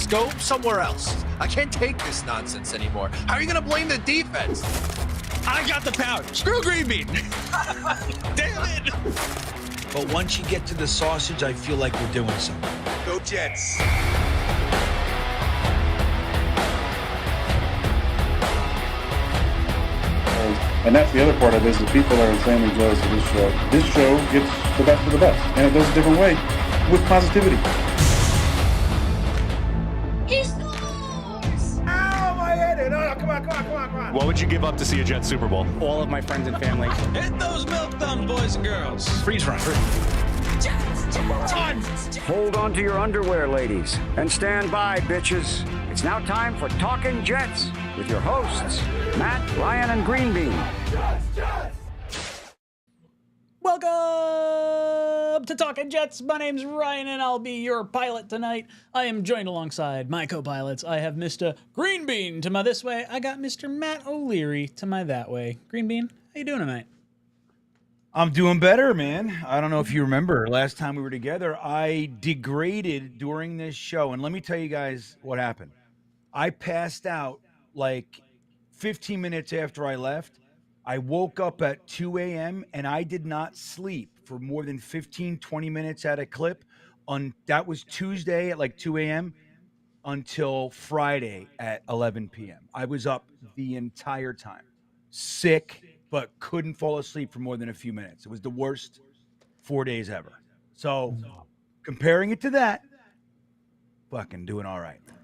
Just go somewhere else. I can't take this nonsense anymore. How are you going to blame the defense? I got the power. Screw Green Bean. Damn it. But once you get to the sausage, I feel like we're doing something. Go Jets. And that's the other part of this, is people are insanely jealous of this show. This show gets the best of the best, and it does a different way, with positivity. He scores! Ow, my head. No, come on. What would you give up to see a Jets Super Bowl? All of my friends and family. Hit those milk thumbs, boys and girls. Freeze frame. Jets! Hold on to your underwear, ladies, and stand by, bitches. It's now time for Talkin' Jets with your hosts, Matt, Ryan, and Green Bean. Welcome to Talkin' Jets. My name's Ryan, and I'll be your pilot tonight. I am joined alongside my co-pilots. I have Mr. Green Bean to my this way. I got Mr. Matt O'Leary to my that way. Green Bean, how you doing tonight? I'm doing better, man. I don't know if you remember last time we were together, I degraded during this show. And let me tell you guys what happened. I passed out like 15 minutes after I left. I woke up at 2 a.m. and I did not sleep for more than 15, 20 minutes at a clip. That was Tuesday at like 2 a.m. until Friday at 11 p.m. I was up the entire time, sick, but couldn't fall asleep for more than a few minutes. It was the worst 4 days ever. So comparing it to that, fucking doing all right, man.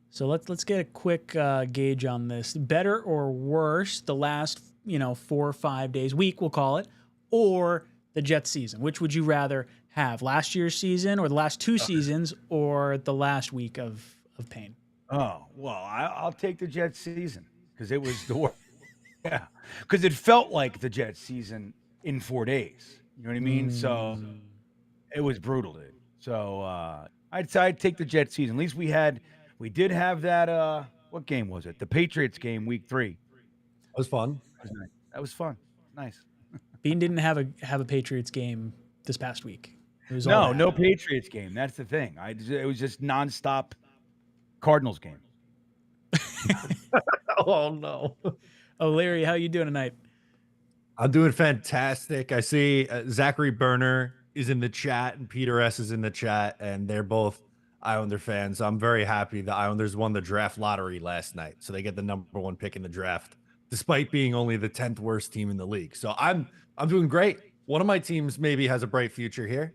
So let's get a quick gauge on this. Better or worse, the last 4 or 5 days, week we'll call it, or the Jets season? Which would you rather have? Last year's season, or the last two seasons, or the last week of pain? Oh, well, I'll take the Jets season because it was the worst. Yeah, because it felt like the Jets season in 4 days. You know what I mean? So it was brutal, dude. So I'd take the Jets season. At least we did have that. What game was it? The Patriots game, week 3. That was fun. That was fun. Nice. Bean didn't have a Patriots game this past week. It was no Patriots game. That's the thing. It was just nonstop Cardinals game. Oh no. O'Leary, how you doing tonight? I'm doing fantastic. I see Zachary Berner is in the chat and Peter S is in the chat, and they're both Islander fans. So I'm very happy the Islanders won the draft lottery last night, so they get the #1 pick in the draft, despite being only the 10th worst team in the league. So I'm doing great. One of my teams maybe has a bright future here.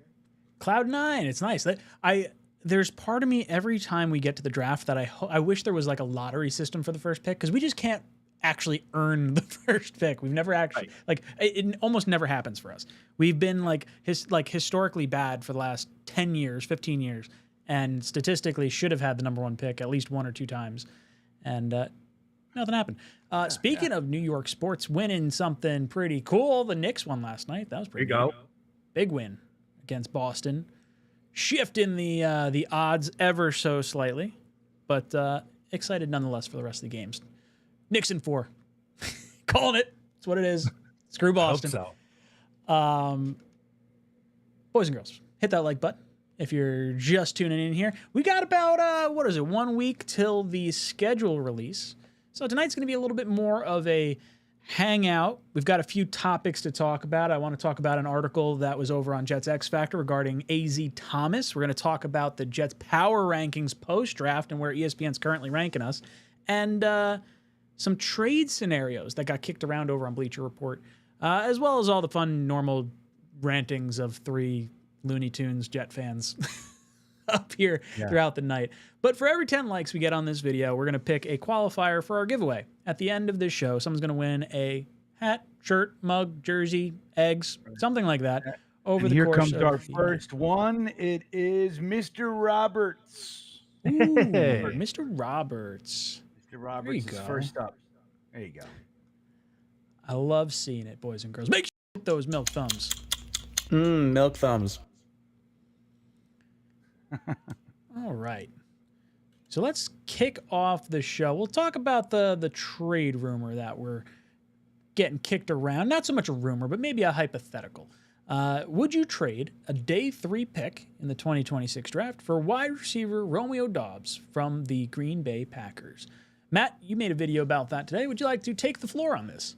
Cloud9. It's nice. There's part of me every time we get to the draft that I wish there was like a lottery system for the first pick, because we just can't actually earn the first pick. We've never actually it almost never happens for us. We've been historically bad for the last 10 years, 15 years, and statistically should have had the #1 pick at least 1 or 2 times, and nothing happened. Speaking of New York sports winning something pretty cool, the Knicks won last night. That was pretty good. Big win against Boston, shifting the odds ever so slightly, but excited nonetheless for the rest of the games. Knicks in 4. Calling it. That's what it is. Screw Boston. I hope so. Boys and girls, hit that like button if you're just tuning in here. We got about 1 week till the schedule release. So tonight's going to be a little bit more of a hangout. We've got a few topics to talk about. I want to talk about an article that was over on Jets X Factor regarding A.Z. Thomas. We're going to talk about the Jets power rankings post-draft and where ESPN's currently ranking us. And some trade scenarios that got kicked around over on Bleacher Report, as well as all the fun, normal rantings of 3 Looney Tunes Jet fans up here throughout the night. But for every 10 likes we get on this video, we're going to pick a qualifier for our giveaway. At the end of this show, someone's going to win a hat, shirt, mug, jersey, eggs, something like that. Here comes our first one. It is Mr. Roberts. Ooh, Mr. Roberts. Mr. Roberts is first up. There you go. I love seeing it, boys and girls. Make sure you hit those milk thumbs. Milk thumbs. All right. So let's kick off the show. We'll talk about the trade rumor that we're getting kicked around. Not so much a rumor, but maybe a hypothetical. Would you trade a day 3 pick in the 2026 draft for wide receiver Romeo Doubs from the Green Bay Packers? Matt, you made a video about that today. Would you like to take the floor on this?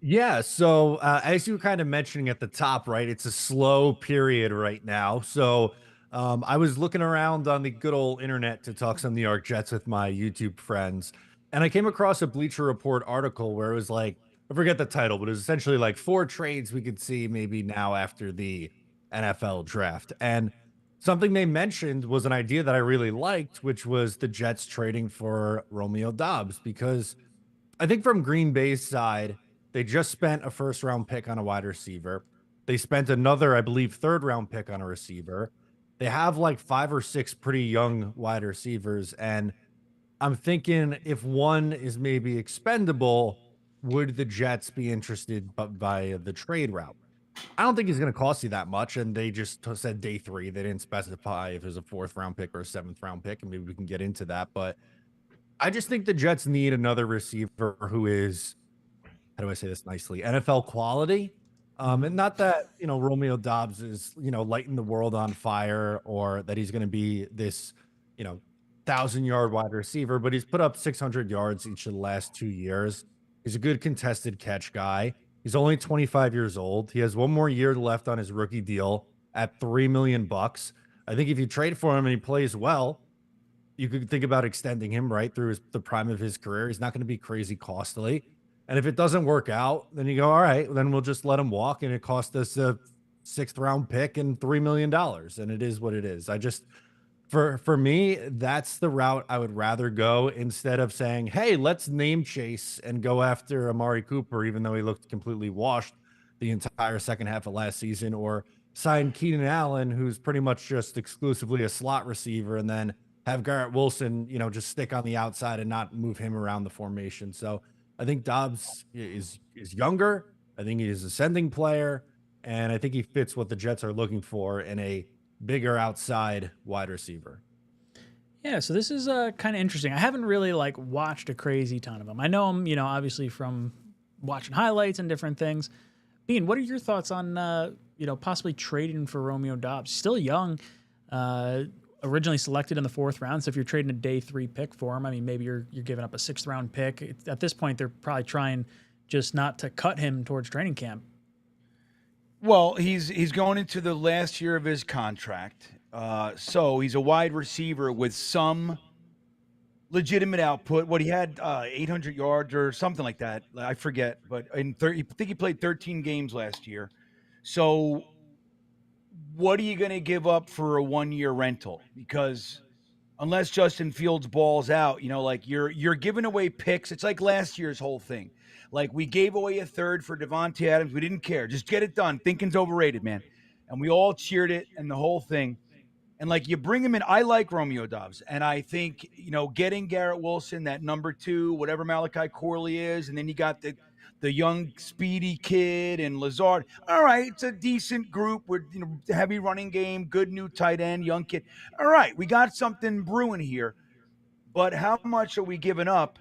Yeah, so as you were kind of mentioning at the top, right, it's a slow period right now. So I was looking around on the good old internet to talk some New York Jets with my YouTube friends, and I came across a Bleacher Report article where it was like, I forget the title, but it was essentially like 4 trades we could see maybe now after the NFL draft. And something they mentioned was an idea that I really liked, which was the Jets trading for Romeo Doubs, because I think from Green Bay's side, they just spent a first-round pick on a wide receiver. They spent another, I believe, third-round pick on a receiver. They have like 5 or 6 pretty young wide receivers. And I'm thinking if one is maybe expendable, would the Jets be interested by the trade route? I don't think he's going to cost you that much. And they just said day 3. They didn't specify if it was a 4th-round pick or a 7th-round pick. And maybe we can get into that. But I just think the Jets need another receiver who is, how do I say this nicely, NFL quality. And not that, Romeo Doubs is, lighting the world on fire, or that he's going to be this, 1,000-yard wide receiver, but he's put up 600 yards each of the last 2 years. He's a good contested catch guy. He's only 25 years old. He has 1 more year left on his rookie deal at $3 million. I think if you trade for him and he plays well, you could think about extending him right through the prime of his career. He's not going to be crazy costly. And if it doesn't work out, then you go, all right, then we'll just let him walk. And it cost us a 6th-round pick and $3 million. And it is what it is. For me, that's the route I would rather go, instead of saying, hey, let's name chase and go after Amari Cooper, even though he looked completely washed the entire second half of last season, or sign Keenan Allen, who's pretty much just exclusively a slot receiver, and then have Garrett Wilson, just stick on the outside and not move him around the formation. So I think Doubs is younger. I think he is an ascending player, and I think he fits what the Jets are looking for in a bigger outside wide receiver. Yeah, so this is kind of interesting. I haven't really watched a crazy ton of them. I know him, obviously from watching highlights and different things. Bean, what are your thoughts on possibly trading for Romeo Doubs? Still young, originally selected in the 4th round. So if you're trading a day 3 pick for him, I mean, maybe you're giving up a 6th-round pick. At this point, they're probably trying just not to cut him towards training camp. Well, he's going into the last year of his contract. So he's a wide receiver with some legitimate output. What he had 800 yards or something like that. I forget, but I think he played 13 games last year. So what are you going to give up for a 1-year rental? Because unless Justin Fields balls out, you're giving away picks. It's like last year's whole thing. Like, we gave away a 3rd for Devontae Adams. We didn't care. Just get it done. Thinking's overrated, man. And we all cheered it and the whole thing. And you bring him in. I like Romeo Doubs. And I think, getting Garrett Wilson, that number 2, whatever Malachi Corley is, and then you got the young speedy kid and Lazard. All right, it's a decent group with heavy running game, good new tight end, young kid. All right, we got something brewing here. But how much are we giving up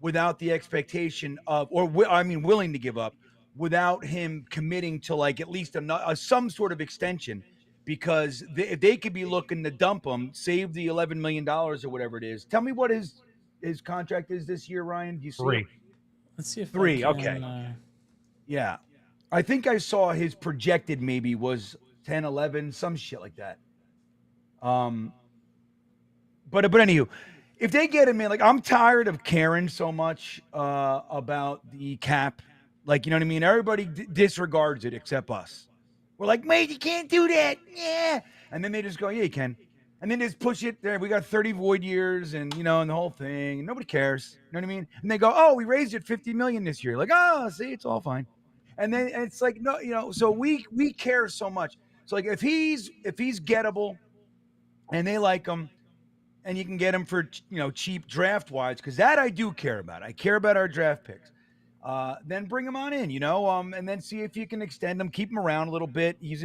without the expectation of, willing to give up without him committing to at least some sort of extension? Because they could be looking to dump him, save the $11 million or whatever it is. Tell me what his contract is this year, Ryan. Do you see 3. it? Let's see if 3. I can, okay. Yeah. I think I saw his projected maybe was 10, 11, some shit like that. But anywho, if they get him in, I'm tired of caring so much about the cap. You know what I mean? Everybody disregards it except us. We're like, mate, you can't do that. Yeah. And then they just go, yeah, you can. And then just push it there. We got 30 void years and, and the whole thing. And nobody cares. You know what I mean? And they go, oh, we raised it $50 million this year. See, it's all fine. And then it's no, so we care so much. So if he's gettable and they like him, and you can get him for, cheap draft wise, because that I do care about. I care about our draft picks. Then bring him on in, and then see if you can extend him, keep him around a little bit. He's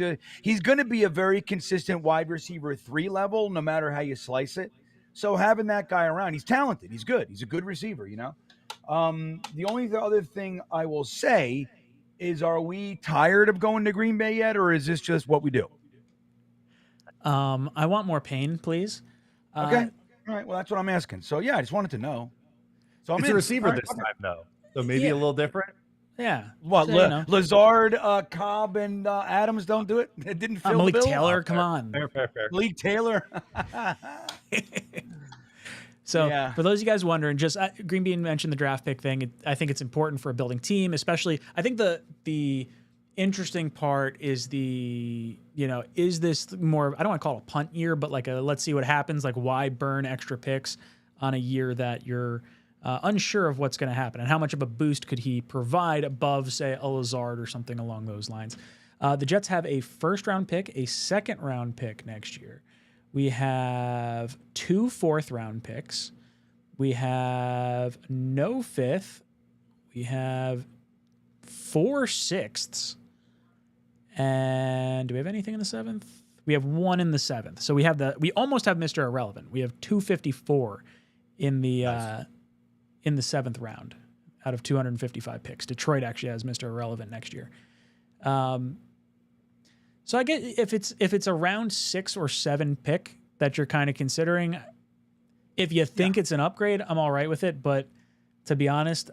going to be a very consistent wide receiver 3 level, no matter how you slice it. So having that guy around, he's talented. He's good. He's a good receiver, The only other thing I will say are we tired of going to Green Bay yet, or is this just what we do? I want more pain, please. Okay. All right. Well, that's what I'm asking. So yeah, I just wanted to know. So It's a receiver this time, though. So maybe a little different. Yeah. What? So, Lazard, Cobb, and Adams don't do it. It didn't fill Malik the bill. Taylor, come on. Fair. Malik Taylor. So Yeah. for those of you guys wondering, just Green Bean mentioned the draft pick thing. I think it's important for a building team, especially. I think the interesting part is is this more? I don't want to call it a punt year, but like a let's see what happens. Like why burn extra picks on a year that you're unsure of what's going to happen, and how much of a boost could he provide above, say, a Lazard or something along those lines. The Jets have a first-round pick, a second-round pick next year. We have 2 fourth-round picks. We have no fifth. We have 4 sixths. And do we have anything in the 7th? We have 1 in the 7th. So we almost have Mr. Irrelevant. We have 254 in the 7th round out of 255 picks. Detroit actually has Mr. Irrelevant next year. So I get if it's a round 6 or 7 pick that you're kind of considering, if you think it's an upgrade, I'm all right with it. But to be honest,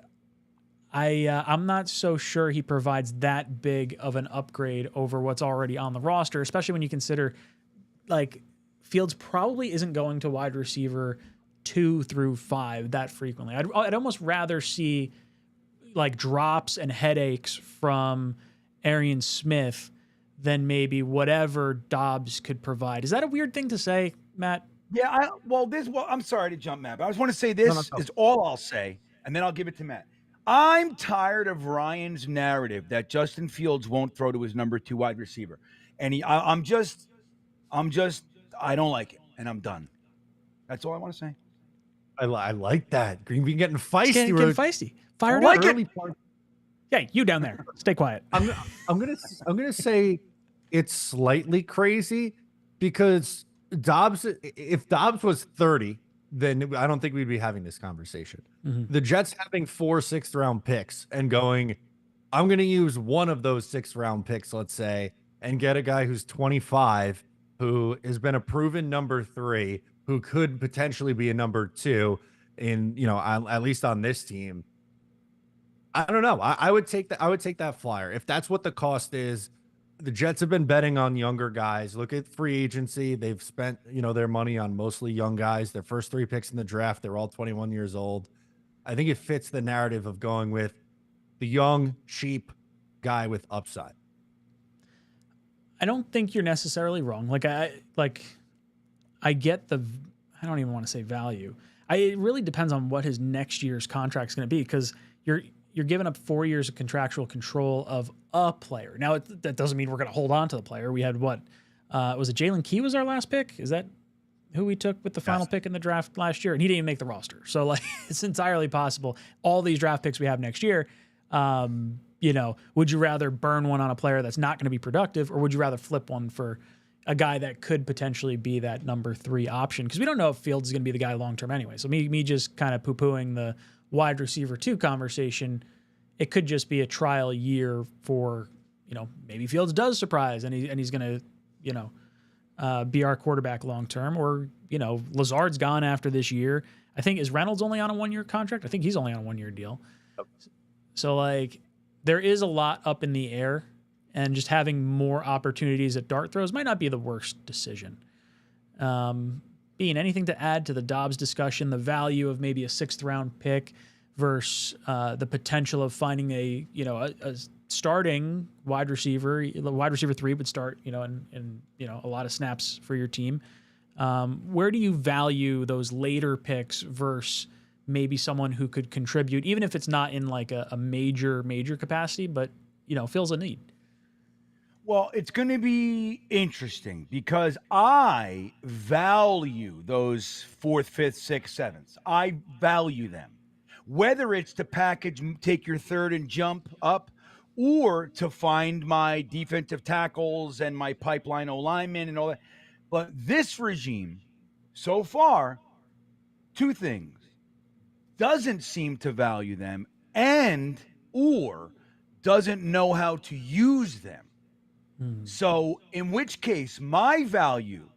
I'm not so sure he provides that big of an upgrade over what's already on the roster, especially when you consider like Fields probably isn't going to wide receiver 2 through 5 that frequently. I'd almost rather see like drops and headaches from Arian Smith than maybe whatever Doubs could provide. Is that a weird thing to say, Matt? Yeah. I'm sorry to jump, Matt, but I just want to say this is all I'll say, and then I'll give it to Matt. I'm tired of Ryan's narrative that Justin Fields won't throw to his number 2 wide receiver, and I don't like it, and I'm done. That's all I want to say. I like that. Green Bean getting feisty. Getting feisty. Fired up. Hey, you down there. Stay quiet. I'm gonna say it's slightly crazy because if Doubs was 30, then I don't think we'd be having this conversation. Mm-hmm. The Jets having 4 6th-round picks and going, I'm going to use one of those 6th-round picks, let's say, and get a guy who's 25, who has been a proven number 3, who could potentially be a number 2 in, at least on this team. I don't know. I would take that. I would take that flyer if that's what the cost is. The Jets have been betting on younger guys. Look at free agency. They've spent, their money on mostly young guys. Their first 3 picks in the draft, they're all 21 years old. I think it fits the narrative of going with the young, cheap guy with upside. I don't think you're necessarily wrong. I get I don't even want to say value. It really depends on what his next year's contract is going to be, because you're giving up 4 years of contractual control of a player. Now, that doesn't mean we're going to hold on to the player. We had was it Jalen Key was our last pick? Is that who we took with the final pick in the draft last year? And he didn't even make the roster. So it's entirely possible. All these draft picks we have next year, would you rather burn one on a player that's not going to be productive, or would you rather flip one for a guy that could potentially be that number 3 option? Because we don't know if Fields is going to be the guy long term anyway. So me just kind of poo-pooing the wide receiver 2 conversation, it could just be a trial year for, maybe Fields does surprise and he's going to, be our quarterback long term, or, Lazard's gone after this year. I think, is Reynolds only on a 1-year contract? I think he's only on a 1-year deal. So there is a lot up in the air, and just having more opportunities at dart throws might not be the worst decision. Being anything to add to the Doubs discussion, the value of maybe a 6th-round pick versus the potential of finding a starting wide receiver. The wide receiver 3 would start, in a lot of snaps for your team. Where do you value those later picks versus maybe someone who could contribute, even if it's not in a major capacity, but fills a need? Well, it's going to be interesting because I value those 4th, 5th, 6th, 7th. I value them. Whether it's to package, take your 3rd and jump up, or to find my defensive tackles and my pipeline O-linemen and all that. But this regime, so far, 2 things. Doesn't seem to value them, and or doesn't know how to use them. So in which case, my value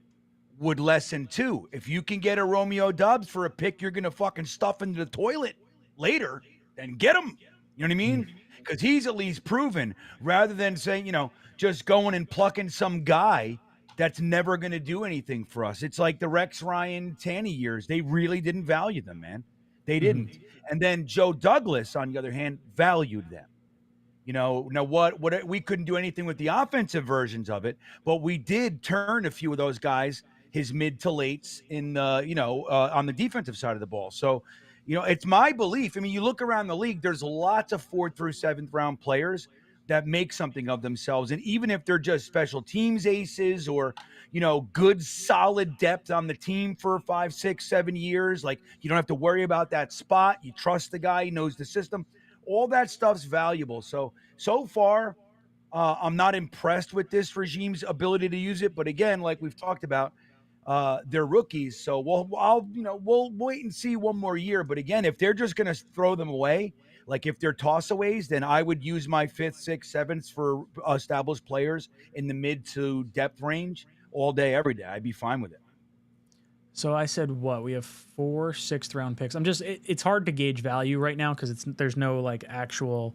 would lessen too. If you can get a Romeo Doubs for a pick you're going to fucking stuff into the toilet later, then get him. You know what I mean? Because he's at least proven, rather than saying, just going and plucking some guy that's never going to do anything for us. It's like the Rex Ryan Tanny years. They really didn't value them, man. They didn't. And then Joe Douglas, on the other hand, valued them. Now what we couldn't do anything with the offensive versions of it, but we did turn a few of those guys, his mid to lates, in on the defensive side of the ball. So, it's my belief. I mean, you look around the league, there's lots of 4th through 7th round players that make something of themselves. And even if they're just special teams aces or, good solid depth on the team for 5, 6, 7 years, like you don't have to worry about that spot. You trust the guy, he knows the system. All that stuff's valuable. So far, I'm not impressed with this regime's ability to use it. But again, like we've talked about, they're rookies. So we'll wait and see one more year. But again, if they're just going to throw them away, like if they're tossaways, then I would use my 5th, 6th, 7th for established players in the mid to depth range all day, every day. I'd be fine with it. So I said what? We have 4 6th round picks. It's hard to gauge value right now because there's no like actual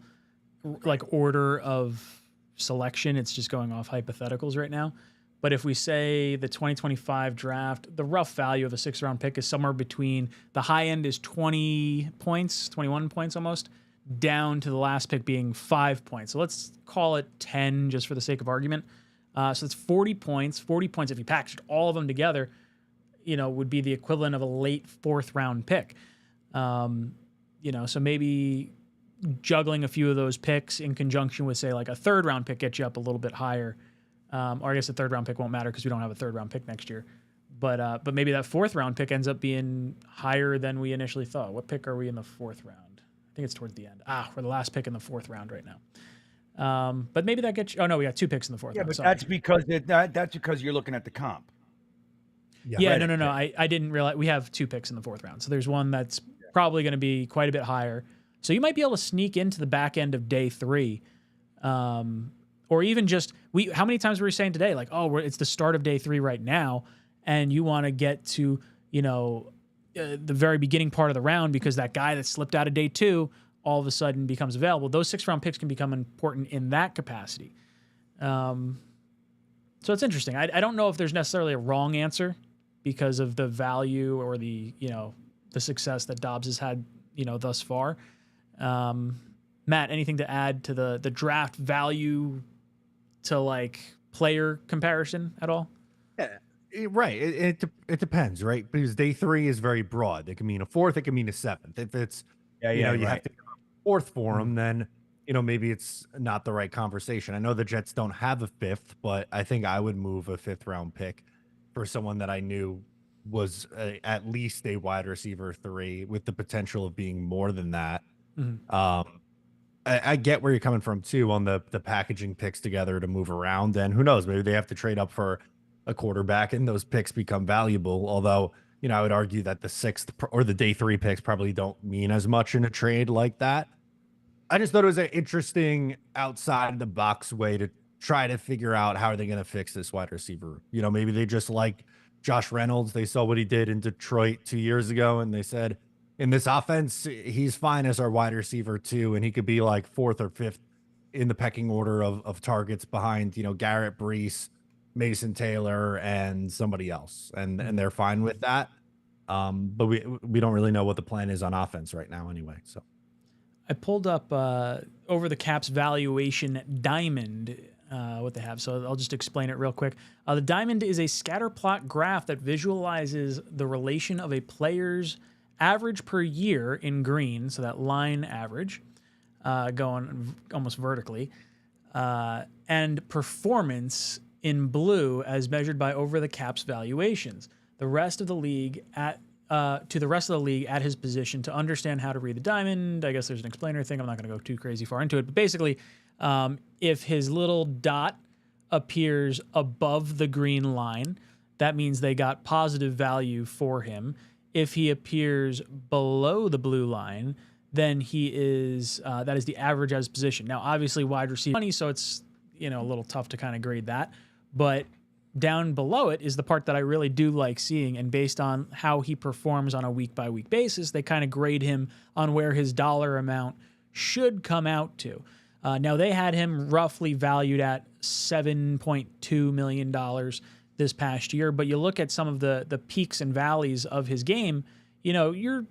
like order of selection. It's just going off hypotheticals right now. But if we say the 2025 draft, the rough value of a 6th round pick is somewhere between, the high end is 20 points, 21 points almost, down to the last pick being 5 points. So let's call it 10 just for the sake of argument. So it's 40 points. 40 points, if you packaged all of them together, would be the equivalent of a late 4th round pick. So maybe juggling a few of those picks in conjunction with, say, like a 3rd round pick gets you up a little bit higher. Or I guess the 3rd round pick won't matter because we don't have a 3rd round pick next year. But maybe that 4th round pick ends up being higher than we initially thought. What pick are we in the 4th round? I think it's towards the end. We're the last pick in the 4th round right now. But maybe that gets you. Oh no, we got 2 picks in the 4th round. Yeah, but Sorry. that's because you're looking at the comp. Yeah, no. I didn't realize we have 2 picks in the 4th round. So there's one that's probably going to be quite a bit higher. So you might be able to sneak into the back end of day 3. Or even just, how many times were we saying today, like, it's the start of day 3 right now, and you want to get to, the very beginning part of the round because that guy that slipped out of day 2 all of a sudden becomes available. Those 6th round picks can become important in that capacity. So it's interesting. I don't know if there's necessarily a wrong answer because of the value or the success that Doubs has had, thus far. Matt, anything to add to the draft value to like player comparison at all? Yeah, right. It depends, right? Because day 3 is very broad. It can mean a 4th, it can mean a 7th. If it's you have to go 4th for them, then maybe it's not the right conversation. I know the Jets don't have a 5th, but I think I would move a 5th round pick for someone that I knew was at least a wide receiver 3 with the potential of being more than that. I get where you're coming from too on the packaging picks together to move around, and who knows, maybe they have to trade up for a quarterback and those picks become valuable. Although, I would argue that the 6th or the day 3 picks probably don't mean as much in a trade like that. I just thought it was an interesting outside the box way to try to figure out how are they going to fix this wide receiver. Maybe they just like Josh Reynolds. They saw what he did in Detroit 2 years ago, and they said, in this offense, he's fine as our wide receiver too, and he could be like 4th or 5th in the pecking order of targets behind, Garrett Brees, Mason Taylor, and somebody else, and they're fine with that. But we don't really know what the plan is on offense right now, anyway. So I pulled up over the Caps valuation diamond. What they have. So I'll just explain it real quick. The diamond is a scatter plot graph that visualizes the relation of a player's average per year in green, so that line average going almost vertically, and performance in blue as measured by over the Caps valuations. The rest of the league at his position to understand how to read the diamond. I guess there's an explainer thing. I'm not going to go too crazy far into it, but basically, if his little dot appears above the green line, that means they got positive value for him. If he appears below the blue line, then he is that is the average at his position. Now, obviously, wide receiver money, so it's a little tough to kind of grade that. But down below it is the part that I really do like seeing, and based on how he performs on a week-by-week basis, they kind of grade him on where his dollar amount should come out to. Now, they had him roughly valued at $7.2 million this past year, but you look at some of the peaks and valleys of his game, you're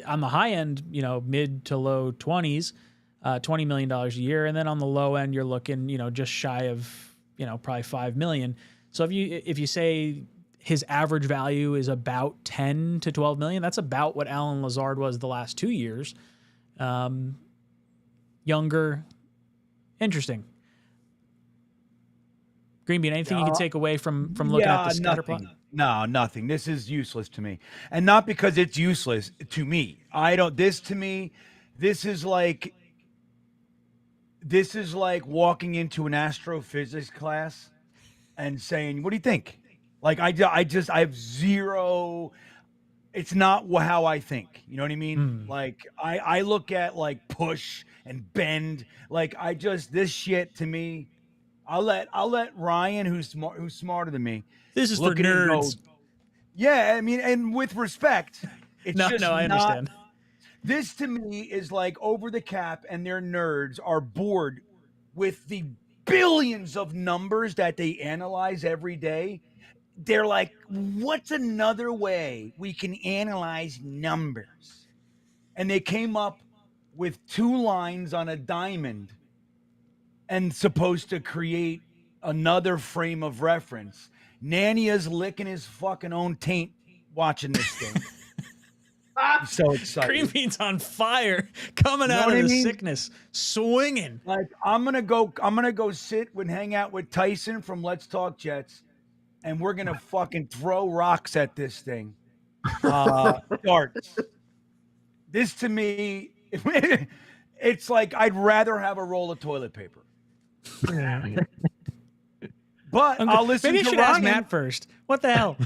on the high end, mid to low 20s, $20 million a year, and then on the low end, you're looking, just shy of, probably $5 million. So if you say his average value is about 10 to 12 million, that's about what Allen Lazard was the last 2 years. Younger, interesting. Green Bean, anything you can take away from looking at the scatter plot? No, nothing. This is useless to me. And not because it's useless to me. This is like walking into an astrophysics class and saying, what do you think? Like, I have zero, it's not how I think. You know what I mean? Like, I look at like push and bend. Like, this shit to me, I'll let Ryan, who's smarter than me. This is for nerds. Yeah, I mean, and with respect, it's no, I understand. This to me is like Over the Cap and their nerds are bored with the billions of numbers that they analyze every day. They're like, what's another way we can analyze numbers? And they came up with 2 lines on a diamond and supposed to create another frame of reference. Nania's licking his fucking own taint watching this thing. I'm so excited. Green Bean's on fire, coming out of the sickness, swinging. Like, I'm gonna go sit and hang out with Tyson from Let's Talk Jets, and we're gonna fucking throw rocks at this thing. Darts. This to me, it's like I'd rather have a roll of toilet paper. But I'll listen. Maybe to you should Ryan. ask Matt first. What the hell?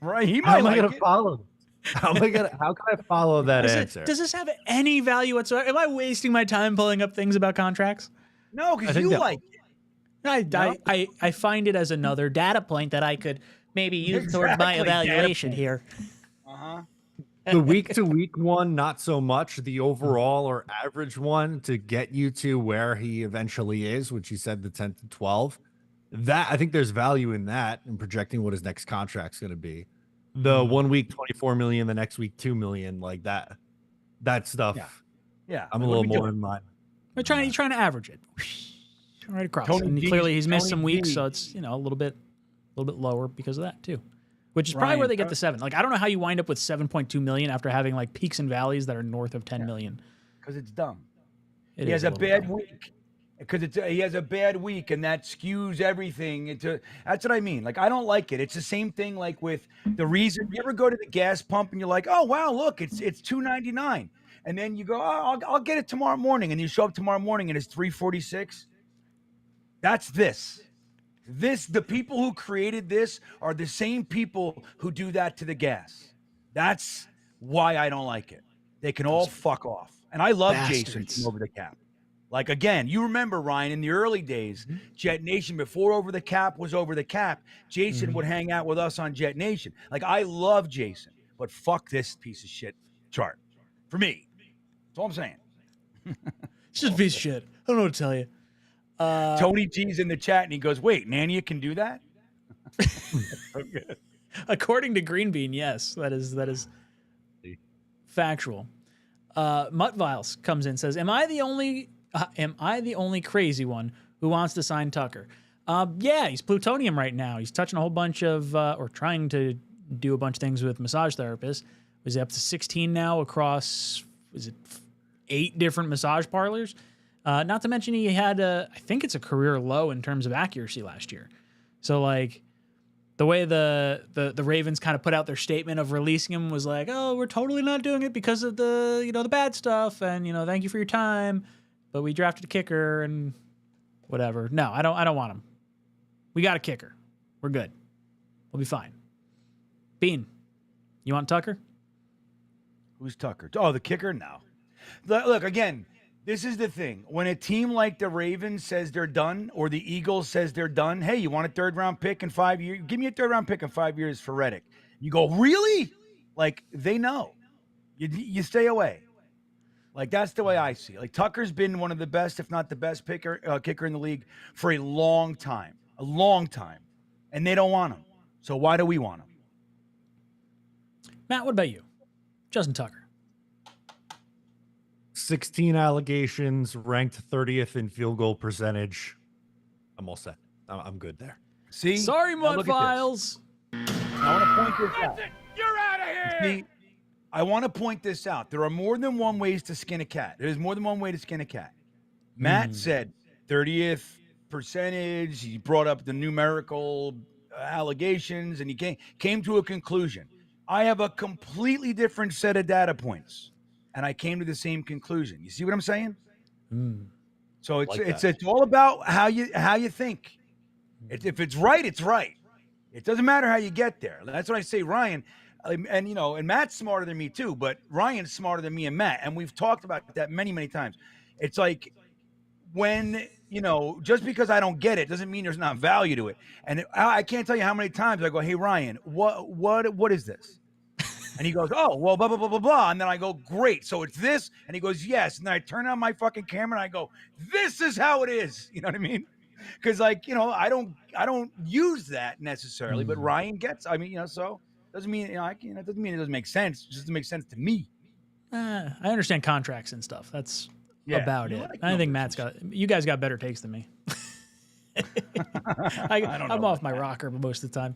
Right? He How might am I like gonna it. follow? How can I follow that answer? Does this have any value whatsoever? Am I wasting my time pulling up things about contracts? No, because you like it. I find it as another data point that I could maybe use towards my evaluation here. The week-to-week one, not so much. The overall or average one to get you to where he eventually is, which you said the 10 to 12. That, I think there's value in that and projecting what his next contract's going to be. The 1 week 24 million, the next week 2 million, like that stuff. Yeah. I'm a little more in line. We're trying to average it right across. Clearly he's missed some weeks, so it's a little bit lower because of that too. Which is probably where they get the 7. Like, I don't know how you wind up with 7.2 million after having like peaks and valleys that are north of 10 million. Because it's dumb. He has a bad week. Because he has a bad week, and that skews everything. That's what I mean. Like, I don't like it. It's the same thing like with the reason. You ever go to the gas pump and you're like, oh wow, look, it's $2.99, and then you go, oh, I'll get it tomorrow morning, and you show up tomorrow morning and it's $3.46. That's this. The people who created this are the same people who do that to the gas. That's why I don't like it. They can all fuck off. And I love Jason from Over the Cap. Like, again, you remember, Ryan, in the early days, Jet Nation, before Over the Cap was Over the Cap, Jason would hang out with us on Jet Nation. Like, I love Jason, but fuck this piece of shit chart. For me. That's all I'm saying. It's just a piece of shit. I don't know what to tell you. Tony G's in the chat, and he goes, wait, Nania can do that? Okay. According to Green Bean, yes, that is factual. Mutt Viles comes in and says, Am I the only crazy one who wants to sign Tucker? Yeah, he's plutonium right now. He's touching a whole bunch of, or trying to do a bunch of things with massage therapists. Was he up to 16 now across, 8 different massage parlors? Not to mention he had I think it's a career low in terms of accuracy last year. So like the way the Ravens kind of put out their statement of releasing him was like, oh, we're totally not doing it because of the, the bad stuff. And, thank you for your time. But we drafted a kicker and whatever. No, I don't want him. We got a kicker. We're good. We'll be fine. Bean, you want Tucker? Who's Tucker? Oh, the kicker? No. Look, again, this is the thing. When a team like the Ravens says they're done, or the Eagles says they're done, hey, you want a third-round pick in 5 years? Give me a third-round pick in 5 years for Reddick. You go, really? Like, they know. You stay away. Like, that's the way I see it. Like, Tucker's been one of the best, if not the best kicker in the league for a long time. And they don't want him. So why do we want him? Matt, what about you? Justin Tucker. 16 allegations, ranked 30th in field goal percentage. I'm all set. I'm good there. See? Sorry, Now Mud look at Files. this. I want to point this out. You're out of here. See, I want to point this out. There are more than one ways to skin a cat. There's more than one way to skin a cat. Matt said 30th percentage. He brought up the numerical allegations, and he came to a conclusion. I have a completely different set of data points, and I came to the same conclusion. You see what I'm saying? So it's all about how you think. If it's right, it's right. It doesn't matter how you get there. That's what I say, Ryan. And Matt's smarter than me too, but Ryan's smarter than me and Matt. And we've talked about that many, many times. It's like when, just because I don't get it doesn't mean there's not value to it. And I can't tell you how many times I go, hey, Ryan, what is this? And he goes, oh, well, blah, blah, blah, blah, blah. And then I go, great. So it's this. And he goes, yes. And then I turn on my fucking camera and I go, this is how it is. You know what I mean? Because I don't use that necessarily, but Ryan gets, so doesn't mean, it doesn't mean it doesn't make sense. It just doesn't make sense to me. I understand contracts and stuff. That's about it. I think you guys got better takes than me. I'm off my rocker most of the time.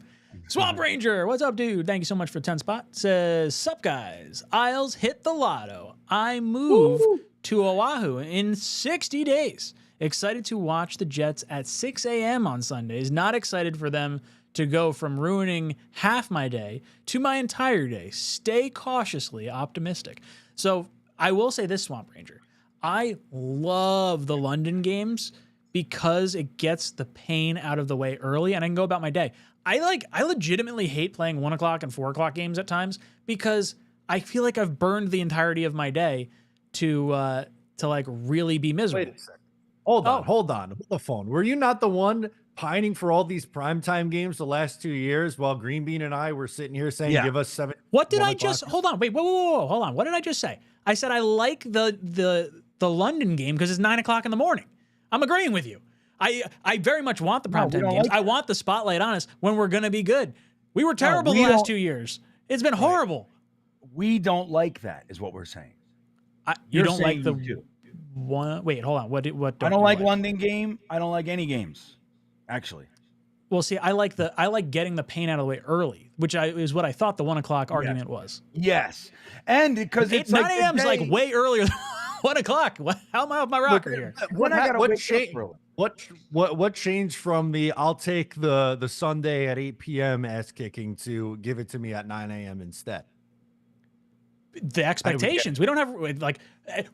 Swamp Ranger, what's up, dude? Thank you so much for 10 spot. Says, sup, guys. Isles hit the lotto. I move to Oahu in 60 days. Excited to watch the Jets at 6 a.m. on Sundays. Not excited for them to go from ruining half my day to my entire day. Stay cautiously optimistic. So I will say this, Swamp Ranger. I love the London games because it gets the pain out of the way early and I can go about my day. I legitimately hate playing 1 o'clock and 4 o'clock games at times because I feel like I've burned the entirety of my day to like really be miserable. Wait a second. Hold on. Hold the phone. Were you not the one pining for all these primetime games the last 2 years while Green Bean and I were sitting here saying, give us 7? What did I just, hold on, wait, whoa, hold on. What did I just say? I said, I like the London game because it's 9 o'clock in the morning. I'm agreeing with you. I very much want the primetime games. I want the spotlight on us when we're going to be good. We were terrible the last 2 years. It's been horrible. We don't like that is what we're saying. You don't like the one. Wait, hold on. What I don't like London game. I don't like any games, actually. Well, see, I like getting the pain out of the way early, which is what I thought the 1 o'clock argument was. Yes, and because it's 9 a.m. is like way earlier than 1 o'clock. How am I off my rocker here? What changed from the I'll take the Sunday at 8 p.m. ass kicking to give it to me at 9 a.m. instead? The expectations. We don't have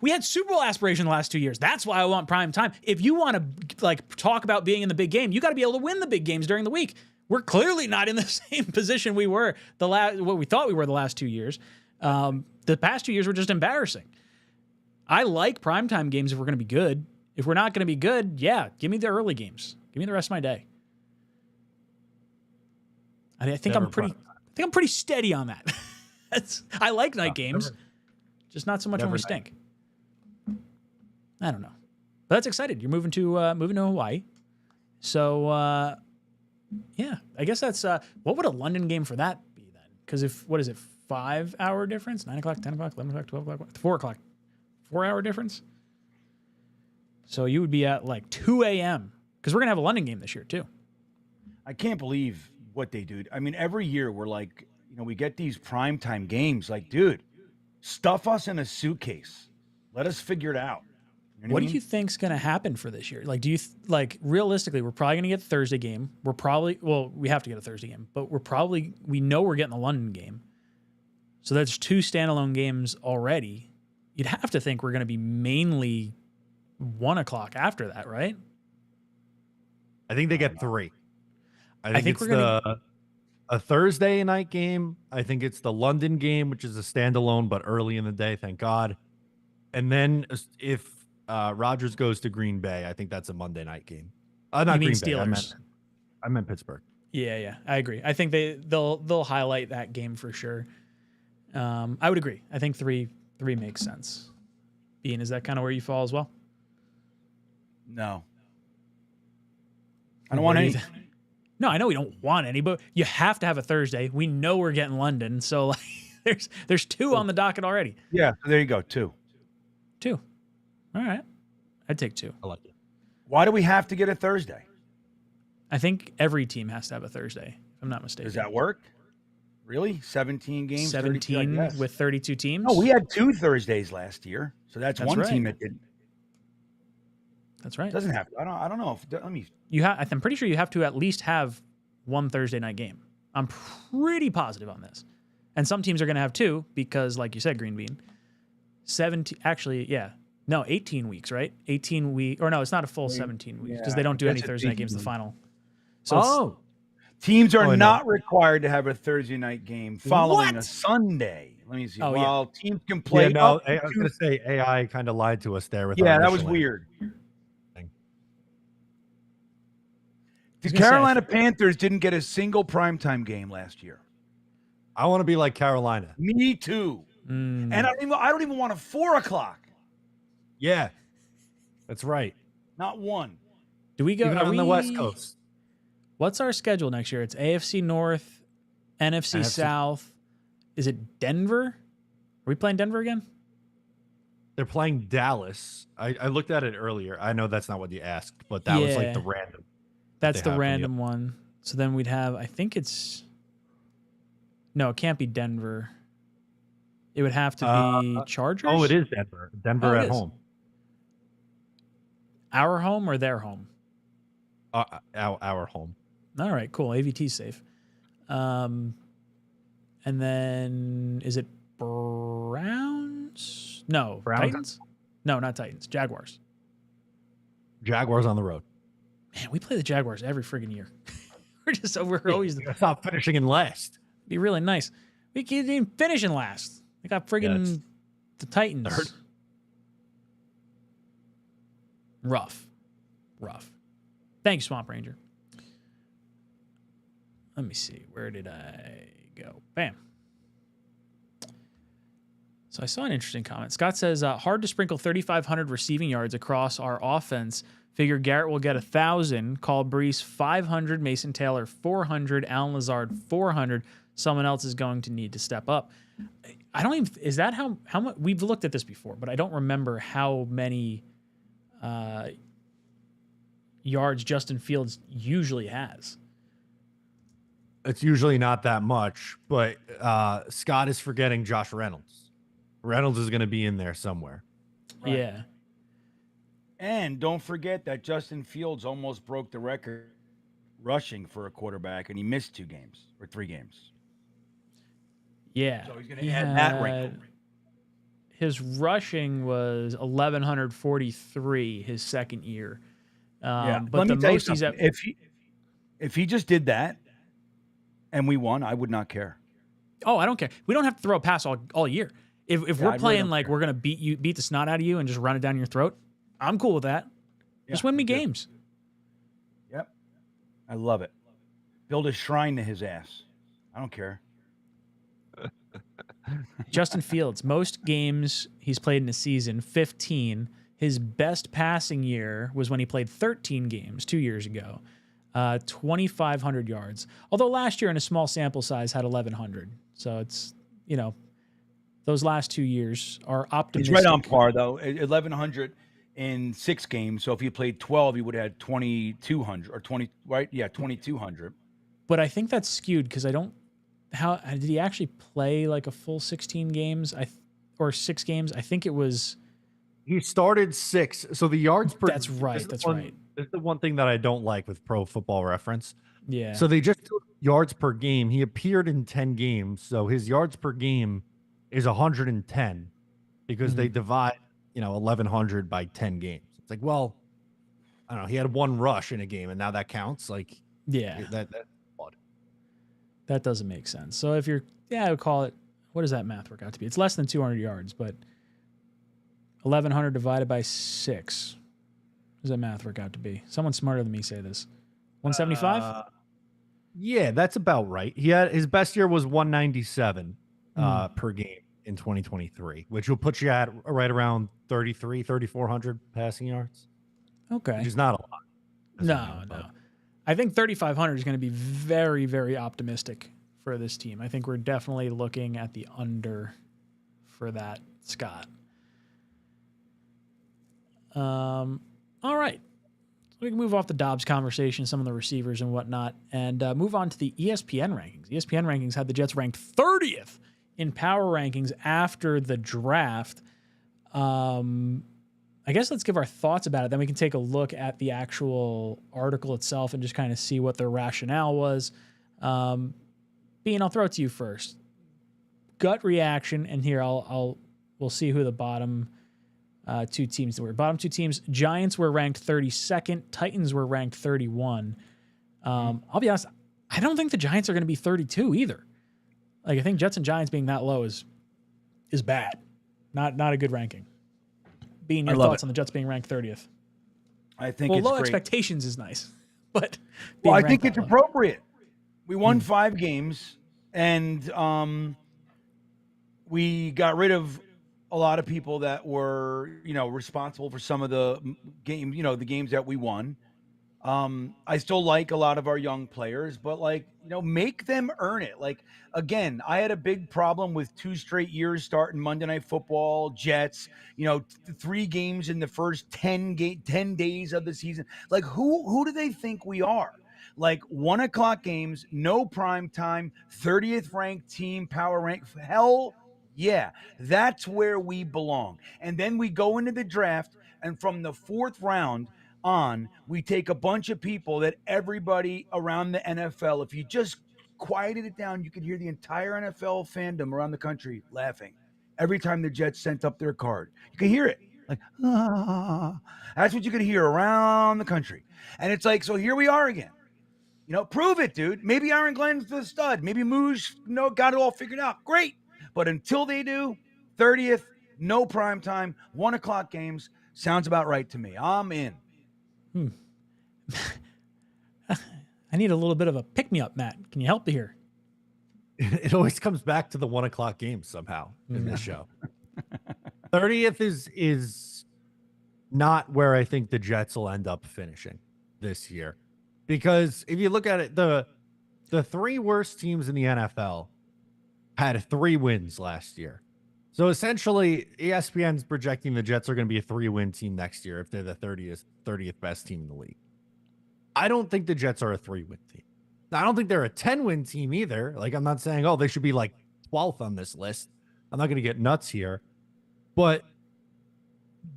we had Super Bowl aspiration the last 2 years. That's why I want prime time. If you want to talk about being in the big game, you got to be able to win the big games during the week. We're clearly not in the same position we were what we thought we were the last 2 years. The past 2 years were just embarrassing. I like primetime games if we're going to be good. If we're not going to be good, give me the early games. Give me the rest of my day. I think I'm pretty steady on that. I like night games, just not so much when we stink. I don't know, but that's excited. You're moving to Hawaii, so I guess that's what would a London game for that be then? Because what is it, 5 hour difference? 9 o'clock, 10 o'clock, 11 o'clock, 12 o'clock, 4 o'clock, 4 hour difference. So you would be at like 2 a.m. because we're gonna have a London game this year too. I can't believe what they do. I mean, every year we're like, we get these primetime games. Like, dude, stuff us in a suitcase. Let us figure it out. What do you think's going to happen for this year? Like, do you realistically, we're probably going to get the Thursday game. We have to get a Thursday game, but we know we're getting the London game. So that's 2 standalone games already. You'd have to think we're going to be mainly 1 o'clock after that, right? I think they get 3. I think we're a Thursday night game. I think it's the London game, which is a standalone, but early in the day, thank God. And then if Rodgers goes to Green Bay, I think that's a Monday night game. Not You mean Green Bay. Steelers? I meant Pittsburgh. Yeah, I agree. I think they'll highlight that game for sure. I would agree. I think three makes sense. Bean, is that kind of where you fall as well? No. I don't want any. No, I know we don't want any, but you have to have a Thursday. We know we're getting London, so like, there's 2 on the docket already. Yeah, there you go. 2. 2. All right. I'd take 2. I like it. Why do we have to get a Thursday? I think every team has to have a Thursday, if I'm not mistaken. Does that work? Really? 17 games? 17 with 32 teams? No, we had 2 Thursdays last year. So that's one right. team that didn't. That's right. It doesn't have to. I don't know if let me. I'm pretty sure you have to at least have one Thursday night game. I'm pretty positive on this. And some teams are going to have 2 because, like you said, Green Bean, 18 weeks, right? 18 weeks, or no, it's not a full 17 weeks because they don't do any Thursday night games in the final. So teams are not required to have a Thursday night game following a Sunday. Let me see. Teams can play. Yeah, no, I was going to say AI kind of lied to us there with. Yeah, that was weird. The Carolina Panthers didn't get a single primetime game last year. I want to be like Carolina. Me too. And I don't even want a 4 o'clock. Yeah, that's right. Not one. Do we go even on the West Coast? What's our schedule next year? It's AFC North, NFC South. Is it Denver? Are we playing Denver again? They're playing Dallas. I looked at it earlier. I know that's not what you asked, but that was like the random. That's the random one. So then we'd have, I think it's, no, it can't be Denver. It would have to be Chargers. Oh, it is Denver. Denver at home. Our home or their home? Our home. All right, cool. AVT's safe. And then is it Browns? No. Titans? No, not Titans. Jaguars. Jaguars on the road. Man, we play the Jaguars every friggin' year. we're always stop finishing in last. Be really nice. We can't even finish in last. They got friggin' the Titans. Rough. Thank you, Swamp Ranger. Let me see. Where did I go? Bam. So I saw an interesting comment. Scott says, hard to sprinkle 3,500 receiving yards across our offense. Figure Garrett will get 1,000. Call Brees 500. Mason Taylor 400. Allen Lazard 400. Someone else is going to need to step up. I don't even. Is that how much? We've looked at this before, but I don't remember how many yards Justin Fields usually has. It's usually not that much, but Scott is forgetting Josh Reynolds. Reynolds is going to be in there somewhere. Right. Yeah. And don't forget that Justin Fields almost broke the record rushing for a quarterback, and he missed 2 games or 3 games. Yeah. So he's going to add that rank. His rushing was 1,143 his second year. But let me the tell you most he's at. If he just did that and we won, I would not care. Oh, I don't care. We don't have to throw a pass all year. If we're playing like we're gonna beat the snot out of you and just run it down your throat, I'm cool with that. Just win me games. Yep. I love it. Build a shrine to his ass. I don't care. Justin Fields, most games he's played in a season, 15. His best passing year was when he played 13 games 2 years ago, 2,500 yards. Although last year in a small sample size had 1,100. So it's, those last 2 years are optimistic. It's right on par, though. 1,100 in 6 games. So if he played 12, he would have had 2,200 or 20, right? Yeah, 2,200. But I think that's skewed because how did he actually play like a full 16 games? Or 6 games? I think it was. He started 6. So the yards per. That's right. That's right. That's the one thing that I don't like with Pro Football Reference. Yeah. So they just took yards per game. He appeared in 10 games. So his yards per game is 110 because they divide, 1,100 by 10 games. It's like, well, I don't know. He had 1 rush in a game and now that counts. Like, yeah, that's odd. That doesn't make sense. So if you're, I would call it, what does that math work out to be? It's less than 200 yards, but 1,100 divided by 6. What does that math work out to be? Someone smarter than me say this. 175? Yeah, that's about right. His best year was 197 per game in 2023, which will put you at right around 3,400 passing yards. Okay. Which is not a lot. No. I think 3,500 is going to be very, very optimistic for this team. I think we're definitely looking at the under for that, Scott. All right. So we can move off the Doubs conversation, some of the receivers and whatnot, and move on to the ESPN rankings. ESPN rankings had the Jets ranked 30th in power rankings after the draft. I guess let's give our thoughts about it. Then we can take a look at the actual article itself and just kind of see what their rationale was. Bean, I'll throw it to you first. Gut reaction, and here we'll see who the bottom two teams were. Bottom two teams, Giants were ranked 32nd. Titans were ranked 31. I'll be honest, I don't think the Giants are going to be 32 either. Like, I think Jets and Giants being that low is bad. Not a good ranking. Bean, your thoughts on the Jets being ranked 30th? I think it's low great. Expectations is nice, but I think it's appropriate. We won 5 games, and we got rid of a lot of people that were, responsible for some of the game, the games that we won. I still like a lot of our young players, but make them earn it. Again, I had a big problem with 2 straight years starting Monday Night Football, Jets, 3 games in the first 10 days of the season. Who do they think we are? 1 o'clock games, no prime time, 30th ranked team, power rank. Hell yeah, that's where we belong. And then we go into the draft, and from the 4th round on, we take a bunch of people that everybody around the NFL, if you just quieted it down, you could hear the entire NFL fandom around the country laughing every time the Jets sent up their card. You could hear it. That's what you could hear around the country. And it's so here we are again. Prove it, dude. Maybe Aaron Glenn's the stud. Maybe Mooj, got it all figured out. Great. But until they do, 30th, no prime time, 1 o'clock games, sounds about right to me. I'm in. I need a little bit of a pick-me-up, Matt. Can you help me here? It always comes back to the 1 o'clock games somehow in this show. 30th is not where I think the Jets will end up finishing this year. Because if you look at it, the 3 worst teams in the NFL had 3 wins last year. So essentially, ESPN's projecting the Jets are going to be a 3-win team next year if they're the 30th best team in the league. I don't think the Jets are a 3-win team. I don't think they're a 10-win team either. I'm not saying, they should be 12th on this list. I'm not going to get nuts here. But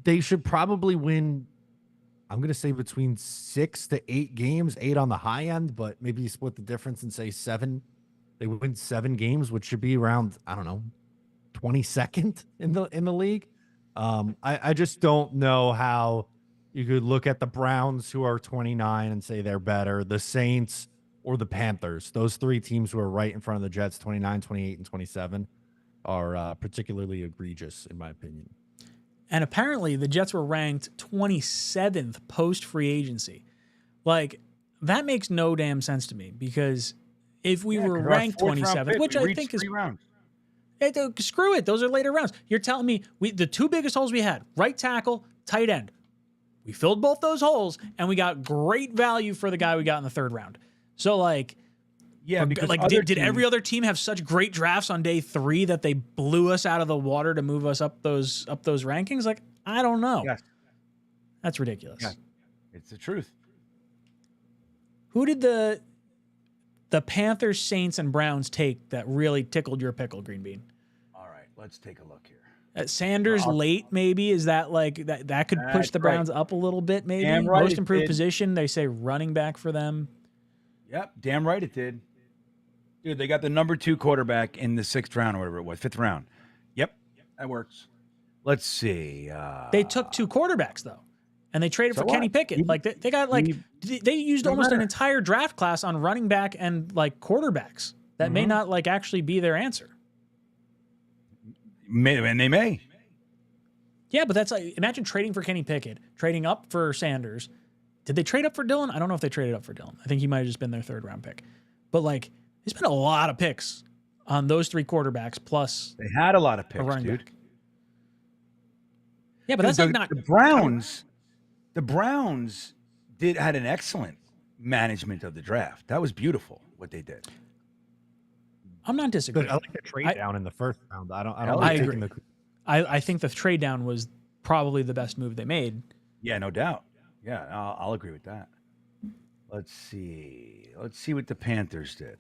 they should probably win, I'm going to say between 6 to 8 games, 8 on the high end, but maybe you split the difference and say 7. They win 7 games, which should be around, 22nd in the league. I just don't know how you could look at the Browns, who are 29, and say they're better, the Saints or the Panthers. Those 3 teams who are right in front of the Jets, 29, 28, and 27, are particularly egregious, in my opinion. And apparently the Jets were ranked 27th post-free agency. That makes no damn sense to me, because if we were ranked 27th, which I think is... Screw it. Those are later rounds. You're telling me the 2 biggest holes we had, right tackle, tight end. We filled both those holes, and we got great value for the guy we got in the 3rd round. So, because did every other team have such great drafts on day 3 that they blew us out of the water to move us up those rankings? I don't know. Yes. That's ridiculous. Yeah. It's the truth. Who did the Panthers, Saints, and Browns take that really tickled your pickle, Green Bean? All right, let's take a look here. Sanders late, maybe? Is that that could push the Browns up a little bit, maybe? Damn right Most improved did. position, they say running back for them. Yep, damn right it did. Dude, they got the number 2 quarterback in the 6th round or whatever it was, 5th round. Yep, that works. Let's see. They took 2 quarterbacks, though, and they traded for Kenny Pickett. They got they used almost an entire draft class on running back and quarterbacks that may not actually be their answer. And they may. Yeah, but that's like, imagine trading for Kenny Pickett, trading up for Sanders. Did they trade up for Dillon? I don't know if they traded up for Dillon. I think he might have just been their 3rd round pick. But like, there's been a lot of picks on those 3 quarterbacks plus They had a lot of a picks, running dude. back. Yeah, but that's the, like not the Browns had an excellent management of the draft. That was beautiful what they did. I'm not disagreeing. But I like the trade down in the 1st round. I don't I like agree. taking the I think the trade down was probably the best move they made. Yeah, no doubt. Yeah, I'll agree with that. Let's see. Let's see what the Panthers did.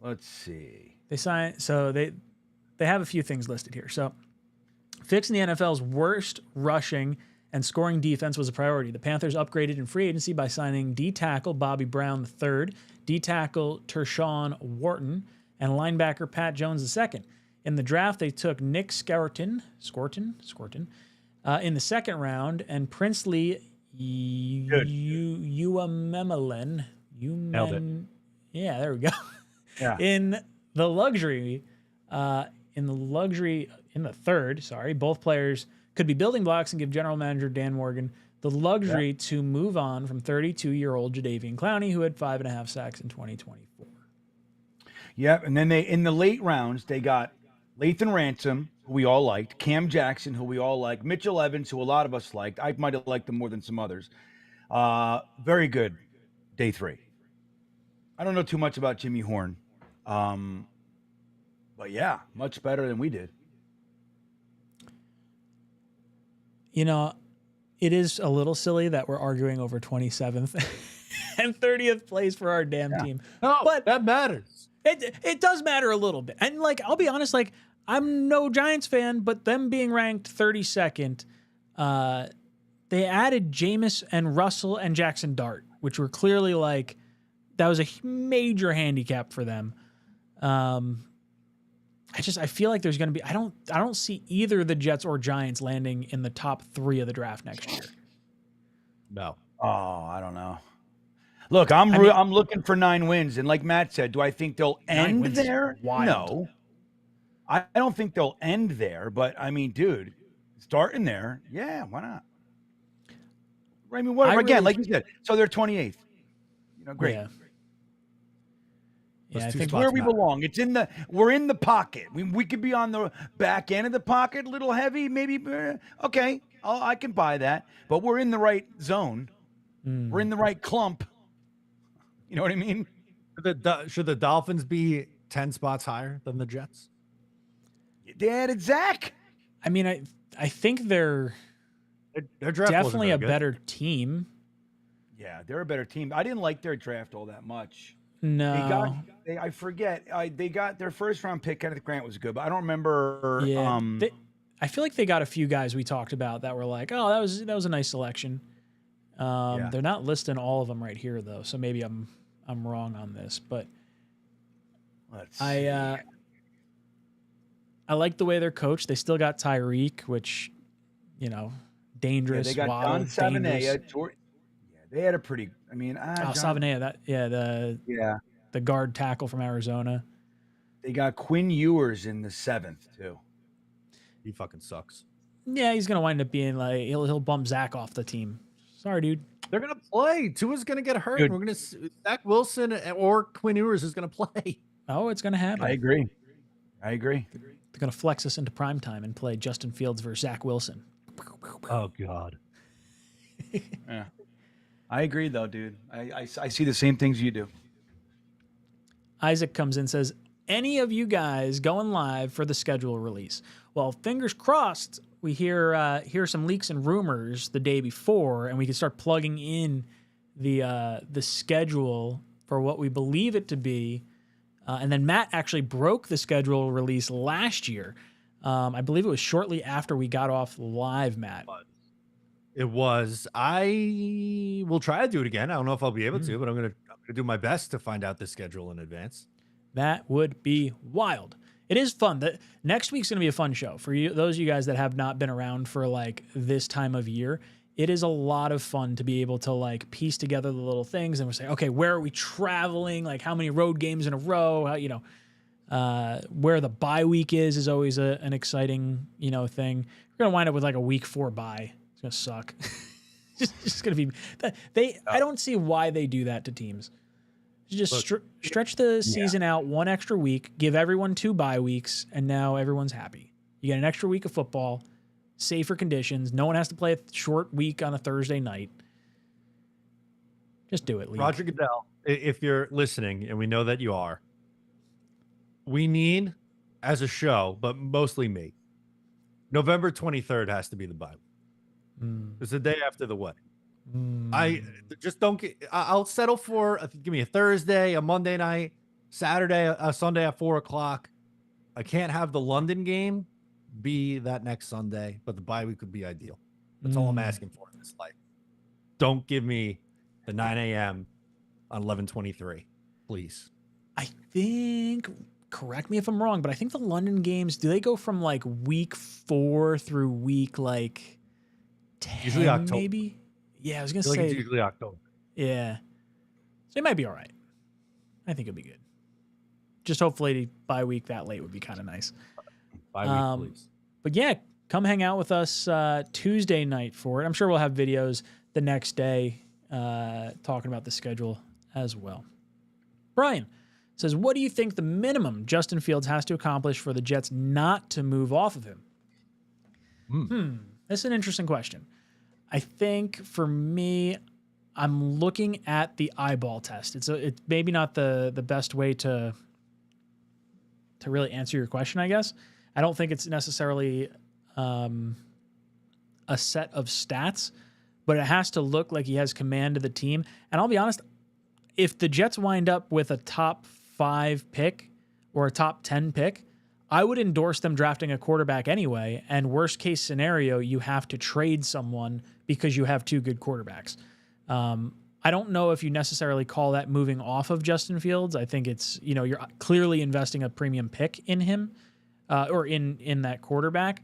Let's see. They signed, so they have a few things listed here. So fixing the NFL's worst rushing and scoring defense was a priority. The Panthers upgraded in free agency by signing D tackle Bobby Brown III, D tackle Tershawn Wharton, and linebacker Pat Jones II. In the draft, they took Nick Skorton in the 2nd round, and Princely Uamemelen. Nailed it. Yeah, there we go. Yeah. In the 3rd, sorry, both players could be building blocks and give general manager Dan Morgan the luxury to move on from 32-year-old Jadeveon Clowney, who had 5.5 sacks in 2024. Yep, and then in the late rounds, they got Lathan Ransom, who we all liked, Cam Jackson, who we all liked, Mitchell Evans, who a lot of us liked. I might have liked him more than some others. Very good day 3. I don't know too much about Jimmy Horn. But yeah, much better than we did. You know, it is a little silly that we're arguing over 27th and 30th place for our damn team. No, but that matters. It does matter a little bit. And like, I'll be honest, like, I'm no Giants fan, but them being ranked 32nd, they added Jameis and Russell and Jackson Dart, which were clearly like, that was a major handicap for them. I feel like there's going to be, I don't see either the Jets or Giants landing in the top 3 of the draft next year. No. Oh, I don't know. Look, I'm looking for 9 wins, and like Matt said, do I think they'll end there? No, I don't think they'll end there. But I mean, dude, starting there, yeah, why not? I mean, whatever. Again, like you said, so they're 28th. You know, great. Yeah, I think It's where we belong. We're in the pocket. We could be on the back end of the pocket, a little heavy, maybe. Okay, I can buy that. But we're in the right zone. We're in the right clump. You know what I mean? Should the Dolphins be 10 spots higher than the Jets? They added Zach. I mean, I think they're draft definitely a better team. Yeah, they're a better team. I didn't like their draft all that much. No. I forget. They got their 1st round pick. Kenneth Grant was good, but I don't remember. Yeah, I feel like they got a few guys we talked about that were like, oh, that was a nice selection. They're not listing all of them right here though, so maybe I'm wrong on this, but I like the way they're coached. They still got Tyreek, which, you know, dangerous. Yeah, they got wild, John Savanea. They had a pretty. I mean, Savanea. The guard tackle from Arizona. They got Quinn Ewers in the 7th too. He fucking sucks. Yeah, he's gonna wind up being like he'll bump Zach off the team. Sorry, dude. They're gonna play. Tua's gonna get hurt. Dude. We're gonna Zach Wilson or Quinn Ewers is gonna play. Oh, it's gonna happen. I agree. They're gonna flex us into primetime and play Justin Fields versus Zach Wilson. Oh God. Yeah. I agree though, dude. I see the same things you do. Isaac comes in and says, any of you guys going live for the schedule release? Well, fingers crossed, we hear some leaks and rumors the day before, and we can start plugging in the schedule for what we believe it to be. And then Matt actually broke the schedule release last year. I believe it was shortly after we got off live, Matt. It was. I will try to do it again. I don't know if I'll be able to, but I'm gonna do my best to find out the schedule in advance. That would be wild. It is fun. Next week's going to be a fun show for you. Those of you guys that have not been around for like this time of year, it is a lot of fun to be able to like piece together the little things and we're saying, okay, where are we traveling? Like how many road games in a row? How, Where the bye week is always an exciting, thing. We're going to wind up with like a week 4 bye. It's going to suck. just going to be I don't see why they do that to teams. Just stretch the season out one extra week, give everyone 2 bye weeks, and now everyone's happy. You get an extra week of football, safer conditions. No one has to play a short week on a Thursday night. Just do it, League. Roger Goodell, if you're listening, and we know that you are, we need, as a show, but mostly me, November 23rd has to be the bye. It's the day after the wedding. I just don't get. I'll settle for give me a Thursday, a Monday night, Saturday, a Sunday at 4:00. I can't have the London game be that next Sunday, but the bye week would be ideal. That's all I'm asking for in this life. Don't give me the 9 a.m. on 11/23, please. I think. Correct me if I'm wrong, but I think the London games, do they go from like week 4 through week like 10? Usually October. Maybe. Yeah, I was gonna say it's usually October. Yeah, so it might be all right. I think it'll be good. Just hopefully bye week that late would be kind of nice. Bye week, please. But yeah, come hang out with us Tuesday night for it. I'm sure we'll have videos the next day talking about the schedule as well. Brian says, what do you think the minimum Justin Fields has to accomplish for the Jets not to move off of him? That's an interesting question. I think for me, I'm looking at the eyeball test. It's maybe not the best way to really answer your question, I guess. I don't think it's necessarily a set of stats, but it has to look like he has command of the team. And I'll be honest, if the Jets wind up with a top 5 pick or a top 10 pick, I would endorse them drafting a quarterback anyway. And worst case scenario, you have to trade someone because you have 2 good quarterbacks. I don't know if you necessarily call that moving off of Justin Fields. I think it's, you're clearly investing a premium pick in him or in that quarterback.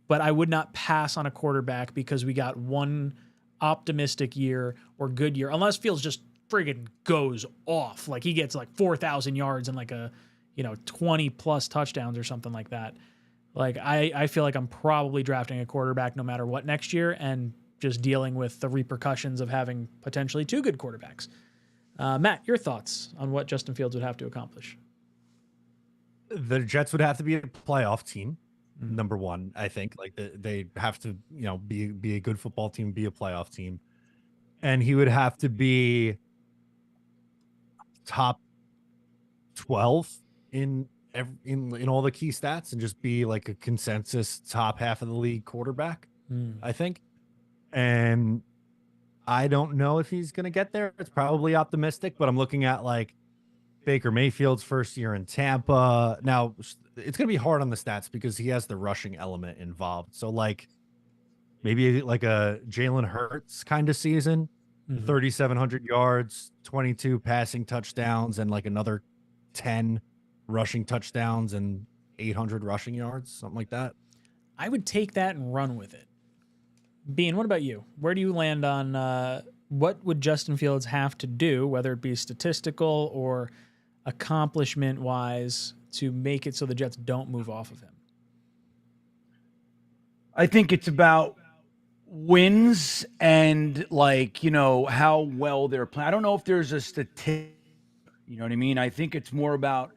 But I would not pass on a quarterback because we got one optimistic year or good year, unless Fields just friggin' goes off. Like he gets like 4,000 yards and like a 20 plus touchdowns or something like that. Like I feel like I'm probably drafting a quarterback no matter what next year and just dealing with the repercussions of having potentially 2 good quarterbacks. Matt, your thoughts on what Justin Fields would have to accomplish? The Jets would have to be a playoff team. Number one, I think like they have to, be a good football team, be a playoff team. And he would have to be top 12 in all the key stats and just be like a consensus top half of the league quarterback, I think. And I don't know if he's going to get there. It's probably optimistic, but I'm looking at like Baker Mayfield's first year in Tampa. Now it's going to be hard on the stats because he has the rushing element involved. So like maybe like a Jalen Hurts kind of season, 3,700 yards, 22 passing touchdowns, and like another 10 rushing touchdowns and 800 rushing yards, something like that. I would take that and run with it. Bean, what about you? Where do you land on what would Justin Fields have to do, whether it be statistical or accomplishment-wise, to make it so the Jets don't move off of him? I think it's about wins and how well they're playing. I don't know if there's a statistic, you know what I mean? I think it's more about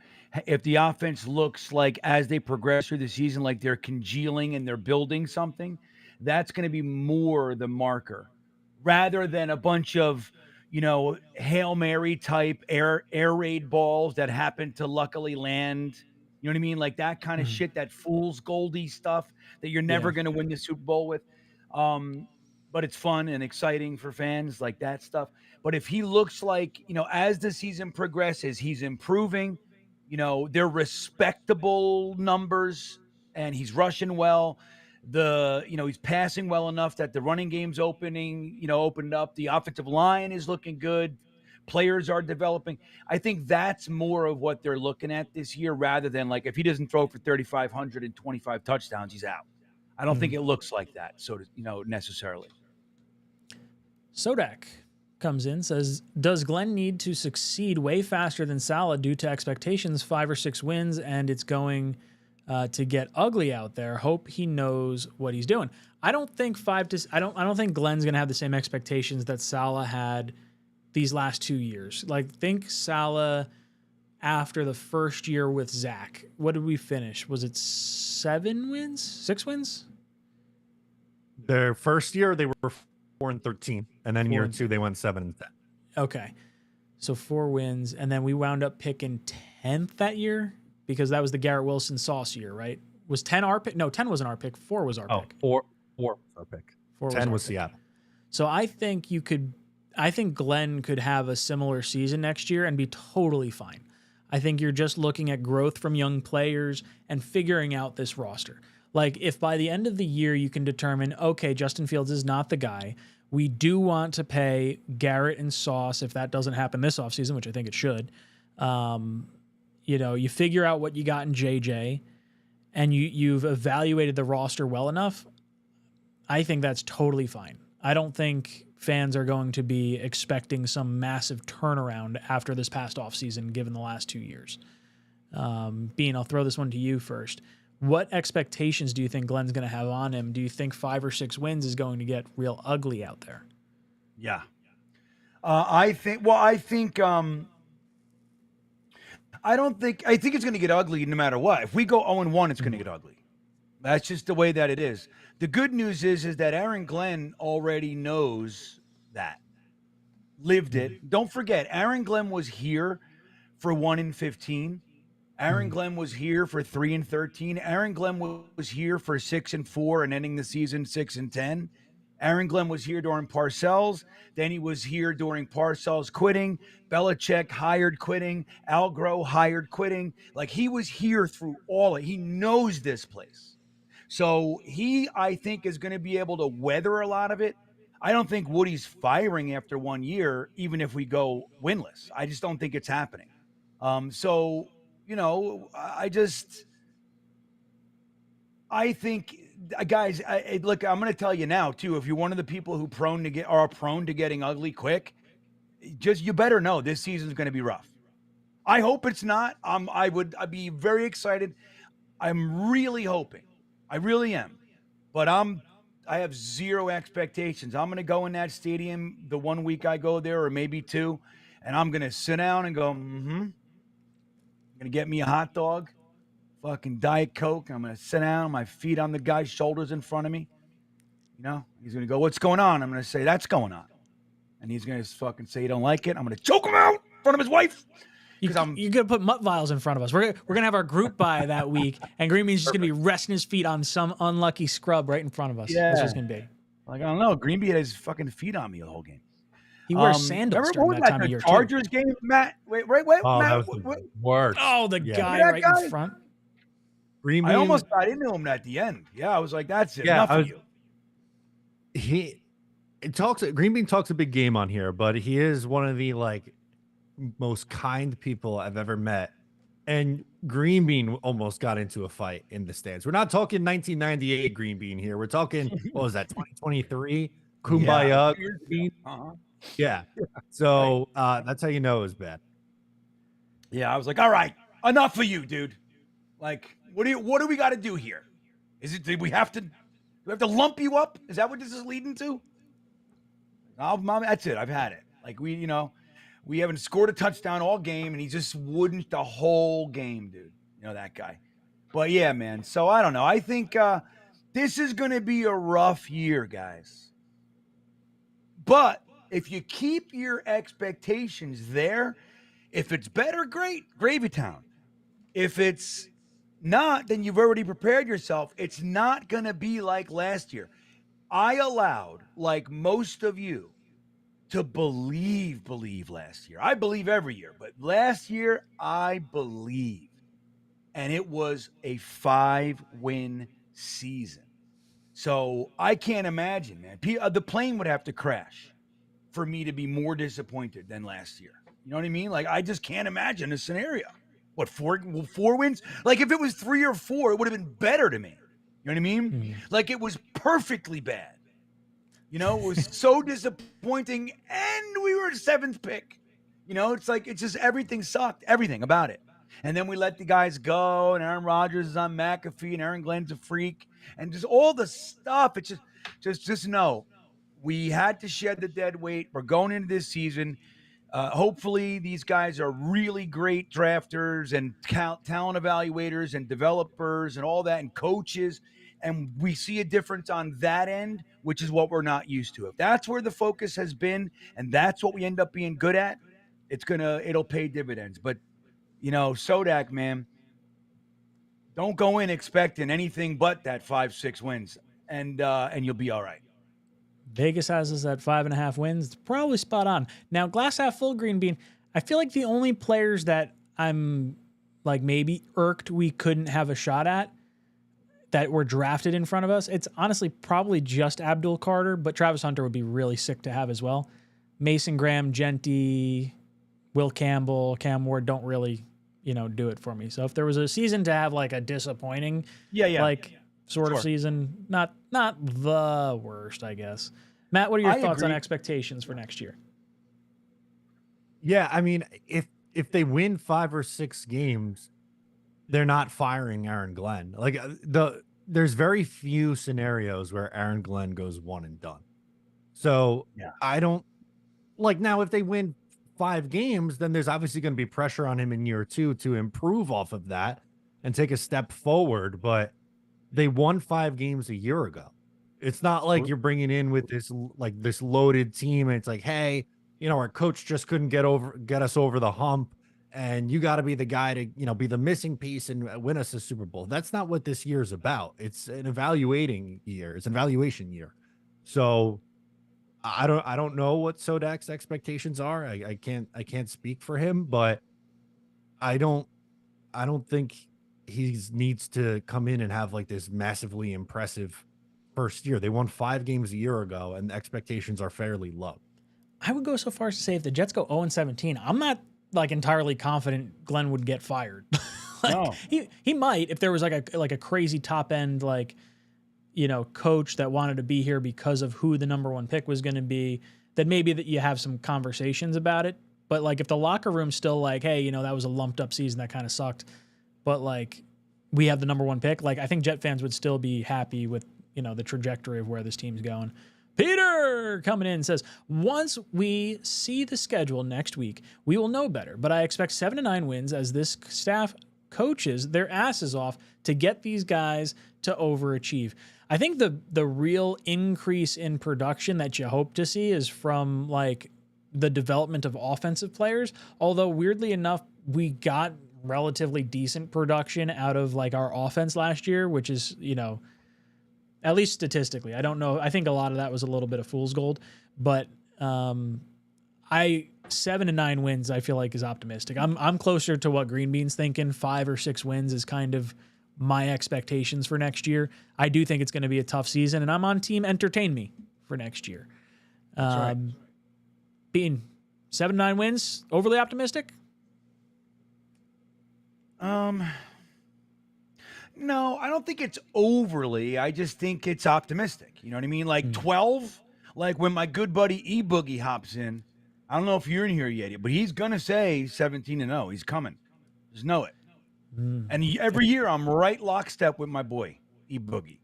if the offense looks like as they progress through the season, like they're congealing and they're building something, that's going to be more the marker rather than a bunch of, Hail Mary type air raid balls that happen to luckily land. You know what I mean? Like that kind of shit, that fool's goldy stuff that you're never going to win the Super Bowl with. But it's fun and exciting for fans, like that stuff. But if he looks like, as the season progresses, he's improving, they're respectable numbers and he's rushing well. He's passing well enough that the running game's opened up. The offensive line is looking good. Players are developing. I think that's more of what they're looking at this year rather than like if he doesn't throw for 3,525 touchdowns, he's out. I don't think it looks like that, necessarily. Sodak, comes in, says, does Glenn need to succeed way faster than Salah due to expectations, 5 or 6 wins, and it's going to get ugly out there? Hope he knows what he's doing. I don't think I don't think Glenn's going to have the same expectations that Salah had these last 2 years. Like, think Salah after the first year with Zach. What did we finish? Was it 7 wins? 6 wins? Their first year, they were 4-13, and then year 2, they went 7-10. Okay. So 4 wins, and then we wound up picking 10th that year because that was the Garrett Wilson Sauce year, right? Was 10 our pick? No, 10 wasn't our pick. 4 was our pick. 4 was our pick. 10 was Seattle. So I think Glenn could have a similar season next year and be totally fine. I think you're just looking at growth from young players and figuring out this roster. Like, if by the end of the year you can determine, okay, Justin Fields is not the guy, we do want to pay Garrett and Sauce if that doesn't happen this offseason, which I think it should. You figure out what you got in JJ, and you've evaluated the roster well enough, I think that's totally fine. I don't think fans are going to be expecting some massive turnaround after this past offseason, given the last 2 years. Bean, I'll throw this one to you first. What expectations do you think Glenn's going to have on him? Do you think 5 or 6 wins is going to get real ugly out there? Yeah. I think it's going to get ugly no matter what. If we go 0-1, it's going to get ugly. That's just the way that it is. The good news is that Aaron Glenn already knows that. Lived it. Don't forget, Aaron Glenn was here for 1-15. Aaron Glenn was here for 3-13. Aaron Glenn was here for 6-4 and ending the season 6-10. Aaron Glenn was here during Parcells. Then he was here during Parcells quitting. Belichick hired quitting. Al Groh hired quitting. Like, he was here through all it. He knows this place. So he, I think, is going to be able to weather a lot of it. I don't think Woody's firing after 1 year, even if we go winless. I just don't think it's happening. I think, guys, look, I'm going to tell you now too, if you're one of the people who are prone to getting ugly quick, you better know this season is going to be rough. I hope it's not. I'd be very excited. I'm really hoping. I really am. But I have zero expectations. I'm going to go in that stadium the 1 week I go there, or maybe 2, and I'm going to sit down and go, I'm going to get me a hot dog, fucking Diet Coke. I'm going to sit down, my feet on the guy's shoulders in front of me. He's going to go, what's going on? I'm going to say, that's going on. And he's going to fucking say, you don't like it. I'm going to choke him out in front of his wife. You're going to put mutt vials in front of us. We're going to have our group buy that week, and Green Bean's just going to be resting his feet on some unlucky scrub right in front of us. Yeah. That's what it's going to be. Like, I don't know. Green Bean had his fucking feet on me the whole game. He wears sandals during that time of year, Chargers game, Matt? Wait, Oh, Matt, that was the worst. Oh, the guy right in front. Green Bean, I almost got into him at the end. Yeah, I was like, that's it. Yeah, Enough of you. Green Bean talks a big game on here, but he is one of the most kind people I've ever met. And Green Bean almost got into a fight in the stands. We're not talking 1998 Green Bean here. We're talking, what was that, 2023? Kumbaya. Uh-huh. Yeah. So that's how you know it was bad. Yeah, I was like, all right, enough for you, dude. Like, what do we got to do here? Do we have to lump you up? Is that what this is leading to? Oh, Mom, that's it. I've had it. Like, we haven't scored a touchdown all game, and he just wouldn't the whole game, dude. That guy. But yeah, man. So I don't know. I think this is going to be a rough year, guys. But if you keep your expectations there, if it's better, great, gravy town. If it's not, then you've already prepared yourself. It's not going to be like last year. I allowed, like most of you, to believe last year. I believe every year, but last year I believed. And it was a 5-win season. So I can't imagine, man. The plane would have to crash for me to be more disappointed than last year. You know what I mean? Like, I just can't imagine a scenario. What, 4 wins? Like, if it was 3 or 4, it would have been better to me. You know what I mean? Like, it was perfectly bad. You know, it was so disappointing, and we were 7th pick. You know, it's like it's just everything sucked, everything about it. And then we let the guys go, and Aaron Rodgers is on McAfee, and Aaron Glenn's a freak, and just all the stuff. It's just know we had to shed the dead weight. We're going into this season. Hopefully, these guys are really great drafters and talent evaluators and developers and all that, and coaches. And we see a difference on that end, which is what we're not used to. If that's where the focus has been, and that's what we end up being good at, it'll pay dividends. But you know, Sodak, man, don't go in expecting anything but that 5-6 wins, and you'll be all right. Vegas has us at 5.5 wins. It's probably spot on. Now, glass half full, Green Bean. I feel like the only players that I'm like maybe irked we couldn't have a shot at that were drafted in front of us, it's honestly probably just Abdul Carter, but Travis Hunter would be really sick to have as well. Mason Graham, Genty, Will Campbell, Cam Ward don't really, do it for me. So if there was a season to have like a disappointing, sort of season, not the worst, I guess. Matt, what are your thoughts on expectations for next year? Yeah, I mean, if they win 5 or 6 games, they're not firing Aaron Glenn. Like there's very few scenarios where Aaron Glenn goes one and done. So I don't like now if they win 5 games, then there's obviously going to be pressure on him in year 2 to improve off of that and take a step forward. But they won 5 games a year ago. It's not like you're bringing in with this loaded team and it's like, hey, our coach just couldn't get us over the hump. And you got to be the guy to, be the missing piece and win us a Super Bowl. That's not what this year is about. It's an evaluating year. It's an evaluation year. So I don't know what Sodak's expectations are. I can't speak for him, but I don't think he needs to come in and have like this massively impressive first year. They won 5 games a year ago and the expectations are fairly low. I would go so far as to say if the Jets go 0-17, I'm not like entirely confident Glenn would get fired. No. He might if there was like a crazy top end coach that wanted to be here because of who the number 1 pick was going to be. Then maybe that you have some conversations about it. But like if the locker room's still like, hey, that was a lumped up season that kind of sucked, but like we have the number 1 pick. Like I think Jet fans would still be happy with the trajectory of where this team's going. Peter coming in says, once we see the schedule next week, we will know better. But I expect 7-9 wins as this staff coaches their asses off to get these guys to overachieve. I think the real increase in production that you hope to see is from like the development of offensive players. Although weirdly enough, we got relatively decent production out of like our offense last year, which is, at least statistically. I don't know. I think a lot of that was a little bit of fool's gold, but 7-9 wins I feel like is optimistic. I'm closer to what Green Bean's thinking. 5 or 6 wins is kind of my expectations for next year. I do think it's going to be a tough season, and I'm on team entertain me for next year. That's right. Bean, 7-9 wins, overly optimistic? No, I don't think it's overly. I just think it's optimistic. You know what I mean? Like 12, like when my good buddy 𝐒𝐫𝐞𝐫𝐢 hops in. I don't know if you're in here yet, but he's going to say 17-0. He's coming. Just know it. And every year I'm right lockstep with my boy 𝐒𝐫𝐞𝐫𝐢.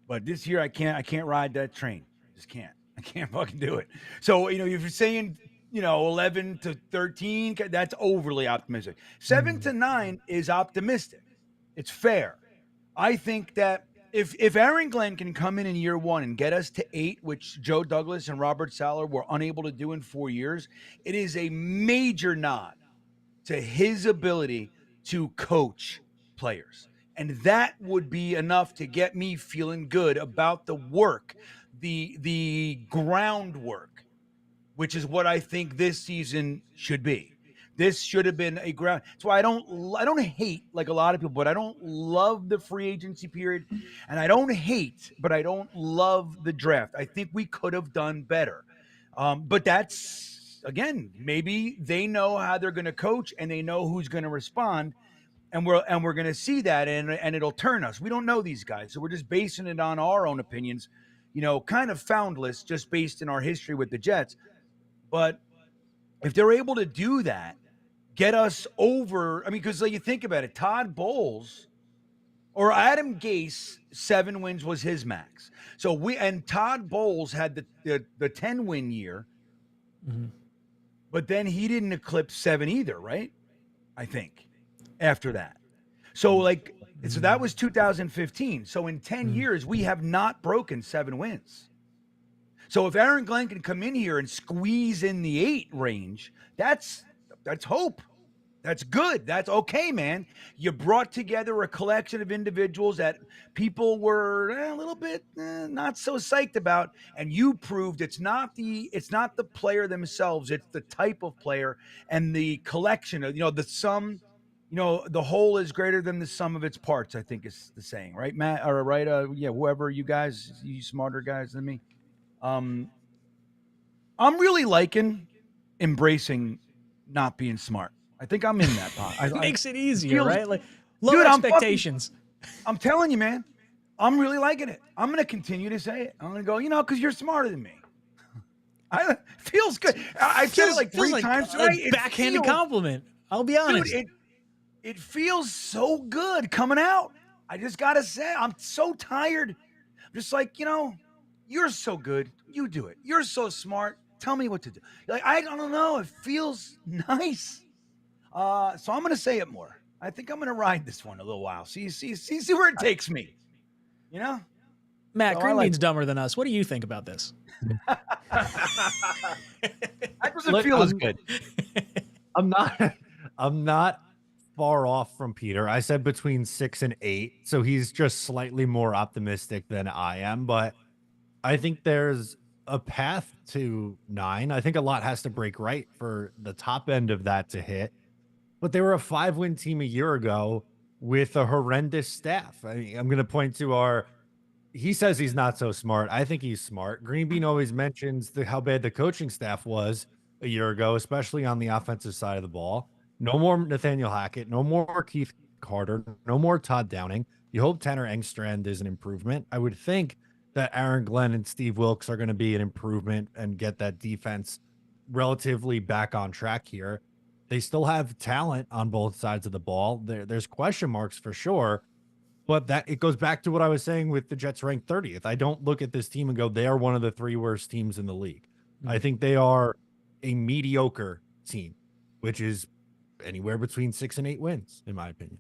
But this year I can't ride that train. Just can't. I can't fucking do it. So, if you're saying, 11-13, that's overly optimistic. 7-9 is optimistic. It's fair. I think that if Aaron Glenn can come in year 1 and get us to 8, which Joe Douglas and Robert Saleh were unable to do in 4 years, it is a major nod to his ability to coach players. And that would be enough to get me feeling good about the work, the groundwork, which is what I think this season should be. This should have been a ground. That's why I don't hate like a lot of people, but I don't love the free agency period, and I don't hate, but I don't love the draft. I think we could have done better. But that's, again, maybe they know how they're going to coach and they know who's going to respond, and we're going to see that, and it'll turn us. We don't know these guys, so we're just basing it on our own opinions. kind of foundless just based in our history with the Jets. But if they're able to do that, get us over, I mean, because you think about it, Todd Bowles or Adam Gase, 7 wins was his max. So Todd Bowles had the 10-win year, but then he didn't eclipse 7 either, right? I think after that. So so that was 2015. So in 10 years, we have not broken 7 wins. So if Aaron Glenn can come in here and squeeze in the 8 range, that's hope. That's good. That's okay, man. You brought together a collection of individuals that people were a little bit not so psyched about, and you proved it's not the player themselves, it's the type of player and the collection of the sum. The whole is greater than the sum of its parts, I think is the saying, right, Matt? Or right? Whoever you guys, you smarter guys than me. I'm really embracing not being smart. I think I'm in that pot. It makes it easier, right? Like low expectations. I'm telling you, man. I'm really liking it. I'm going to continue to say it. I'm going to go, because you're smarter than me. It feels good. I said it like 3 times today. Backhanded compliment. I'll be honest. Dude, it feels so good coming out. I just got to say, I'm so tired. I'm just like, you're so good. You do it. You're so smart. Tell me what to do. I don't know. It feels nice. So I'm going to say it more. I think I'm going to ride this one a little while. See where it takes me. Matt, so green bean's dumber than us. What do you think about this? That doesn't feel as good. I'm not far off from Peter. I said between 6 and 8, so he's just slightly more optimistic than I am. But I think there's a path to 9. I think a lot has to break right for the top end of that to hit. But they were a 5-win team a year ago with a horrendous staff. I'm going to point to he says he's not so smart. I think he's smart. Green Bean always mentions how bad the coaching staff was a year ago, especially on the offensive side of the ball. No more Nathaniel Hackett, no more Keith Carter, no more Todd Downing. You hope Tanner Engstrand is an improvement. I would think that Aaron Glenn and Steve Wilkes are going to be an improvement and get that defense relatively back on track here. They still have talent on both sides of the ball. There's question marks for sure, but it goes back to what I was saying with the Jets ranked 30th. I don't look at this team and go, they are one of the 3 worst teams in the league. I think they are a mediocre team, which is anywhere between 6 and 8 wins, in my opinion.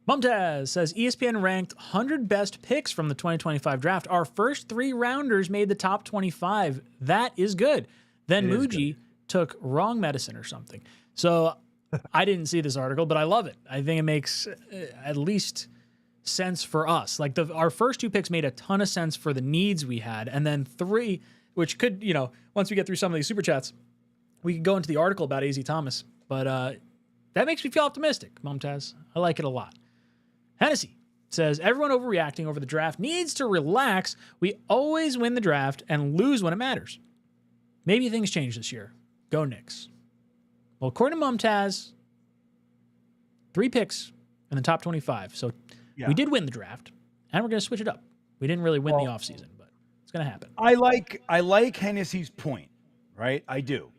Mumtaz says ESPN ranked 100 best picks from the 2025 draft. Our first 3 rounders made the top 25. That is good. Then Muji took wrong medicine or something. So I didn't see this article, but I love it. I think it makes at least sense for us. Like our first 2 picks made a ton of sense for the needs we had. And then 3, which could, once we get through some of these super chats, we can go into the article about AZ Thomas. But that makes me feel optimistic, Mumtaz. I like it a lot. Hennessy says, everyone overreacting over the draft needs to relax. We always win the draft and lose when it matters. Maybe things change this year. Go Knicks. Well, according to Mumtaz, 3 picks in the top 25. So we did win the draft, and we're going to switch it up. We didn't really win the offseason, but it's going to happen. I like Hennessy's point, right? I do.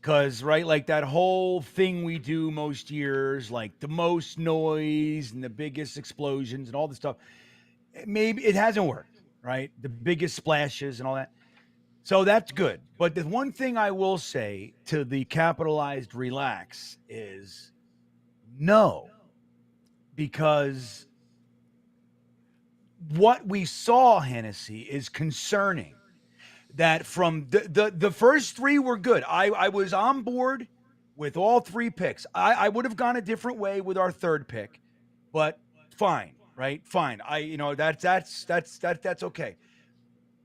Because, right, like that whole thing we do most years, like the most noise and the biggest explosions and all this stuff, maybe it hasn't worked, right? The biggest splashes and all that. So that's good. But the one thing I will say to the capitalized relax is no, because what we saw, Hennessy, is concerning. That from the first 3 were good. I was on board with all 3 picks. I would have gone a different way with our 3rd pick, but fine, right? Fine. That's okay.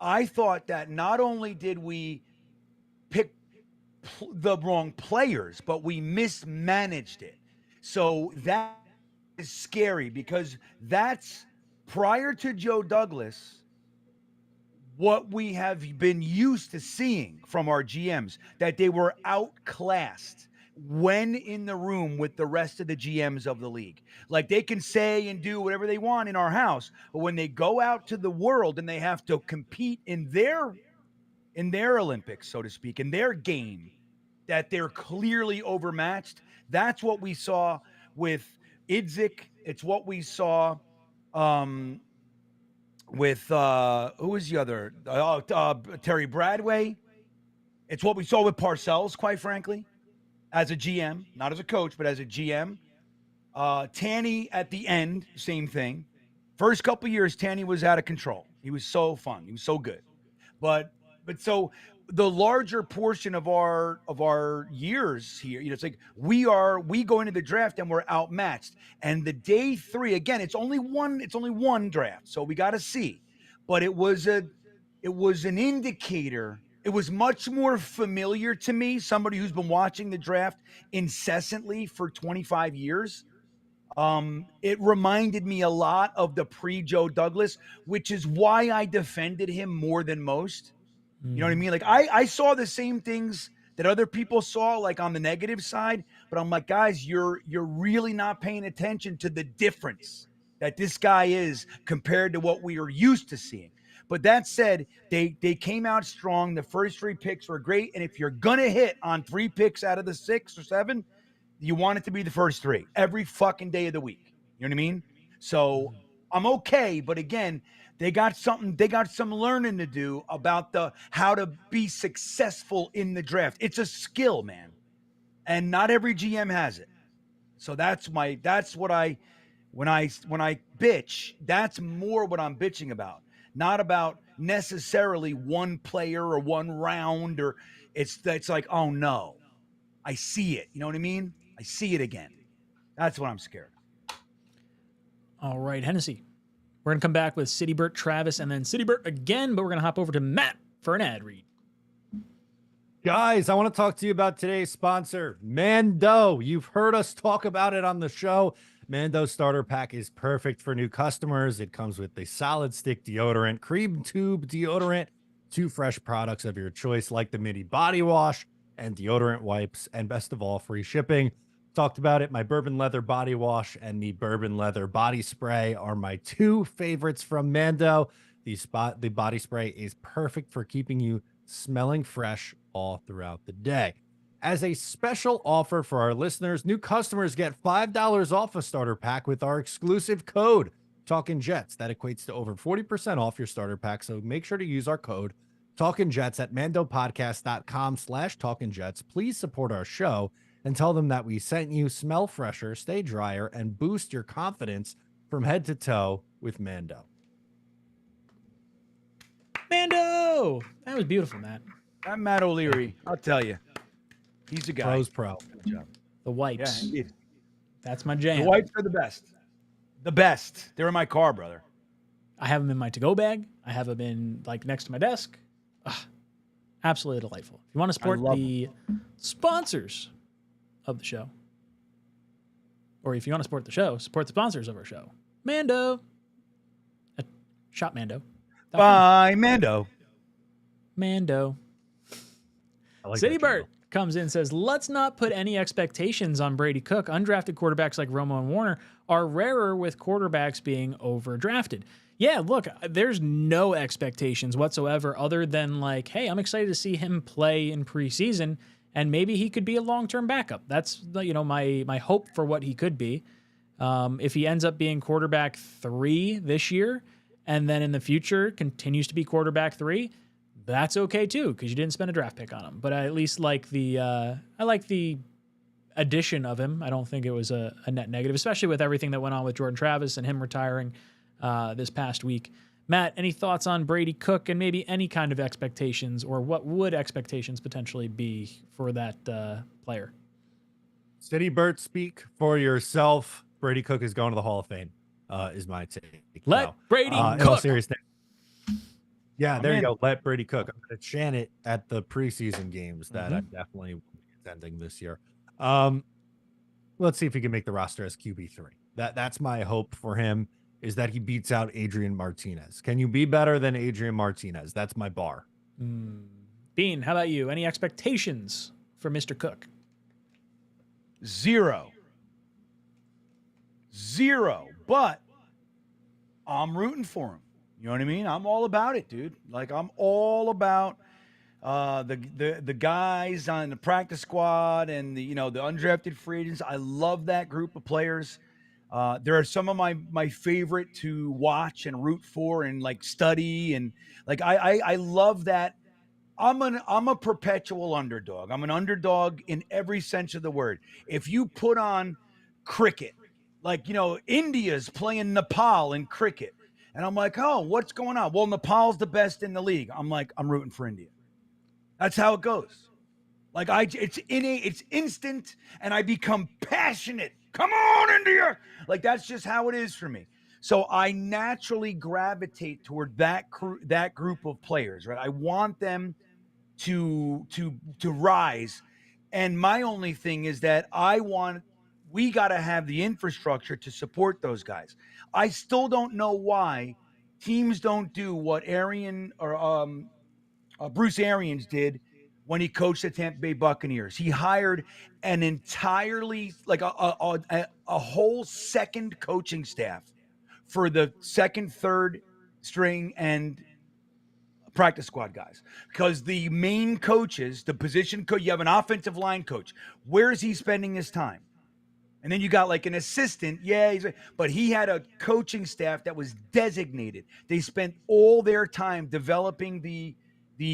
I thought that not only did we pick the wrong players, but we mismanaged it. So that is scary because that's prior to Joe Douglas, what we have been used to seeing from our GMs, that they were outclassed. when in the room with the rest of the GMs of the league. Like they can say and do whatever they want in our house, but when they go out to the world and they have to compete in their Olympics, so to speak, in their game, that they're clearly overmatched. That's what we saw with 𝐒𝐿𝐵𝐽. It's what we saw with who was the other? Terry Bradway. It's what we saw with Parcells, quite frankly, as a GM, not as a coach, but as a GM. Tanny at the end, same thing. First couple years, Tanny was out of control. He was so fun. He was so good. But so the larger portion of our years here, it's like we go into the draft and we're outmatched. And the day 3, again, it's only one draft, so we got to see. But it was an indicator. It was much more familiar to me, somebody who's been watching the draft incessantly for 25 years. It reminded me a lot of the pre-Joe Douglas, which is why I defended him more than most. You know what I mean? Like I saw the same things that other people saw, like on the negative side, but I'm like, guys, you're really not paying attention to the difference that this guy is compared to what we are used to seeing. But that said, they came out strong. The first 3 picks were great. And if you're going to hit on 3 picks out of the 6 or 7, you want it to be the first 3 every fucking day of the week. You know what I mean? So I'm okay. But again, they got some learning to do about how to be successful in the draft. It's a skill, man. And not every GM has it. So that's what when I bitch, that's more what I'm bitching about. Not about necessarily one player or one round, or it's like, oh no, I see it. You know what I mean? I see it again. That's what I'm scared of. All right, Hennessy. We're going to come back with City Bert, Travis, and then City Bert again, but we're going to hop over to Matt for an ad read. Guys, I want to talk to you about today's sponsor, Mando. You've heard us talk about it on the show. Mando starter pack is perfect for new customers. It comes with a solid stick deodorant, cream tube deodorant, 2 fresh products of your choice, like the mini body wash and deodorant wipes, and best of all, free shipping. Talked about it. My bourbon leather body wash and the bourbon leather body spray are my 2 favorites from Mando. The body spray is perfect for keeping you smelling fresh all throughout the day. As a special offer for our listeners, new customers get $5 off a starter pack with our exclusive code, Talkin' Jets. That equates to over 40% off your starter pack, so make sure to use our code, Talkin' Jets, at mandopodcast.com/TalkinJets. Please support our show and tell them that we sent you. Smell fresher, stay drier, and boost your confidence from head to toe with Mando. Mando! That was beautiful, Matt. That Matt O'Leary, I'll tell you. He's a guy. Pro's pro. Good job. The wipes. Yeah, indeed. That's my jam. The wipes are the best. The best. They're in my car, brother. I have them in my to-go bag. I have them in next to my desk. Ugh, absolutely delightful. If you want to support the sponsors of the show, or if you want to support the show, support the sponsors of our show. Mando. Shop Mando. Bye, Mando. Mando. City Bert comes in and says, let's not put any expectations on Brady Cook. Undrafted quarterbacks like Romo and Warner are rarer with quarterbacks being overdrafted. Yeah, look, there's no expectations whatsoever other than hey, I'm excited to see him play in preseason, and maybe he could be a long-term backup. That's, my hope for what he could be. If he ends up being quarterback 3 this year, and then in the future continues to be quarterback 3, that's okay too, because you didn't spend a draft pick on him. But I at least like the addition of him. I don't think it was a net negative, especially with everything that went on with Jordan Travis and him retiring this past week. Matt, any thoughts on Brady Cook and maybe any kind of expectations, or what would expectations potentially be for that player? City Bert, speak for yourself. Brady Cook is going to the Hall of Fame, is my take. Let Brady cook. In all seriousness. Yeah, there you go. Let Brady cook. I'm going to chant it at the preseason games that I definitely will be attending this year. Let's see if he can make the roster as QB3. That's my hope for him, is that he beats out Adrian Martinez. Can you be better than Adrian Martinez? That's my bar. Bean, how about you? Any expectations for Mr. Cook? Zero. But I'm rooting for him. You know what I mean? I'm all about it, dude. Like, I'm all about the guys on the practice squad and the undrafted free agents. I love that group of players. There are some of my favorite to watch and root for and like study, and like I love that. I'm a perpetual underdog. I'm an underdog in every sense of the word. If you put on cricket, like, India's playing Nepal in cricket, and I'm like, oh, what's going on? Well, Nepal's the best in the league. I'm like, I'm rooting for India. That's how it goes. Like, it's innate, it's instant, and I become passionate. Come on, India! Like, that's just how it is for me. So I naturally gravitate toward that group of players, right? I want them to rise, and my only thing is that we got to have the infrastructure to support those guys. I still don't know why teams don't do what Bruce Arians did when he coached the Tampa Bay Buccaneers. He hired an entirely, like a whole second coaching staff for the second, third string and practice squad guys, because the main coaches, the position coach, you have an offensive line coach. Where is he spending his time? And then you got like an assistant. Yeah, but he had a coaching staff that was designated. They spent all their time developing the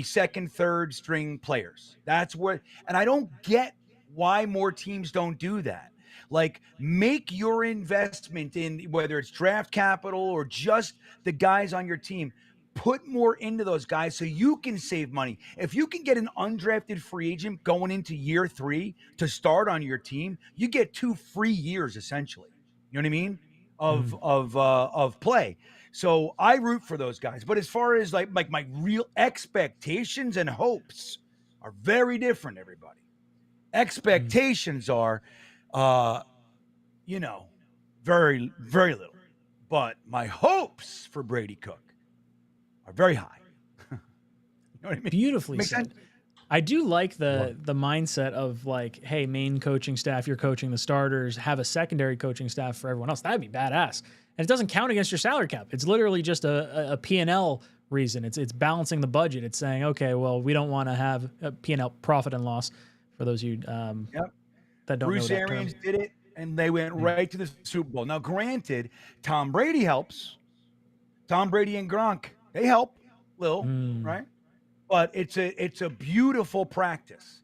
second, third string players. That's where, and I don't get why more teams don't do that. Like, make your investment in, whether it's draft capital or just the guys on your team, put more into those guys so you can save money. If you can get an undrafted free agent going into year 3 to start on your team, you get 2 free years essentially. You know what I mean? Of play. So I root for those guys. But as far as like my real expectations and hopes are very different, everybody. Expectations are very, very little. But my hopes for Brady Cook are very high. You know what I mean? Beautifully Makes said. sense? I do like the mindset of like, hey, main coaching staff, you're coaching the starters, have a secondary coaching staff for everyone else. That'd be badass. And it doesn't count against your salary cap. It's literally just a P&L reason. It's balancing the budget. It's saying, okay, well, we don't want to have a P&L, profit and loss, for those of you that don't Bruce know that Arians term. did it, and they went right to the Super Bowl. Now, granted, Tom Brady helps. Tom Brady and Gronk, they help a little, right? But it's a beautiful practice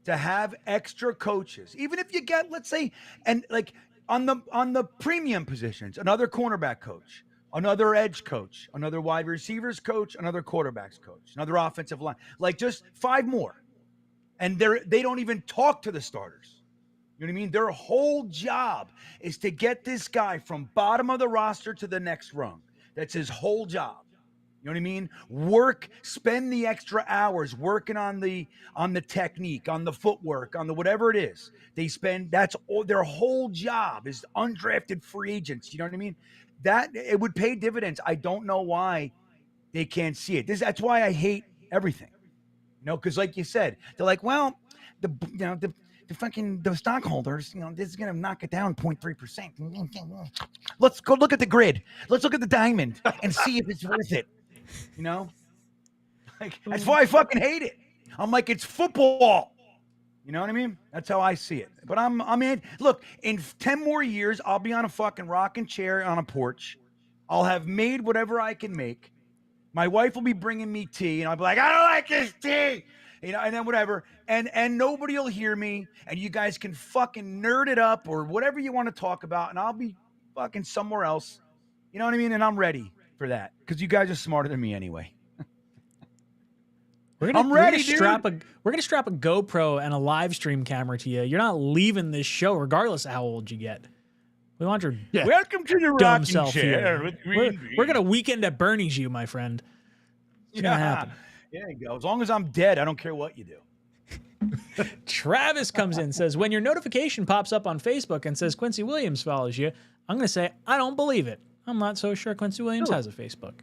to have extra coaches. Even if you get, let's say, and like on the premium positions, another cornerback coach, another edge coach, another wide receivers coach, another quarterbacks coach, another offensive line, like just 5 more. And they don't even talk to the starters. You know what I mean? Their whole job is to get this guy from bottom of the roster to the next rung. That's his whole job. You know what I mean? Spend the extra hours working on the technique, on the footwork, on the whatever it is. That's all their whole job is undrafted free agents. You know what I mean? That it would pay dividends. I don't know why they can't see it. That's why I hate everything. Because like you said, they're like, well, the stockholders, this is going to knock it down 0.3%. Let's go look at the grid. Let's look at the diamond and see if it's worth it. Like, that's why I fucking hate it. I'm like, it's football. You know what I mean? That's how I see it. But look, in 10 more years, I'll be on a fucking rocking chair on a porch. I'll have made whatever I can make. My wife will be bringing me tea, and I'll be like, I don't like this tea. And then whatever. And nobody will hear me, and you guys can fucking nerd it up or whatever you want to talk about, and I'll be fucking somewhere else. You know what I mean? And I'm ready for that because you guys are smarter than me anyway. I'm ready, dude. We're gonna strap a GoPro and a live stream camera to you. You're not leaving this show regardless of how old you get. We want your Welcome to the dumb rocking self chair here. with Green Bean. We're gonna weekend at Bernie's you, my friend. It's gonna happen. There you go. As long as I'm dead, I don't care what you do. Travis comes in, says, when your notification pops up on Facebook and says Quincy Williams follows you, I'm going to say, I don't believe it. I'm not so sure Quincy Williams has a Facebook.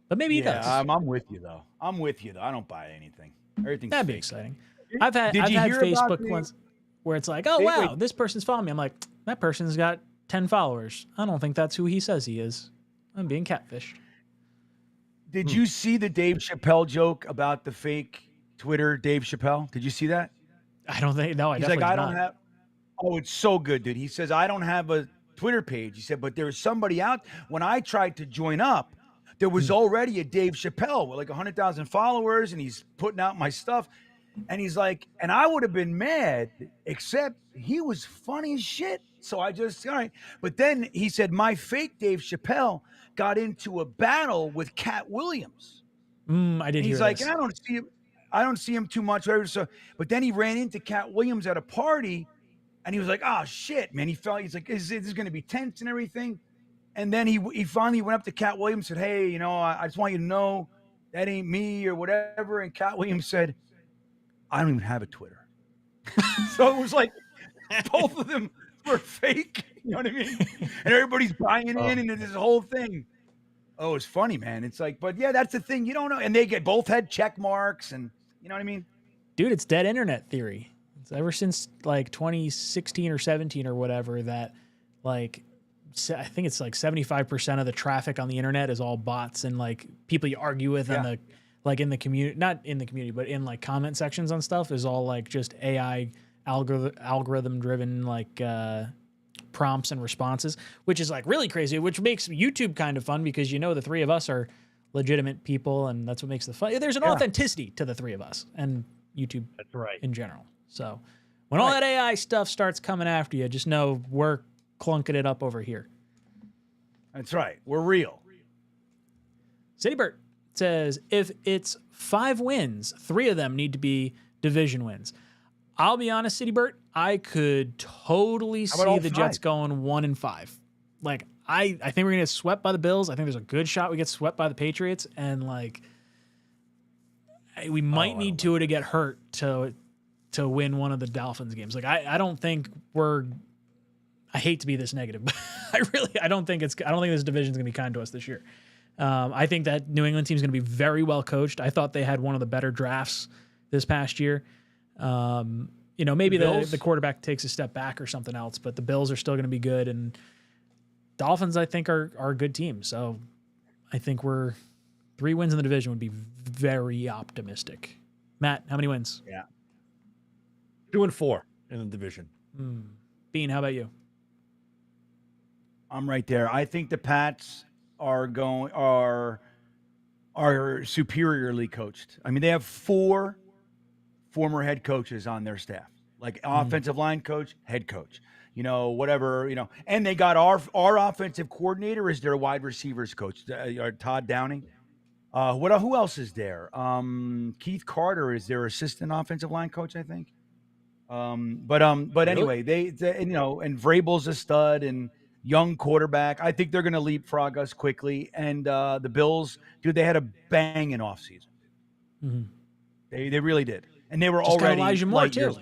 But maybe he does. I'm with you, though. I don't buy anything. Everything's That'd be fake. exciting. I've had Did you hear Facebook about once. where it's like, oh, wow, this person's following me. I'm like, that person's got 10 followers. I don't think that's who he says he is. I'm being catfished. Did you see the Dave Chappelle joke about the fake Twitter Dave Chappelle? Did you see that? I don't think, no, I He's definitely like, I did don't not. have, oh, it's so good, dude. He says, I don't have a Twitter page. He said, but there's somebody out. When I tried to join up, there was already a Dave Chappelle with like 100,000 followers, and he's putting out my stuff. And he's like, and I would have been mad, except he was funny as shit. So I just, all right. But then he said, my fake Dave Chappelle got into a battle with Cat Williams. I did And hear he's like, this. and I don't see him too much. Whatever. So, but then he ran into Cat Williams at a party, and he was like, oh shit, man. He's like, this is going to be tense and everything. And then he finally went up to Cat Williams and said, hey, you know, I just want you to know that ain't me or whatever. And Cat Williams said, I don't even have a Twitter. So it was like both of them were fake. You know what I mean? And everybody's buying in into this whole thing. Oh, it's funny, man. It's like, but yeah, that's the thing. You don't know. And they both had check marks, and you know what I mean? Dude, it's dead internet theory. It's ever since like 2016 or 17 or whatever that like, I think it's like 75% of the traffic on the internet is all bots and like people you argue with and the like in the community, not in the community, but in like comment sections on stuff is all like just AI algorithm driven like prompts and responses, which is like really crazy, which makes YouTube kind of fun because you know the three of us are legitimate people and that's what makes the fun. There's an authenticity to the three of us and YouTube in general. So when all that AI stuff starts coming after you, just know we're clunking it up over here. That's right. We're real. City Bert says, if it's 5 wins, 3 of them need to be division wins. I'll be honest, City Bert, I could totally see the Jets going 1-5. Like, I think we're going to get swept by the Bills. I think there's a good shot we get swept by the Patriots. And, like, we might need Tua to get hurt to win one of the Dolphins games. Like, I don't think I hate to be this negative, but I don't think this division's going to be kind to us this year. I think that New England team's going to be very well coached. I thought they had one of the better drafts this past year. You know, maybe the quarterback takes a step back or something else, but the Bills are still going to be good. And Dolphins, I think, are a good team. So I think 3 wins in the division would be very optimistic. Matt, how many wins? Yeah. 2-4 in the division. Bean, how about you? I'm right there. I think the Pats are superiorly coached. I mean, they have 4 former head coaches on their staff, like offensive line coach, head coach, you know, whatever, you know, and they got our offensive coordinator is their wide receivers coach, Todd Downing. Who else is there? Keith Carter is their assistant offensive line coach, I think. But anyway, they you know, and Vrabel's a stud and young quarterback. I think they're going to leapfrog us quickly. And the Bills, dude, they had a banging offseason. They really did. And they were just already Elijah Moore too.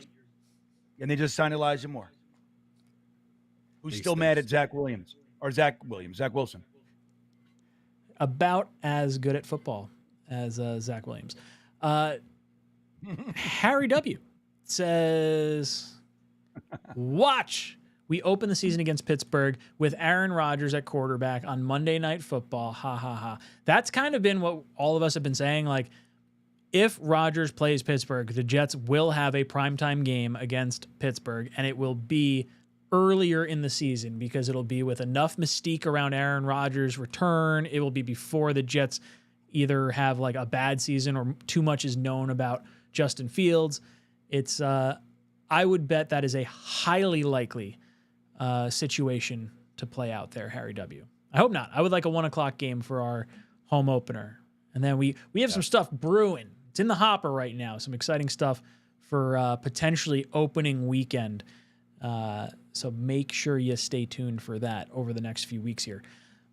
And they just signed Elijah Moore, who's still mad at Zach Wilson. About as good at football as Zach Williams. Harry W. says, watch. We open the season against Pittsburgh with Aaron Rodgers at quarterback on Monday Night Football. Ha, ha, ha. That's kind of been what all of us have been saying. Like, if Rodgers plays Pittsburgh, the Jets will have a primetime game against Pittsburgh, and it will be earlier in the season because it'll be with enough mystique around Aaron Rodgers' return. It will be before the Jets either have like a bad season or too much is known about Justin Fields. It's I would bet that is a highly likely situation to play out there, Harry W. I hope not. I would like a 1:00 game for our home opener. And then we have some stuff brewing. It's in the hopper right now. Some exciting stuff for potentially opening weekend. So make sure you stay tuned for that over the next few weeks here.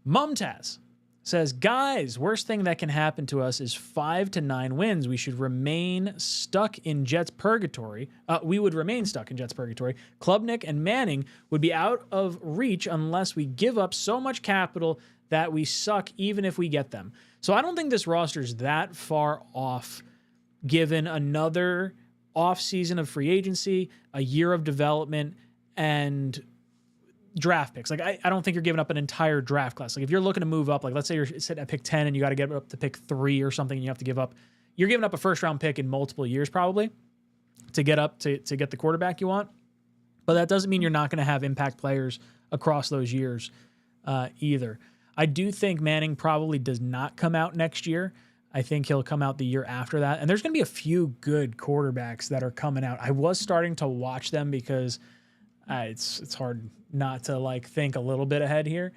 Mumtaz says, guys, worst thing that can happen to us is 5 to 9 wins. We should remain stuck in Jets purgatory. We would remain stuck in Jets purgatory. Klubnik and Manning would be out of reach unless we give up so much capital that we suck even if we get them. So I don't think this roster is that far off given another off season of free agency, a year of development, and draft picks. Like I don't think you're giving up an entire draft class. Like if you're looking to move up, like let's say you're sitting at pick 10 and you got to get up to pick 3 or something, and you have to give up. You're giving up a first round pick in multiple years probably to get up to get the quarterback you want. But that doesn't mean you're not going to have impact players across those years either. I do think Manning probably does not come out next year. I think he'll come out the year after that. And there's going to be a few good quarterbacks that are coming out. I was starting to watch them because it's hard not to like think a little bit ahead here.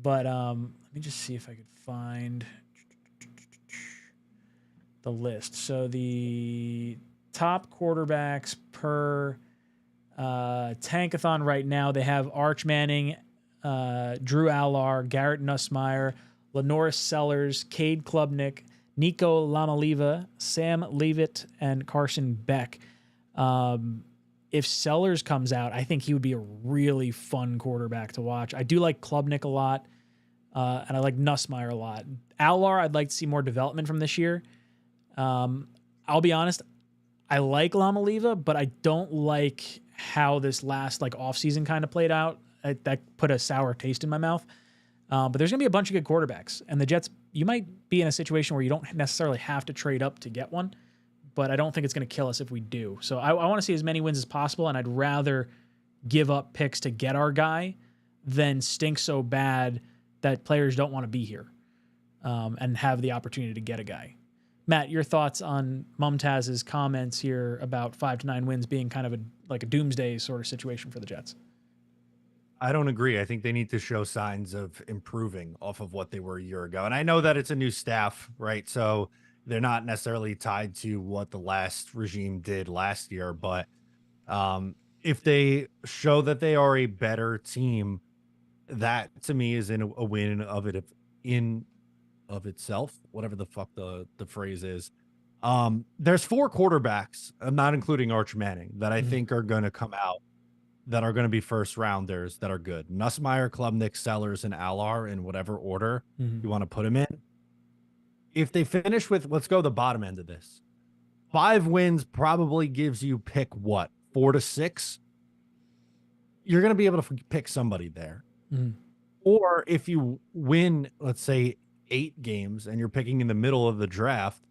But let me just see if I could find the list. So the top quarterbacks per Tankathon right now, they have Arch Manning, Drew Allar, Garrett Nussmeier, Lenoris Sellers, Cade Klubnik, Nico Lamaliva, Sam Leavitt, and Carson Beck. If Sellers comes out, I think he would be a really fun quarterback to watch. I do like Klubnik a lot, and I like Nussmeier a lot. Allar, I'd like to see more development from this year. I'll be honest, I like Lamaliva, but I don't like how this last like offseason kind of played out. That put a sour taste in my mouth. But there's going to be a bunch of good quarterbacks. And the Jets, you might be in a situation where you don't necessarily have to trade up to get one, but I don't think it's going to kill us if we do. So I want to see as many wins as possible, and I'd rather give up picks to get our guy than stink so bad that players don't want to be here and have the opportunity to get a guy. Matt, your thoughts on Mumtaz's comments here about 5 to 9 wins being kind of a doomsday sort of situation for the Jets? I don't agree. I think they need to show signs of improving off of what they were a year ago. And I know that it's a new staff, right? So they're not necessarily tied to what the last regime did last year. But if they show that they are a better team, that to me is in a win of it in of itself, whatever the fuck the phrase is. There's 4 quarterbacks, I'm not including Arch Manning, that I think are going to come out that are going to be first rounders that are good. Nussmeier, Klubnik, Sellers, and Allar in whatever order you want to put them in. If they finish with, let's go the bottom end of this. 5 wins probably gives you pick what? 4 to 6? You're going to be able to pick somebody there. Or if you win, let's say 8 games and you're picking in the middle of the draft,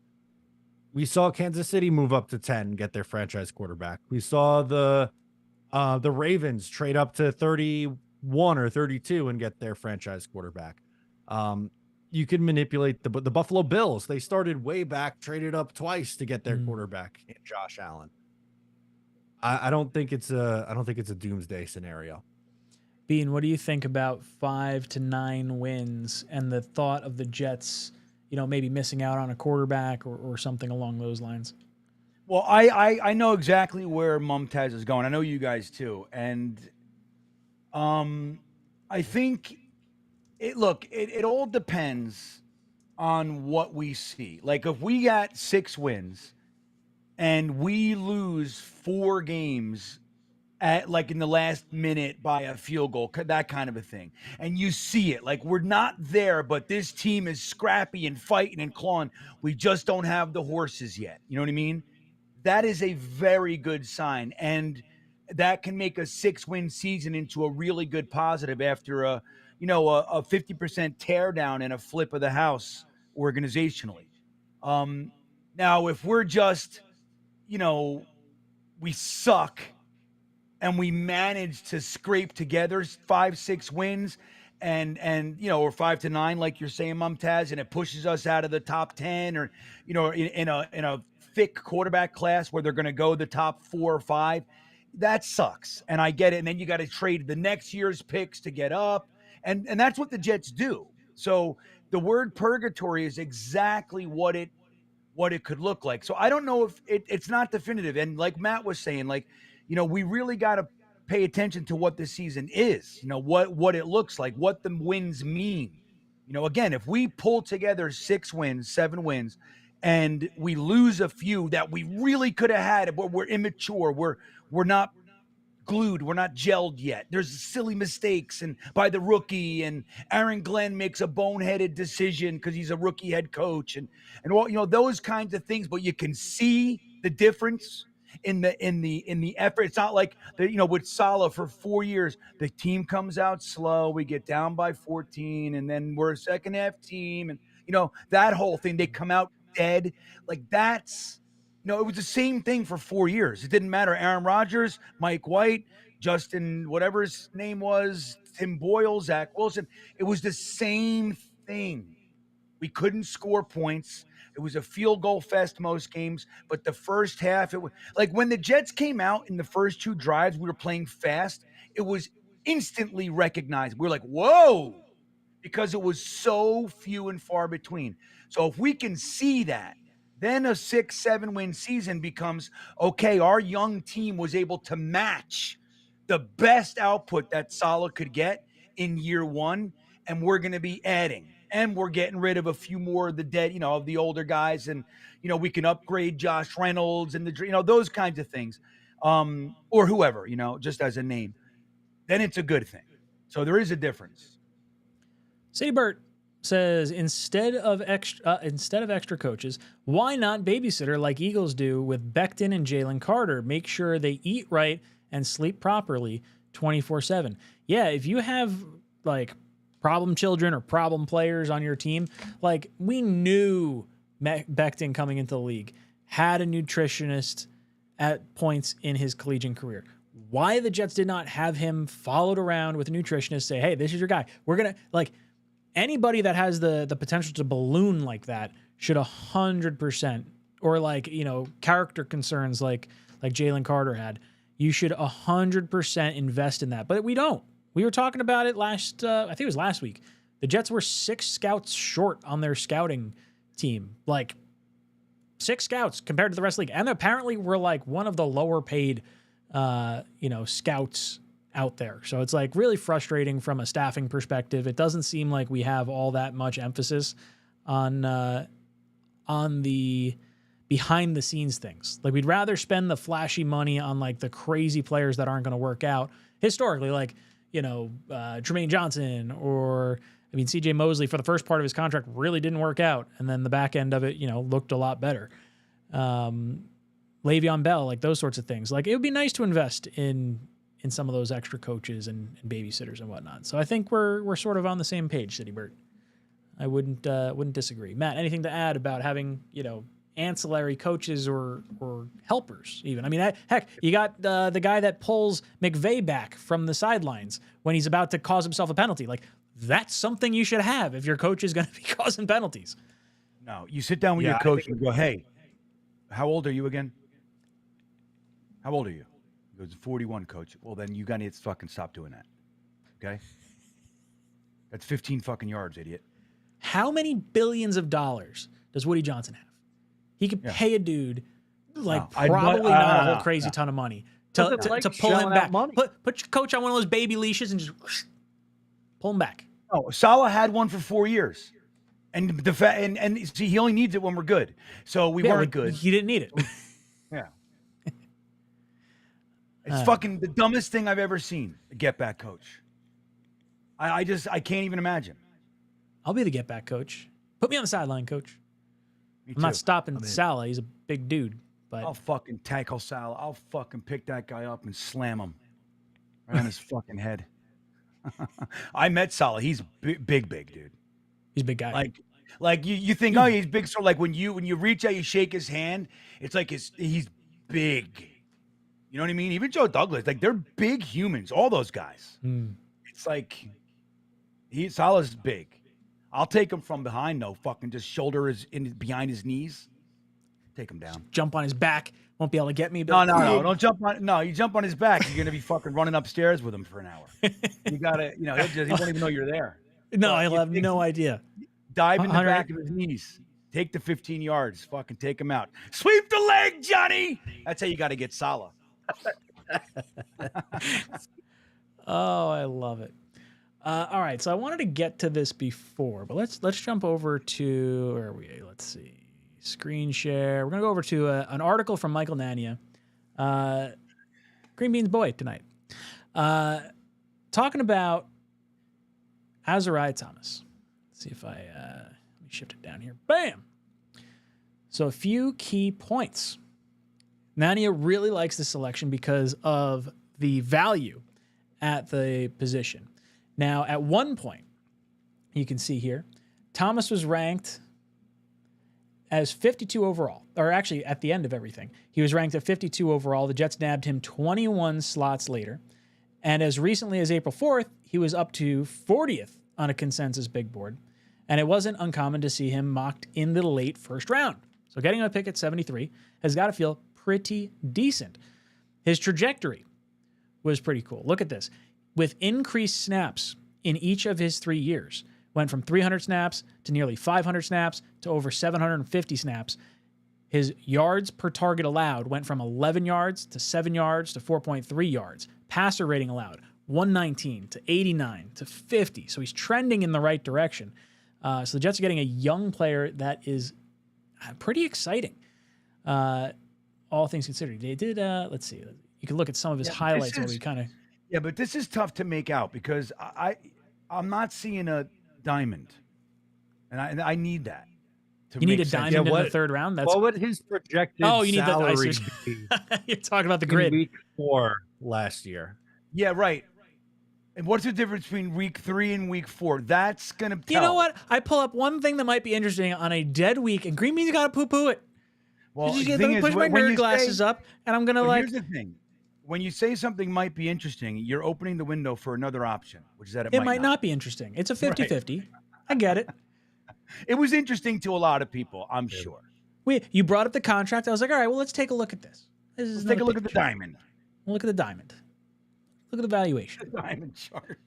we saw Kansas City move up to 10 and get their franchise quarterback. We saw the Ravens trade up to 31 or 32 and get their franchise quarterback. You can manipulate the Buffalo Bills. They started way back, traded up twice to get their quarterback, Josh Allen. I don't think it's a doomsday scenario. Bean, what do you think about 5 to 9 wins and the thought of the Jets, maybe missing out on a quarterback or something along those lines? Well, I know exactly where Mumtaz is going. I know you guys too. And I think it all depends on what we see. Like if we got 6 wins and we lose 4 games at like in the last minute by a field goal, that kind of a thing. And you see it, like we're not there, but this team is scrappy and fighting and clawing. We just don't have the horses yet. You know what I mean? That is a very good sign. And that can make a 6-win season into a really good positive after a 50% tear down and a flip of the house organizationally. Now, if we're just, we suck and we manage to scrape together 5-6 wins and or 5 to 9, like you're saying, Mumtaz, and it pushes us out of the top 10 or, in a thick quarterback class where they're going to go the top 4 or 5, that sucks. And I get it. And then you got to trade the next year's picks to get up. And that's what the Jets do. So the word purgatory is exactly what it could look like. So I don't know if it's not definitive. And like Matt was saying, we really got to pay attention to what this season is, what it looks like, what the wins mean. Again, if we pull together 6 wins, 7 wins, and we lose a few that we really could have had, but we're immature, we're not glued, we're not gelled yet. There's silly mistakes and by the rookie, and Aaron Glenn makes a boneheaded decision because he's a rookie head coach, and all those kinds of things. But you can see the difference. in the effort. It's not like with Salah for 4 years, the team comes out slow, we get down by 14, and then we're a second half team, and that whole thing. They come out dead. Like that's it was the same thing for 4 years. It didn't matter. Aaron Rodgers, Mike White, Justin, whatever his name was, Tim Boyle, Zach Wilson. It was the same thing. We couldn't score points. It was a field goal fest most games, but the first half, it was like when the Jets came out in the first 2 drives, we were playing fast. It was instantly recognized. We were like, whoa, because it was so few and far between. So if we can see that, then a 6-7 win season becomes, okay, our young team was able to match the best output that Salah could get in year 1, and we're going to be adding. And we're getting rid of a few more of the dead, of the older guys. And, we can upgrade Josh Reynolds and those kinds of things. Or whoever, just as a name. Then it's a good thing. So there is a difference. Sadie Burt says, instead of extra coaches, why not babysitter like Eagles do with Becton and Jalen Carter? Make sure they eat right and sleep properly 24/7. Yeah, if you have problem children or problem players on your team, we knew Becton coming into the league had a nutritionist at points in his collegiate career. Why the Jets did not have him followed around with a nutritionist, say, hey, this is your guy. We're going to, anybody that has the potential to balloon like that should 100%, or character concerns like Jalen Carter had, you should 100% invest in that. But we don't. We were talking about it I think it was last week. The Jets were 6 scouts short on their scouting team. 6 scouts compared to the rest of the league. And apparently we're one of the lower paid, scouts out there. So it's really frustrating from a staffing perspective. It doesn't seem like we have all that much emphasis on the behind the scenes things. We'd rather spend the flashy money on the crazy players that aren't going to work out historically, Jermaine Johnson or, CJ Mosley for the first part of his contract really didn't work out. And then the back end of it, looked a lot better. Le'Veon Bell, those sorts of things. It would be nice to invest in some of those extra coaches and babysitters and whatnot. So I think we're sort of on the same page, City Bird. I wouldn't disagree. Matt, anything to add about having, ancillary coaches or helpers even? Heck, you got the guy that pulls McVay back from the sidelines when he's about to cause himself a penalty. That's something you should have if your coach is going to be causing penalties. No, you sit down with your coach and go, hey, how old are you again? How old are you? He goes, 41, coach. Well, then you got to fucking stop doing that. Okay? That's 15 fucking yards, idiot. How many billions of dollars does Woody Johnson have? He could pay a dude probably not a whole crazy ton of money to pull him back. Put your coach on one of those baby leashes and just pull him back. Oh, Salah had one for 4 years, and see, he only needs it when we're good. So we weren't good. He didn't need it. Yeah, it's fucking the dumbest thing I've ever seen. A get back coach. I can't even imagine. I'll be the get back coach. Put me on the sideline, coach. Me I'm not too. stopping Salah. He's a big dude. But I'll fucking tackle Salah. I'll fucking pick that guy up and slam him right on his fucking head. I met Salah. He's big dude. He's a big guy. You think, oh, he's big. So when you reach out, you shake his hand. It's he's big. You know what I mean? Even Joe Douglas, they're big humans. All those guys. It's Salah's big. I'll take him from behind though. Fucking just shoulder is behind his knees. Take him down. Jump on his back. Won't be able to get me. No. Don't jump on. No, you jump on his back. You're gonna be fucking running upstairs with him for an hour. You gotta. He won't even know you're there. No, I'll have no idea. Dive in the back of his knees. Take the 15 yards. Fucking take him out. Sweep the leg, Johnny. That's how you got to get Salah. Oh, I love it. All right, so I wanted to get to this before, but let's jump over to where are we? Let's see, screen share. We're gonna go over to an article from Michael Nania, Green Beans boy tonight, talking about Azarai Thomas. Let's see if I let me shift it down here. Bam. So a few key points. Nania really likes this selection because of the value at the position. Now, at one point, you can see here, Thomas was ranked as 52 overall, or actually at the end of everything. He was ranked at 52 overall. The Jets nabbed him 21 slots later. And as recently as April 4th, he was up to 40th on a consensus big board. And it wasn't uncommon to see him mocked in the late first round. So getting a pick at 73 has got to feel pretty decent. His trajectory was pretty cool. Look at this. With increased snaps in each of his 3 years, went from 300 snaps to nearly 500 snaps to over 750 snaps. His yards per target allowed went from 11 yards to 7 yards to 4.3 yards. Passer rating allowed, 119 to 89 to 50. So he's trending in the right direction. So the Jets are getting a young player that is pretty exciting, all things considered. They did, let's see, you can look at some of his highlights where we kind of... Yeah, but this is tough to make out because I'm not seeing a diamond, and I need that. You need a diamond in the third round? That's... What would his projected salary be? You're talking about the grid. In week 4 last year. Yeah, right. And what's the difference between week 3 and week 4? That's going to tell. You know what? I pull up one thing that might be interesting on a dead week, and Green Bean's got to poo-poo it. Well, let me push my nerd glasses up, and I'm going to Here's the thing. When you say something might be interesting, you're opening the window for another option, which is that it might not be interesting. It's a 50-50. Right. I get it. It was interesting to a lot of people, I'm sure. You brought up the contract. I was like, all right, well, let's take a look at this. Let's take a look at the diamond. We'll look at the diamond. Look at the valuation. The diamond chart.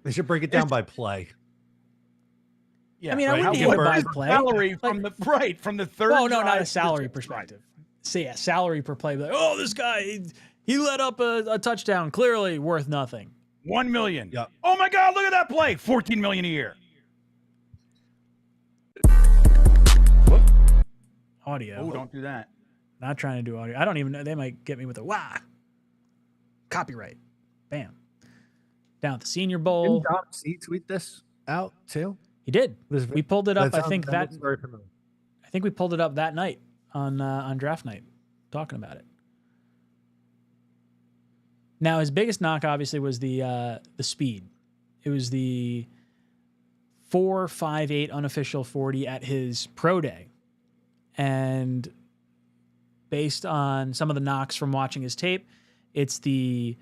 They should break it down by play. Yeah, I mean, I wouldn't do it by play. Salary from the third. Well, no, not a salary perspective. Say a salary per play. Like, oh, this guy, he let up a touchdown. Clearly worth nothing. $1 million. Yep. Oh my God, look at that play. $14 million a year. Whoop. Audio. Oh, don't do that. Not trying to do audio. I don't even know. They might get me with a wah. Copyright. Bam. Down at the Senior Bowl. Didn't Dom C tweet this out too? He did. We pulled it up. I think we pulled it up that night on draft night, talking about it. Now his biggest knock obviously was the speed. It was the 4.58 unofficial 40 at his pro day, and based on some of the knocks from watching his tape, it's the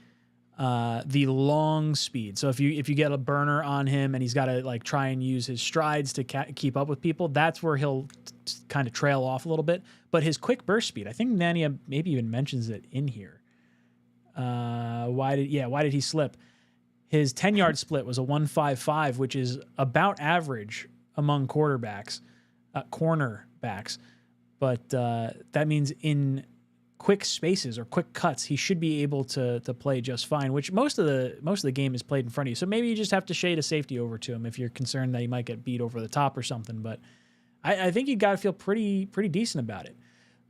long speed. So if you get a burner on him and he's got to like try and use his strides to keep up with people, that's where he'll kind of trail off a little bit. But his quick burst speed, I think Nania maybe even mentions it in here. Why did he slip? His 10-yard split was a 1.55, which is about average among cornerbacks. But that means in quick spaces or quick cuts, he should be able to play just fine, which most of the game is played in front of you. So maybe you just have to shade a safety over to him if you're concerned that he might get beat over the top or something. But I think you got to feel pretty decent about it.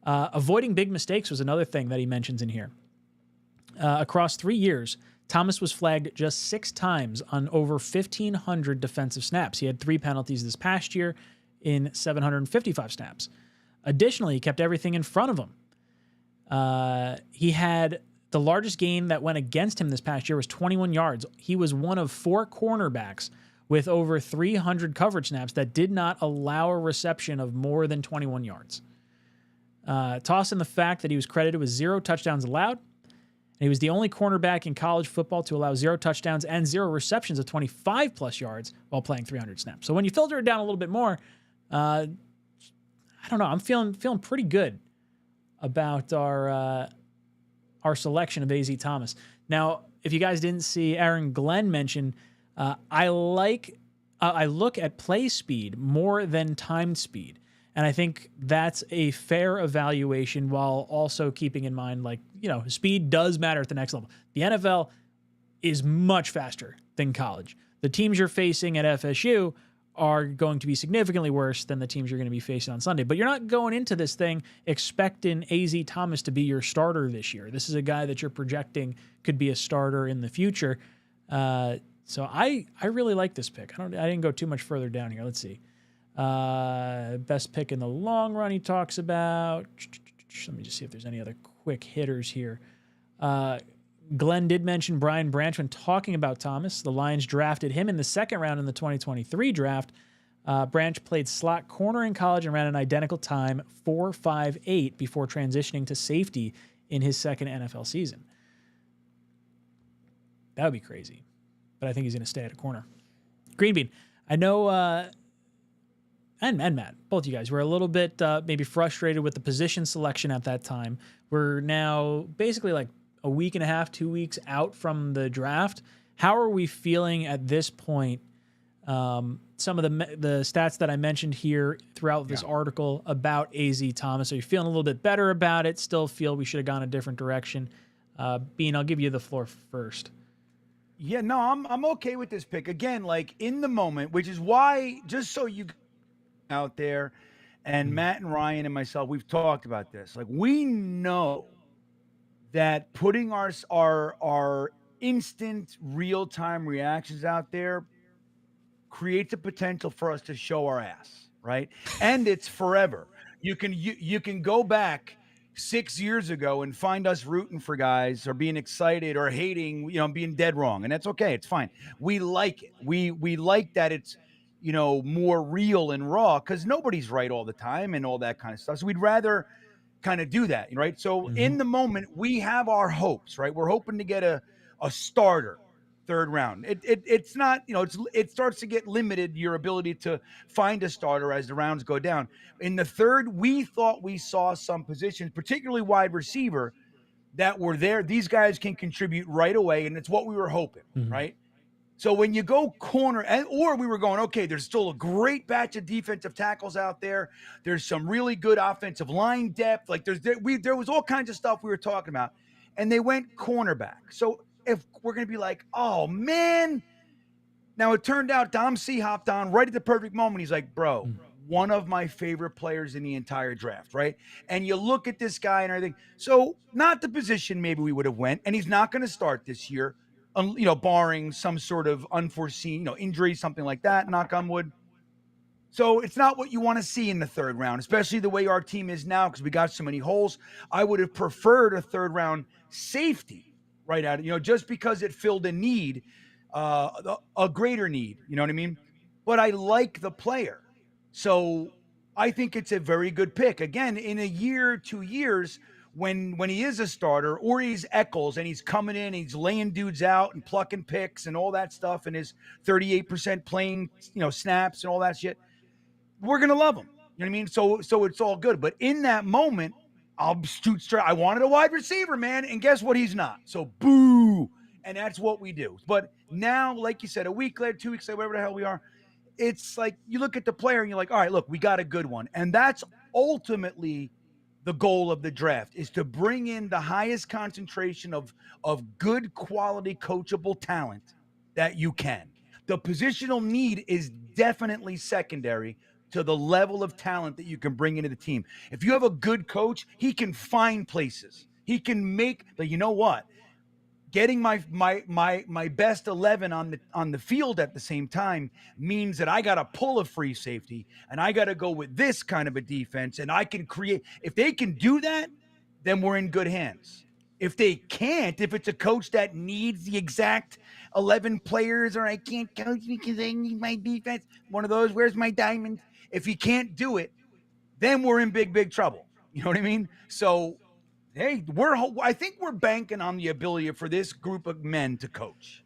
Avoiding big mistakes was another thing that he mentions in here. Across 3 years, Thomas was flagged just 6 times on over 1,500 defensive snaps. He had 3 penalties this past year in 755 snaps. Additionally, he kept everything in front of him. He had the largest gain that went against him this past year was 21 yards. He was one of 4 cornerbacks with over 300 coverage snaps that did not allow a reception of more than 21 yards. Toss in the fact that he was credited with 0 touchdowns allowed. And he was the only cornerback in college football to allow 0 touchdowns and 0 receptions of 25-plus yards while playing 300 snaps. So when you filter it down a little bit more, I don't know. I'm feeling pretty good about our selection of A.Z. Thomas. Now, if you guys didn't see Aaron Glenn mention, I look at play speed more than timed speed. And I think that's a fair evaluation while also keeping in mind, like, speed does matter at the next level. The NFL is much faster than college. The teams you're facing at FSU are going to be significantly worse than the teams you're going to be facing on Sunday. But you're not going into this thing expecting A.Z. Thomas to be your starter this year. This is a guy that you're projecting could be a starter in the future. So I really like this pick. I didn't go too much further down here. Let's see. Best pick in the long run he talks about. Let me just see if there's any other quick hitters here. Glenn did mention Brian Branch when talking about Thomas. The Lions drafted him in the second round in the 2023 draft. Branch played slot corner in college and ran an identical time, 4.58, before transitioning to safety in his second NFL season. That would be crazy. But I think he's going to stay at a corner. Green Bean, I know, and Matt, both you guys were a little bit maybe frustrated with the position selection at that time. We're now basically like a week and a half, 2 weeks out from the draft. How are we feeling at this point? Some of the stats that I mentioned here throughout this article about AZ Thomas. Are you feeling a little bit better about it? Still feel we should have gone a different direction? Bean, I'll give you the floor first. Yeah, no, I'm okay with this pick. Again, like in the moment, which is why, just so you out there, and Matt and Ryan and myself, we've talked about this. Like, we know that putting our instant real-time reactions out there creates a potential for us to show our ass, right? And it's forever. You can go back 6 years ago and find us rooting for guys or being excited or hating, being dead wrong. And that's okay. It's fine. We like it. We like that it's, more real and raw, because nobody's right all the time and all that kind of stuff. So we'd rather kind of do that, right? So in the moment, we have our hopes, right? We're hoping to get a starter third round. It's not, it starts to get limited, your ability to find a starter as the rounds go down. In the third, we thought we saw some positions, particularly wide receiver, that were there. These guys can contribute right away, and it's what we were hoping, right? So when you go corner, or we were going, okay, there's still a great batch of defensive tackles out there. There's some really good offensive line depth. Like there was all kinds of stuff we were talking about, and they went cornerback. So if we're going to be like, oh man, now it turned out Dom C hopped on right at the perfect moment. He's like, bro, one of my favorite players in the entire draft, right? And you look at this guy and everything. So not the position maybe we would have went, and he's not going to start this year, barring some sort of unforeseen, injury, something like that, knock on wood. So it's not what you want to see in the third round, especially the way our team is now, because we got so many holes. I would have preferred a third round safety right out of, just because it filled a need, a greater need, you know what I mean? But I like the player. So I think it's a very good pick. Again, in a year, 2 years, when he is a starter, or he's 𝐒𝐿𝐻 and he's coming in, he's laying dudes out and plucking picks and all that stuff, and his 38% playing, snaps and all that shit, we're going to love him. You know what I mean? So it's all good. But in that moment, I'll shoot straight. I wanted a wide receiver, man, and guess what? He's not. So boo. And that's what we do. But now, like you said, a week later, 2 weeks later, whatever the hell we are, it's like you look at the player and you're like, all right, look, we got a good one. And that's ultimately the goal of the draft, is to bring in the highest concentration of good quality coachable talent that you can. The positional need is definitely secondary to the level of talent that you can bring into the team. If you have a good coach, he can find places. He can make, but you know what? Getting my best 11 on the field at the same time means that I got to pull a free safety, and I got to go with this kind of a defense, and I can create. If they can do that, then we're in good hands. If they can't, if it's a coach that needs the exact 11 players, or I can't coach because I need my defense, one of those, where's my diamond? If he can't do it, then we're in big trouble. You know what I mean? So, hey, I think we're banking on the ability for this group of men to coach.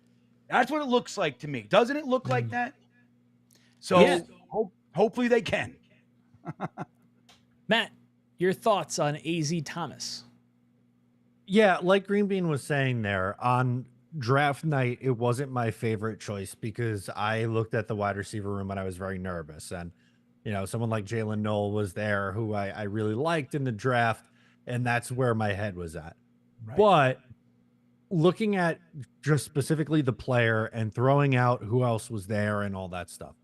That's what it looks like to me. Doesn't it look like that? So Yeah. Hopefully they can. Matt, your thoughts on AZ Thomas? Yeah, like Green Bean was saying there, on draft night, it wasn't my favorite choice because I looked at the wide receiver room and I was very nervous. And, someone like Jalen Noel was there, who I really liked in the draft. And that's where my head was at. Right. But looking at just specifically the player and throwing out who else was there and all that stuff.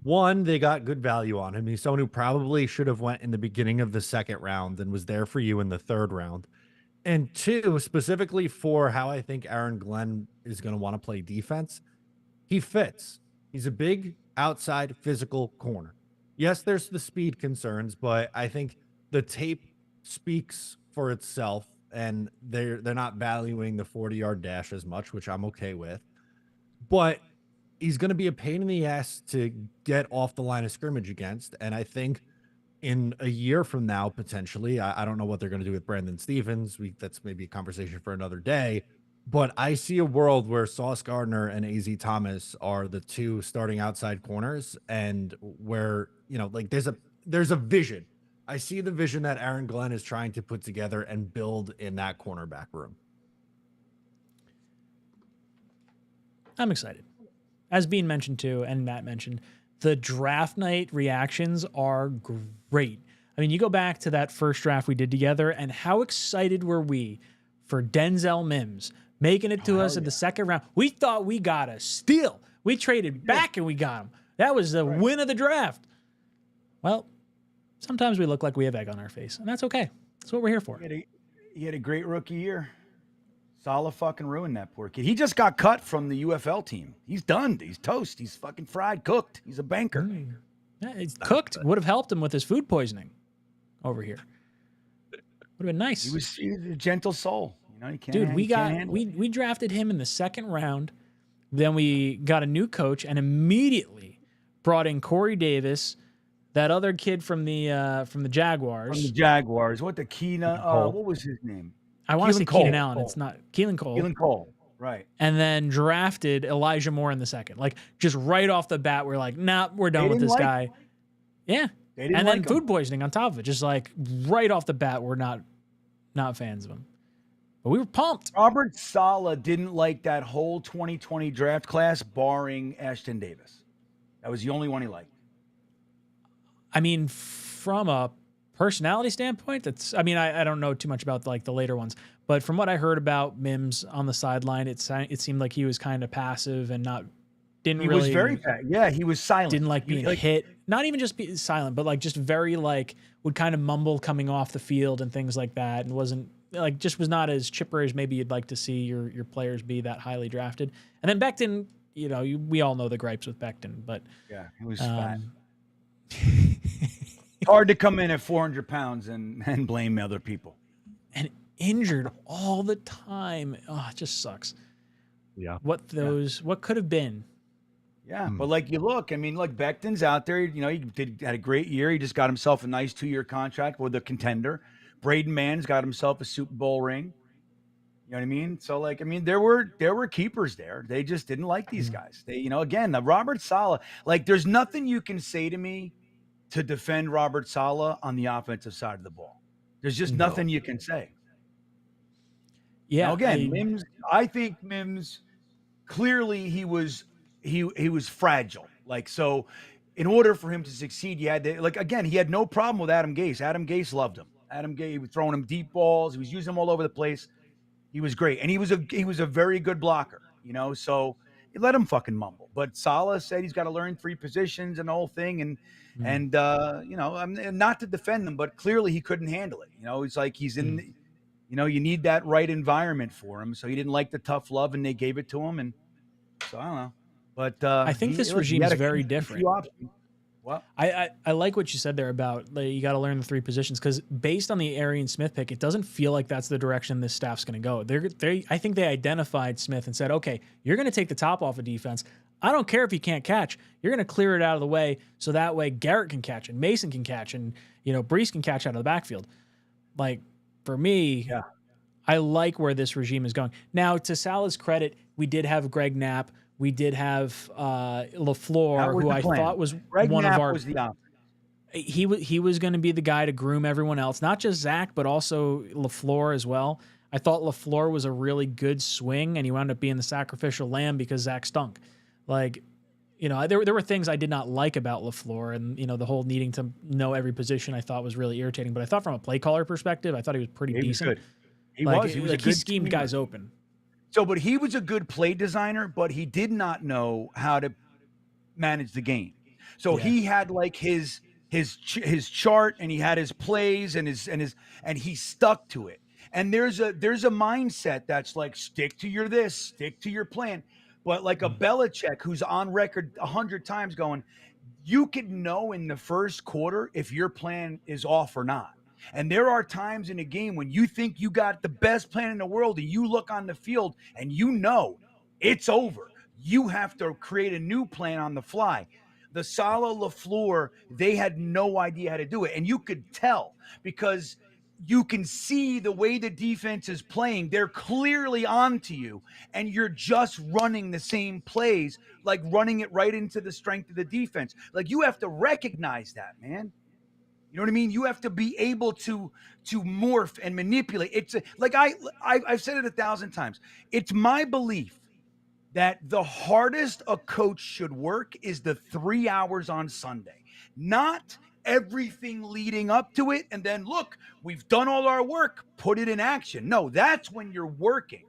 One, they got good value on him. He's someone who probably should have went in the beginning of the second round and was there for you in the third round. And two, specifically for how I think Aaron Glenn is going to want to play defense, he fits. He's a big outside physical corner. Yes, there's the speed concerns, but I think the tape speaks for itself, and they're not valuing the 40-yard dash as much, which I'm okay with. But he's going to be a pain in the ass to get off the line of scrimmage against, and I think in a year from now, potentially, I don't know what they're going to do with Brandon Stephens. That's maybe a conversation for another day. But I see a world where Sauce Gardner and AZ Thomas are the two starting outside corners, and where, you know, like there's a vision. I see the vision that Aaron Glenn is trying to put together and build in that cornerback room. I'm excited. As Bean mentioned too, and Matt mentioned, the draft night reactions are great. I mean, you go back to that first draft we did together, and how excited were we for Denzel Mims making it to us in the second round. We thought we got a steal. We traded back and we got him. That was the win of the draft. Well, sometimes we look like we have egg on our face, and that's okay. That's what we're here for. He had a great rookie year. Salah fucking ruined that poor kid. He just got cut from the UFL team. He's done. He's toast. He's fucking fried, cooked. He's a banker. Yeah, it's cooked. Would have helped him with his food poisoning over here. Would have been nice. He was a gentle soul. You know, you can't. Dude, we drafted him in the second round. Then we got a new coach and immediately brought in Corey Davis, that other kid from the Jaguars. From the Jaguars. What was his name? I want to say Cole. Keenan Allen. It's not Keelan Cole. Keelan Cole. Right. And then drafted Elijah Moore in the second. Like, just right off the bat, we're like, nah, we're done with this guy. Yeah. And then food poisoning on top of it. Just like right off the bat, we're not fans of him. But we were pumped. Robert Saleh didn't like that whole 2020 draft class, barring Ashton Davis. That was the only one he liked. I mean, from a personality standpoint, I don't know too much about like the later ones, but from what I heard about Mims on the sideline, it seemed like he was kind of passive and he was very bad. Yeah, he was silent. Didn't like being hit. Not even just be silent, but like just very like would kind of mumble coming off the field and things like that, and was not as chipper as maybe you'd like to see your players be that highly drafted. And then Becton, we all know the gripes with Becton, but yeah, he was fat. Hard to come in at 400 pounds and blame other people. And injured all the time. Oh, it just sucks. Yeah. What could have been. Yeah, but Becton's out there. He had a great year. He just got himself a nice 2-year contract with a contender. Braden Mann's got himself a Super Bowl ring. You know what I mean? So there were keepers there. They just didn't like these guys. The Robert Saleh, there's nothing you can say to me to defend Robert Saleh on the offensive side of the ball. There's just nothing you can say. Yeah. Now, Mims, I think Mims, clearly he was fragile. So in order for him to succeed, you had to, he had no problem with Adam Gase. Adam Gase loved him. Adam Gase was throwing him deep balls. He was using them all over the place. He was great. And he was a very good blocker, so let him fucking mumble. But Saleh said he's got to learn 3 positions and the whole thing. And not to defend him, but clearly he couldn't handle it. It's like he's in, you need that right environment for him. So he didn't like the tough love, and they gave it to him. And so I don't know. But I think this regime is very different. What? I like what you said there about you got to learn the 3 positions, because based on the Arian Smith pick, it doesn't feel like that's the direction this staff's going to go. I think they identified Smith and said, okay, you're going to take the top off of defense. I don't care if you can't catch. You're going to clear it out of the way, so that way Garrett can catch and Mason can catch and Brees can catch out of the backfield. For me, I like where this regime is going. Now, to Salah's credit, we did have Greg Knapp. We did have LaFleur, who I thought was Greg one Knapp of our. Was the he was going to be the guy to groom everyone else, not just Zach, but also LaFleur as well. I thought LaFleur was a really good swing, and he wound up being the sacrificial lamb because Zach stunk. There were things I did not like about LaFleur, and the whole needing to know every position I thought was really irritating. But I thought from a play caller perspective, I thought he was pretty decent. He was a good he schemed schemer. guys open. So, but he was a good play designer, but he did not know how to manage the game. So he had his chart, and he had his plays and he stuck to it. And there's a mindset that's stick to your plan. But a Belichick, who's on record 100 times going, you could know in the first quarter if your plan is off or not. And there are times in a game when you think you got the best plan in the world and you look on the field and you know it's over. You have to create a new plan on the fly. The Saleh LaFleur, they had no idea how to do it. And you could tell because you can see the way the defense is playing. They're clearly onto you, and you're just running the same plays, like running it right into the strength of the defense. Like, you have to recognize that, man. You know what I mean? You have to be able to morph and manipulate. It's like I've said it 1,000 times. It's my belief that the hardest a coach should work is the 3 hours on Sunday, not everything leading up to it. And then, look, we've done all our work, put it in action. No, that's when you're working.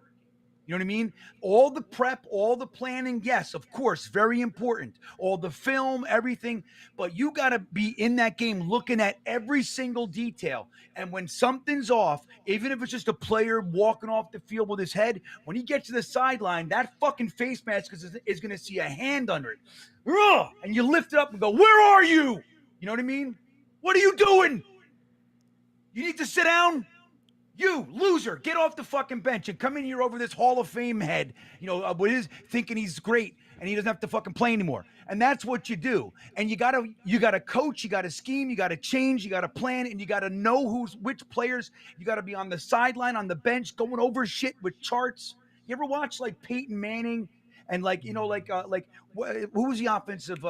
You know what I mean? All the prep, all the planning, yes, of course, very important. All the film, everything. But you got to be in that game looking at every single detail. And when something's off, even if it's just a player walking off the field with his head, when he gets to the sideline, that fucking face mask is going to see a hand under it. Ugh! And you lift it up and go, where are you? You know what I mean? What are you doing? You need to sit down. You loser, get off the fucking bench and come in here over this Hall of Fame head, with his thinking he's great and he doesn't have to fucking play anymore. And that's what you do. And you gotta coach, you gotta scheme, you gotta change, you gotta plan, and you gotta know which players. You gotta be on the sideline, on the bench, going over shit with charts. You ever watch like Peyton Manning and who was the offensive?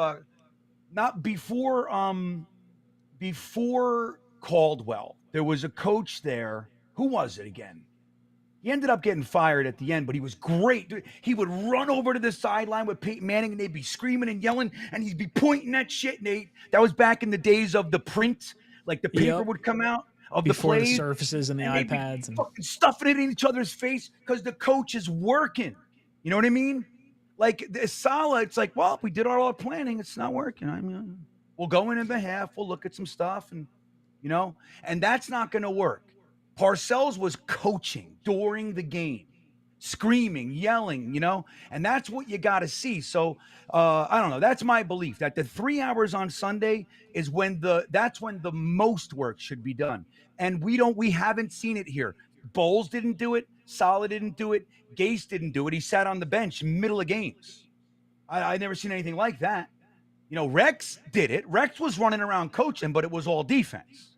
Not before Caldwell. There was a coach there. Who was it again? He ended up getting fired at the end, but he was great. Dude, he would run over to the sideline with Peyton Manning, and they'd be screaming and yelling, and he'd be pointing that shit. That was back in the days of the print, like the paper would come out of before the plays, the surfaces and the iPads, and fucking stuffing it in each other's face because the coach is working. You know what I mean? Like the Saleh, it's like, well, we did all our planning, it's not working. I mean, we'll go in behalf, we'll look at some stuff, and and that's not going to work. Parcells was coaching during the game, screaming, yelling, and that's what you got to see. So I don't know. That's my belief that the 3 hours on Sunday is that's when the most work should be done. And we haven't seen it here. Bowles didn't do it. Saleh didn't do it. Gase didn't do it. He sat on the bench middle of games. I never seen anything like that. Rex did it. Rex was running around coaching, but it was all defense.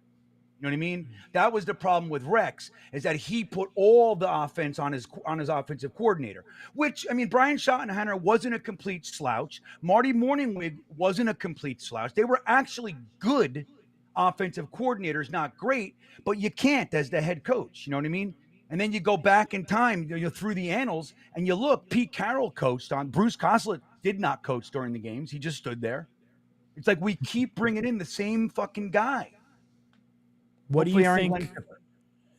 You know what I mean? That was the problem with Rex, is that he put all the offense on his offensive coordinator, which, I mean, Brian Schottenheimer wasn't a complete slouch. Marty Morningwig wasn't a complete slouch. They were actually good offensive coordinators, not great, but you can't as the head coach. You know what I mean? And then you go back in time, through the annals, and you look, Pete Carroll coached on. Bruce Coslett did not coach during the games. He just stood there. It's like we keep bringing in the same fucking guy. What do you think?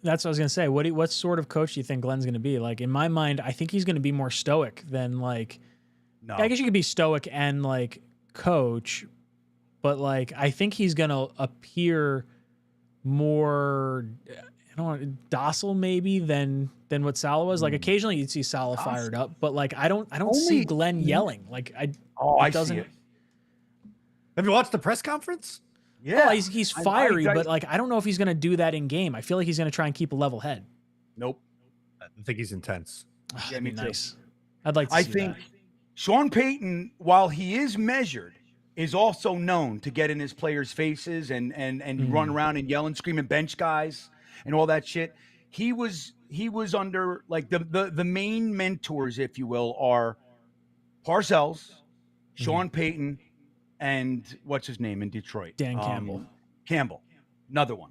That's what I was gonna say. What sort of coach do you think Glenn's gonna be? Like, in my mind, I think he's gonna be more stoic than like. No. I guess you could be stoic and like coach, but like I think he's gonna appear more, docile maybe than what Saleh was. Like occasionally you'd see Saleh fired up, but like I don't see Glenn yelling. Like I see it. Have you watched the press conference? Yeah, oh, he's fiery, but like I don't know if he's going to do that in game. I feel like he's going to try and keep a level head. Nope. I think he's intense. Yeah, me nice. I'd like to see think that. Sean Payton, while he is measured, is also known to get in his players' faces and run around and yell and scream and bench guys and all that shit. He was under like the main mentors, if you will, are Parcells, Sean Payton, and what's his name in Detroit? Dan Campbell. Campbell, another one.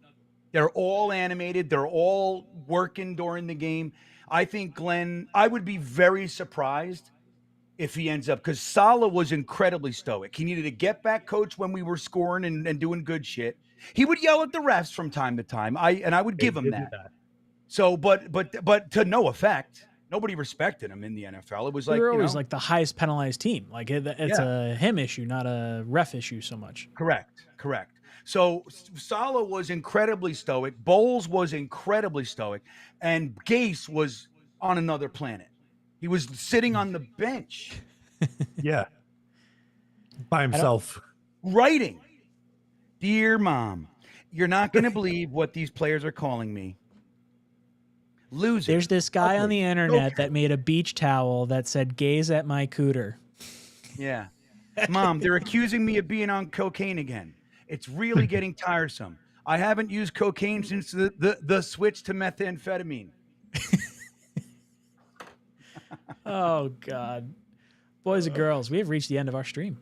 They're all animated. They're all working during the game. I think Glenn, I would be very surprised if he ends up, because Saleh was incredibly stoic. He needed a get-back coach when we were scoring and doing good shit. He would yell at the refs from time to time. I would give him that. So, but to no effect. Nobody respected him in the NFL. It was like, we're always like the highest penalized team. Like it's a him issue, not a ref issue so much. Correct. So Saleh was incredibly stoic. Bowles was incredibly stoic, and Gase was on another planet. He was sitting on the bench. Yeah. By himself. Writing. Dear Mom, You're not going to believe what these players are calling me. Loser. There's this guy on Ugly. the internet that made a beach towel that said "gaze at my cooter." Yeah. Mom, they're accusing me of being on cocaine again. It's really getting tiresome. I haven't used cocaine since the switch to methamphetamine. Oh, God. Boys and girls, we have reached the end of our stream.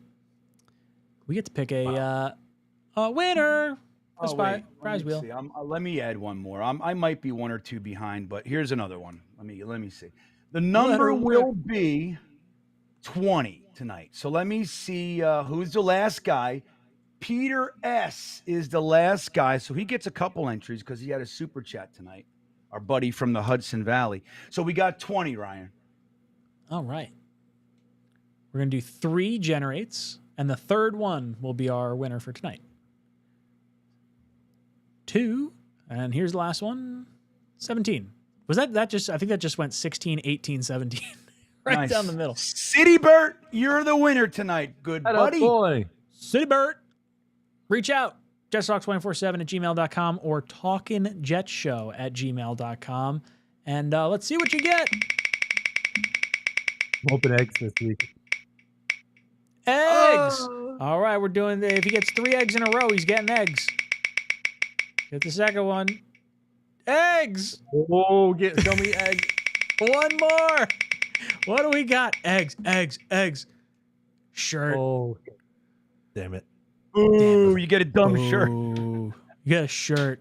We get to pick a winner. Oh, wait. Prize wheel. Let me add one more. I might be one or two behind, but here's another one. Let me see. The number will be 20 tonight. So let me see who's the last guy. Peter S. is the last guy. So he gets a couple entries because he had a super chat tonight. Our buddy from the Hudson Valley. So we got 20, Ryan. All right. We're going to do 3 generates, and the third one will be our winner for tonight. 2, and here's the last one, 17. Was that just, I think that just went 16, 18, 17. Right Nice. down the middle. City Bert, you're the winner tonight. Good buddy. Boy. City Bert, reach out. JetsTalk247@gmail.com or talkinjetshow@gmail.com. And let's see what you get. Open eggs this week. Eggs. All right, we're doing if he gets 3 eggs in a row, he's getting eggs. Get the second one. Eggs. Oh, show me eggs. One more. What do we got? Eggs. Shirt. Oh, damn it. Ooh, you get a dumb shirt. Ooh, you get a shirt.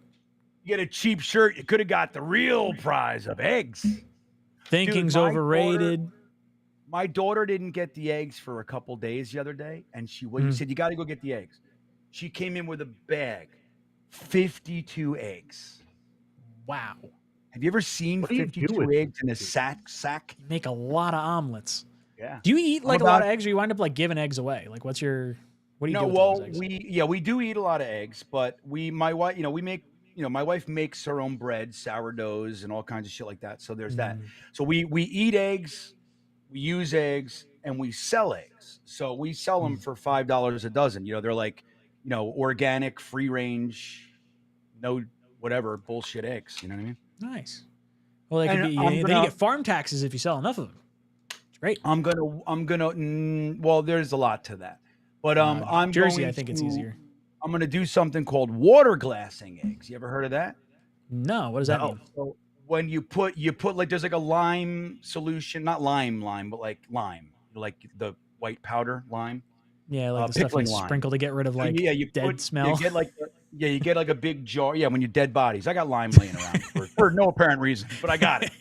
You get a cheap shirt. You could have got the real prize of eggs. Thinking's Dude, overrated. My daughter didn't get the eggs for a couple days the other day, and you said, you got to go get the eggs. She came in with a bag, 52 eggs. Wow. Have you ever seen 52 eggs in a sack? You make a lot of omelets. Yeah. Do you eat like a lot of eggs, or you wind up like giving eggs away? Like, what do you do? No, with well, those eggs? we do eat a lot of eggs, but my wife, my wife makes her own bread, sourdoughs, and all kinds of shit like that. So there's that. So we eat eggs, we use eggs, and we sell eggs. So we sell them for $5 a dozen. They're like, organic, free range, no whatever bullshit eggs. You know what I mean? Nice. Well, then you get farm taxes if you sell enough of them. It's great. I'm gonna. Well, there's a lot to that, but I'm Jersey. going I think it's easier. I'm gonna do something called water glassing eggs. You ever heard of that? No. What does that mean? So when you put like there's like a lime solution, not lime, but like lime, like the white powder lime. Yeah, like the stuff you sprinkle to get rid of like dead smell. You get like a big jar. Yeah, when you're dead bodies. I got lime laying around for no apparent reason, but I got it.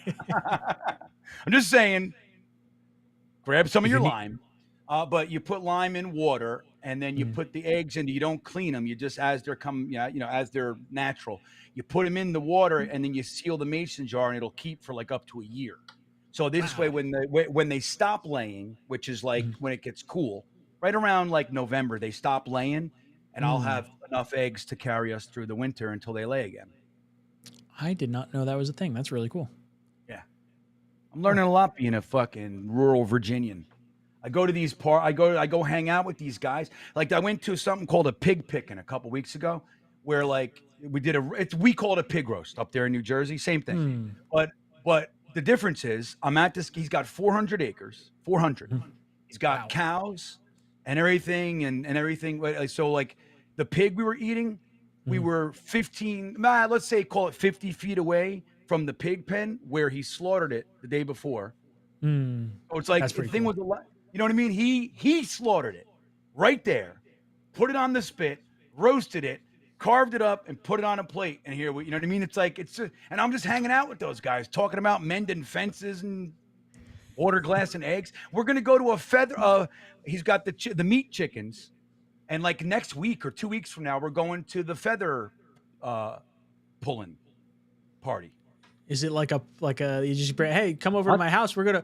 I'm just saying, grab some of your lime, but you put lime in water, and then you put the eggs in. You don't clean them. You just as they're as they're natural. You put them in the water, and then you seal the mason jar, and it'll keep for like up to a year. So this way, when they stop laying, which is like when it gets cool, right around like November, they stop laying, and I'll have enough eggs to carry us through the winter until they lay again. I did not know that was a thing. That's really cool. Yeah. I'm learning a lot being a fucking rural Virginian. I go to these I go hang out with these guys. Like I went to something called a pig picking a couple weeks ago, where like we call it a pig roast up there in New Jersey. Same thing. But the difference is he's got 400 acres, 400. He's got cows and everything and everything. So like the pig we were eating, we were call it 50 feet away from the pig pen where he slaughtered it the day before. So it's like the thing was a lot. You know what I mean? He slaughtered it right there, put it on the spit, roasted it, carved it up, and put it on a plate. And here, you know what I mean? It's like and I'm just hanging out with those guys, talking about mending fences and water glass and eggs. We're gonna go to a feather. He's got the meat chickens, and like next week or 2 weeks from now, we're going to the feather pulling party. Is it like a you just hey, come over to my house. We're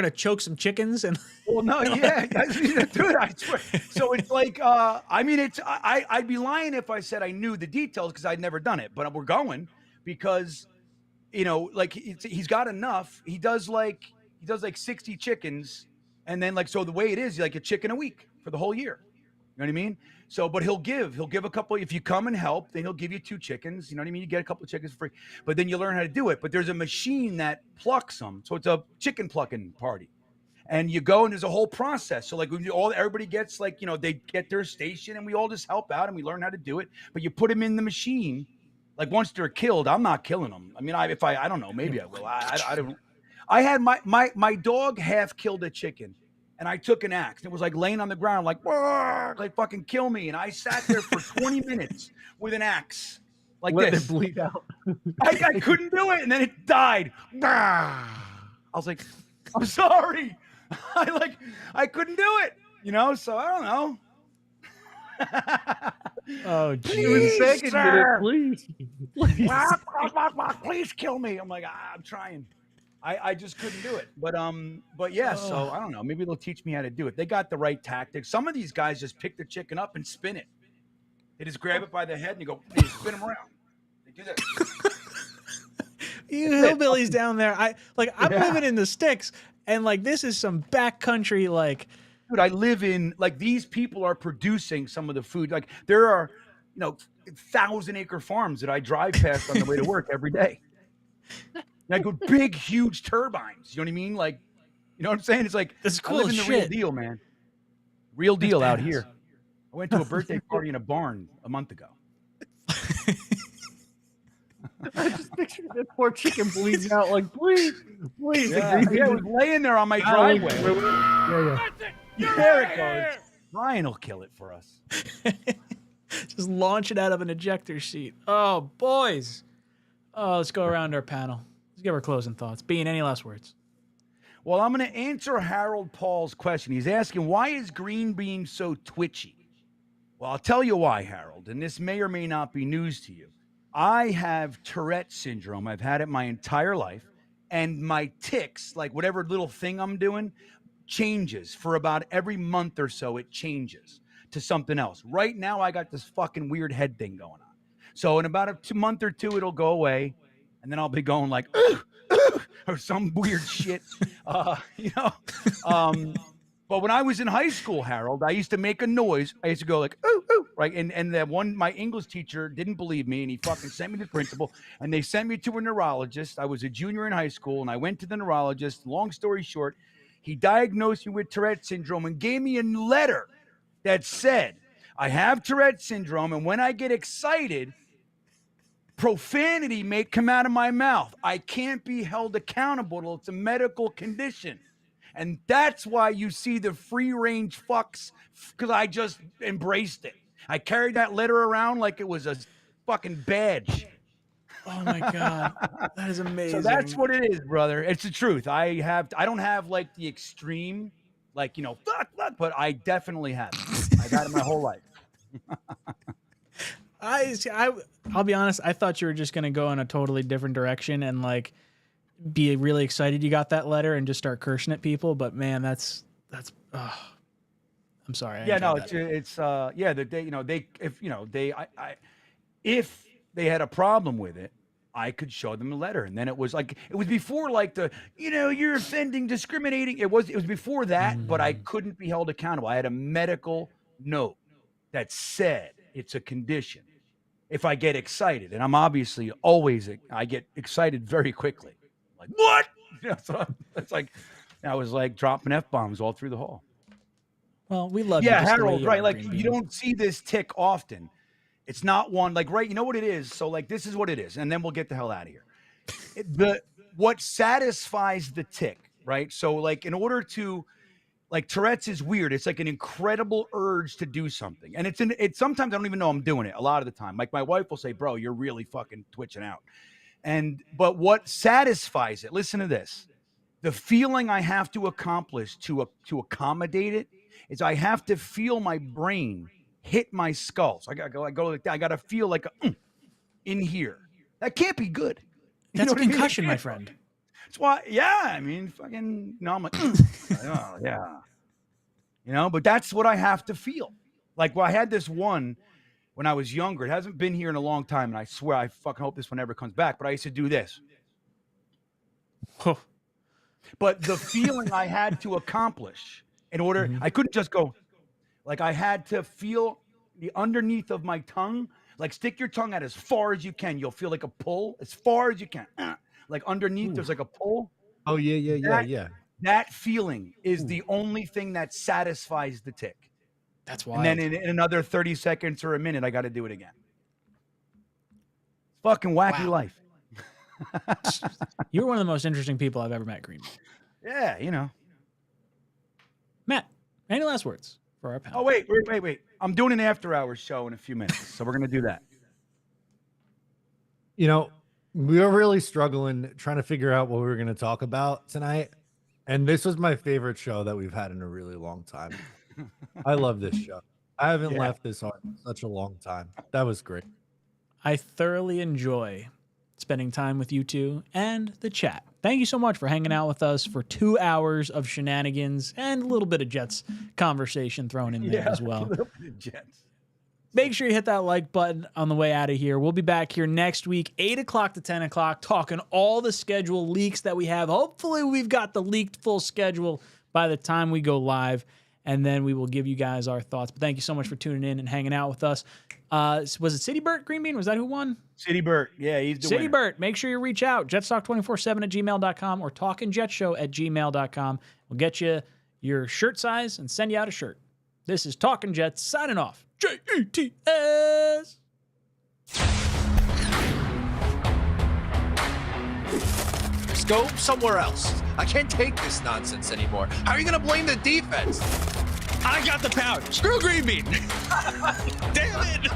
gonna choke some chickens and. Well, no, yeah, dude, I swear. So it's like, I'd be lying if I said I knew the details because I'd never done it. But we're going because, like he's got enough. He does like 60 chickens, and then like so the way it is, like a chicken a week for the whole year. know what I mean? So, but he'll give a couple. If you come and help, then he'll give you 2 chickens. You know what I mean? You get a couple of chickens for free, but then you learn how to do it. But there's a machine that plucks them, so it's a chicken plucking party. And you go and there's a whole process. So like everybody gets like, they get their station and we all just help out and we learn how to do it. But you put them in the machine. Like once they're killed, I'm not killing them. I mean, I don't know, maybe I will. I don't. I had my dog half killed a chicken and I took an axe. It was like laying on the ground, like fucking kill me. And I sat there for 20 minutes with an axe like Let this. it bleed out. I couldn't do it. And then it died. I was like, I'm sorry. I couldn't do it, so I don't know. Oh, please, please, sir. please. Please kill me. I'm like, I'm trying. I just couldn't do it. But yeah, so I don't know. Maybe they'll teach me how to do it. They got the right tactics. Some of these guys just pick the chicken up and spin it. They just grab it by the head and you spin them around. They do that. You hillbillies down there. I'm living in the sticks. And this is some backcountry, dude, I live in these people are producing some of the food. Like there are, 1,000-acre farms that I drive past on the way to work every day. Like with big, huge turbines. You know what I mean? Like, you know what I'm saying? It's like this is I cool live in as the real shit. deal, man. Real deal out here. I went to a birthday party in a barn a month ago. I just pictured that poor chicken bleeding out, like, please. Yeah, it was laying there on my driveway. There it goes. Ryan will kill it for us. Just launch it out of an ejector seat. Oh, boys. Oh, let's go around our panel. Let's give our closing thoughts. Bean, any last words? Well, I'm going to answer Harold Paul's question. He's asking, why is Green Bean so twitchy? Well, I'll tell you why, Harold, and this may or may not be news to you. I have Tourette syndrome. I've had it my entire life, and my tics, like whatever little thing I'm doing, changes for about every month or so. It changes to something else. Right now, I got this fucking weird head thing going on. So in about a month or two, it'll go away, and then I'll be going like, or some weird shit, But when I was in high school, Harold, I used to make a noise. I used to go like, ooh, ooh, right? And that my English teacher didn't believe me, and he fucking sent me to the principal, and they sent me to a neurologist. I was a junior in high school, and I went to the neurologist. Long story short, he diagnosed me with Tourette syndrome and gave me a letter that said, I have Tourette syndrome, and when I get excited, profanity may come out of my mouth. I can't be held accountable. It's a medical condition. And that's why you see the free-range fucks, because I just embraced it. I carried that letter around like it was a fucking badge. Oh, my God. That is amazing. So that's what it is, brother. It's the truth. I don't have, like, the extreme, like, fuck, but I definitely have it. I've had it my whole life. I'll be honest. I thought you were just going to go in a totally different direction and, like, be really excited you got that letter and just start cursing at people, but man, that's I'm sorry. If they had a problem with it, I could show them the letter, and then it was before like you're offending, discriminating. It was before that, but I couldn't be held accountable. I had a medical note that said it's a condition. If I get excited, and I'm obviously I get excited very quickly. Like, what? So it's like I was like dropping F-bombs all through the hall. Well, we love you. Yeah, Harold, right? Like you don't see this tick often. It's not one like right. You know what it is? So like this is what it is, and then we'll get the hell out of here. What satisfies the tick, right? So like in order to like Tourette's is weird. It's like an incredible urge to do something, and it's sometimes I don't even know I'm doing it. A lot of the time, like my wife will say, "Bro, you're really fucking twitching out." But what satisfies it, listen to this, the feeling I have to accomplish to accommodate it is I have to feel my brain hit my skull. So I go like that. I got to feel like in here. That can't be good. That's a concussion, my friend. That's why, yeah, I mean, fucking, I'm like, oh, yeah. But that's what I have to feel. Like, I had this one when I was younger. It hasn't been here in a long time, and I swear I fucking hope this one never comes back, but I used to do this. But the feeling I had to accomplish in order, I couldn't just go Like I had to feel the underneath of my tongue. Like stick your tongue out as far as you can. You'll feel like a pull as far as you can. Like underneath, there's like a pull. Oh yeah. That feeling is the only thing that satisfies the tick. That's wild. And then in another 30 seconds or a minute, I got to do it again. Fucking wacky life. You're one of the most interesting people I've ever met, Green. Yeah, you know. Matt, any last words for our panel? Oh, wait. I'm doing an after-hours show in a few minutes, so we're going to do that. You know, we were really struggling trying to figure out what we were going to talk about tonight. And this was my favorite show that we've had in a really long time. I love this show. I haven't laughed this hard in such a long time. That was great. I thoroughly enjoy spending time with you two and the chat. Thank you so much for hanging out with us for 2 hours of shenanigans and a little bit of Jets conversation thrown in there as well. A little bit of Jets. Make sure you hit that like button on the way out of here. We'll be back here next week, 8 o'clock to 10 o'clock, talking all the schedule leaks that we have. Hopefully we've got the leaked full schedule by the time we go live, and then we will give you guys our thoughts. But thank you so much for tuning in and hanging out with us. Was it City Bert, Green Bean? Was that who won? City Bert. Yeah, he's the City winner. Bert. Make sure you reach out. jetstalk247@gmail.com or talkinjetshow@gmail.com. We'll get you your shirt size and send you out a shirt. This is Talkin' Jets signing off. JETS. Just go somewhere else. I can't take this nonsense anymore. How are you going to blame the defense? I got the powder. Screw green bean. Damn it.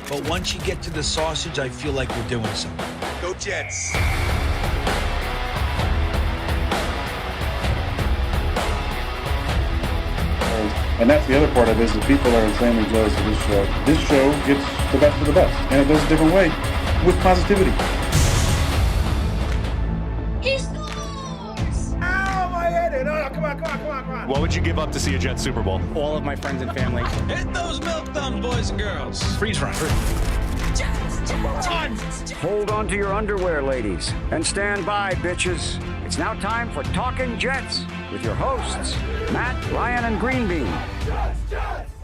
But once you get to the sausage, I feel like we're doing something. Go Jets. And that's the other part of it is that people are insanely jealous of this show. This show gets the best of the best, and it does a different way with positivity. He scores! Ow, my head. No, come on. What would you give up to see a Jets Super Bowl? All of my friends and family. Hit those milk thumbs, boys and girls. Freeze frame. Jets! Jets! Hold on to your underwear, ladies, and stand by, bitches. It's now time for Talkin' Jets with your hosts, Matt, Ryan, and Green Bean. Jets!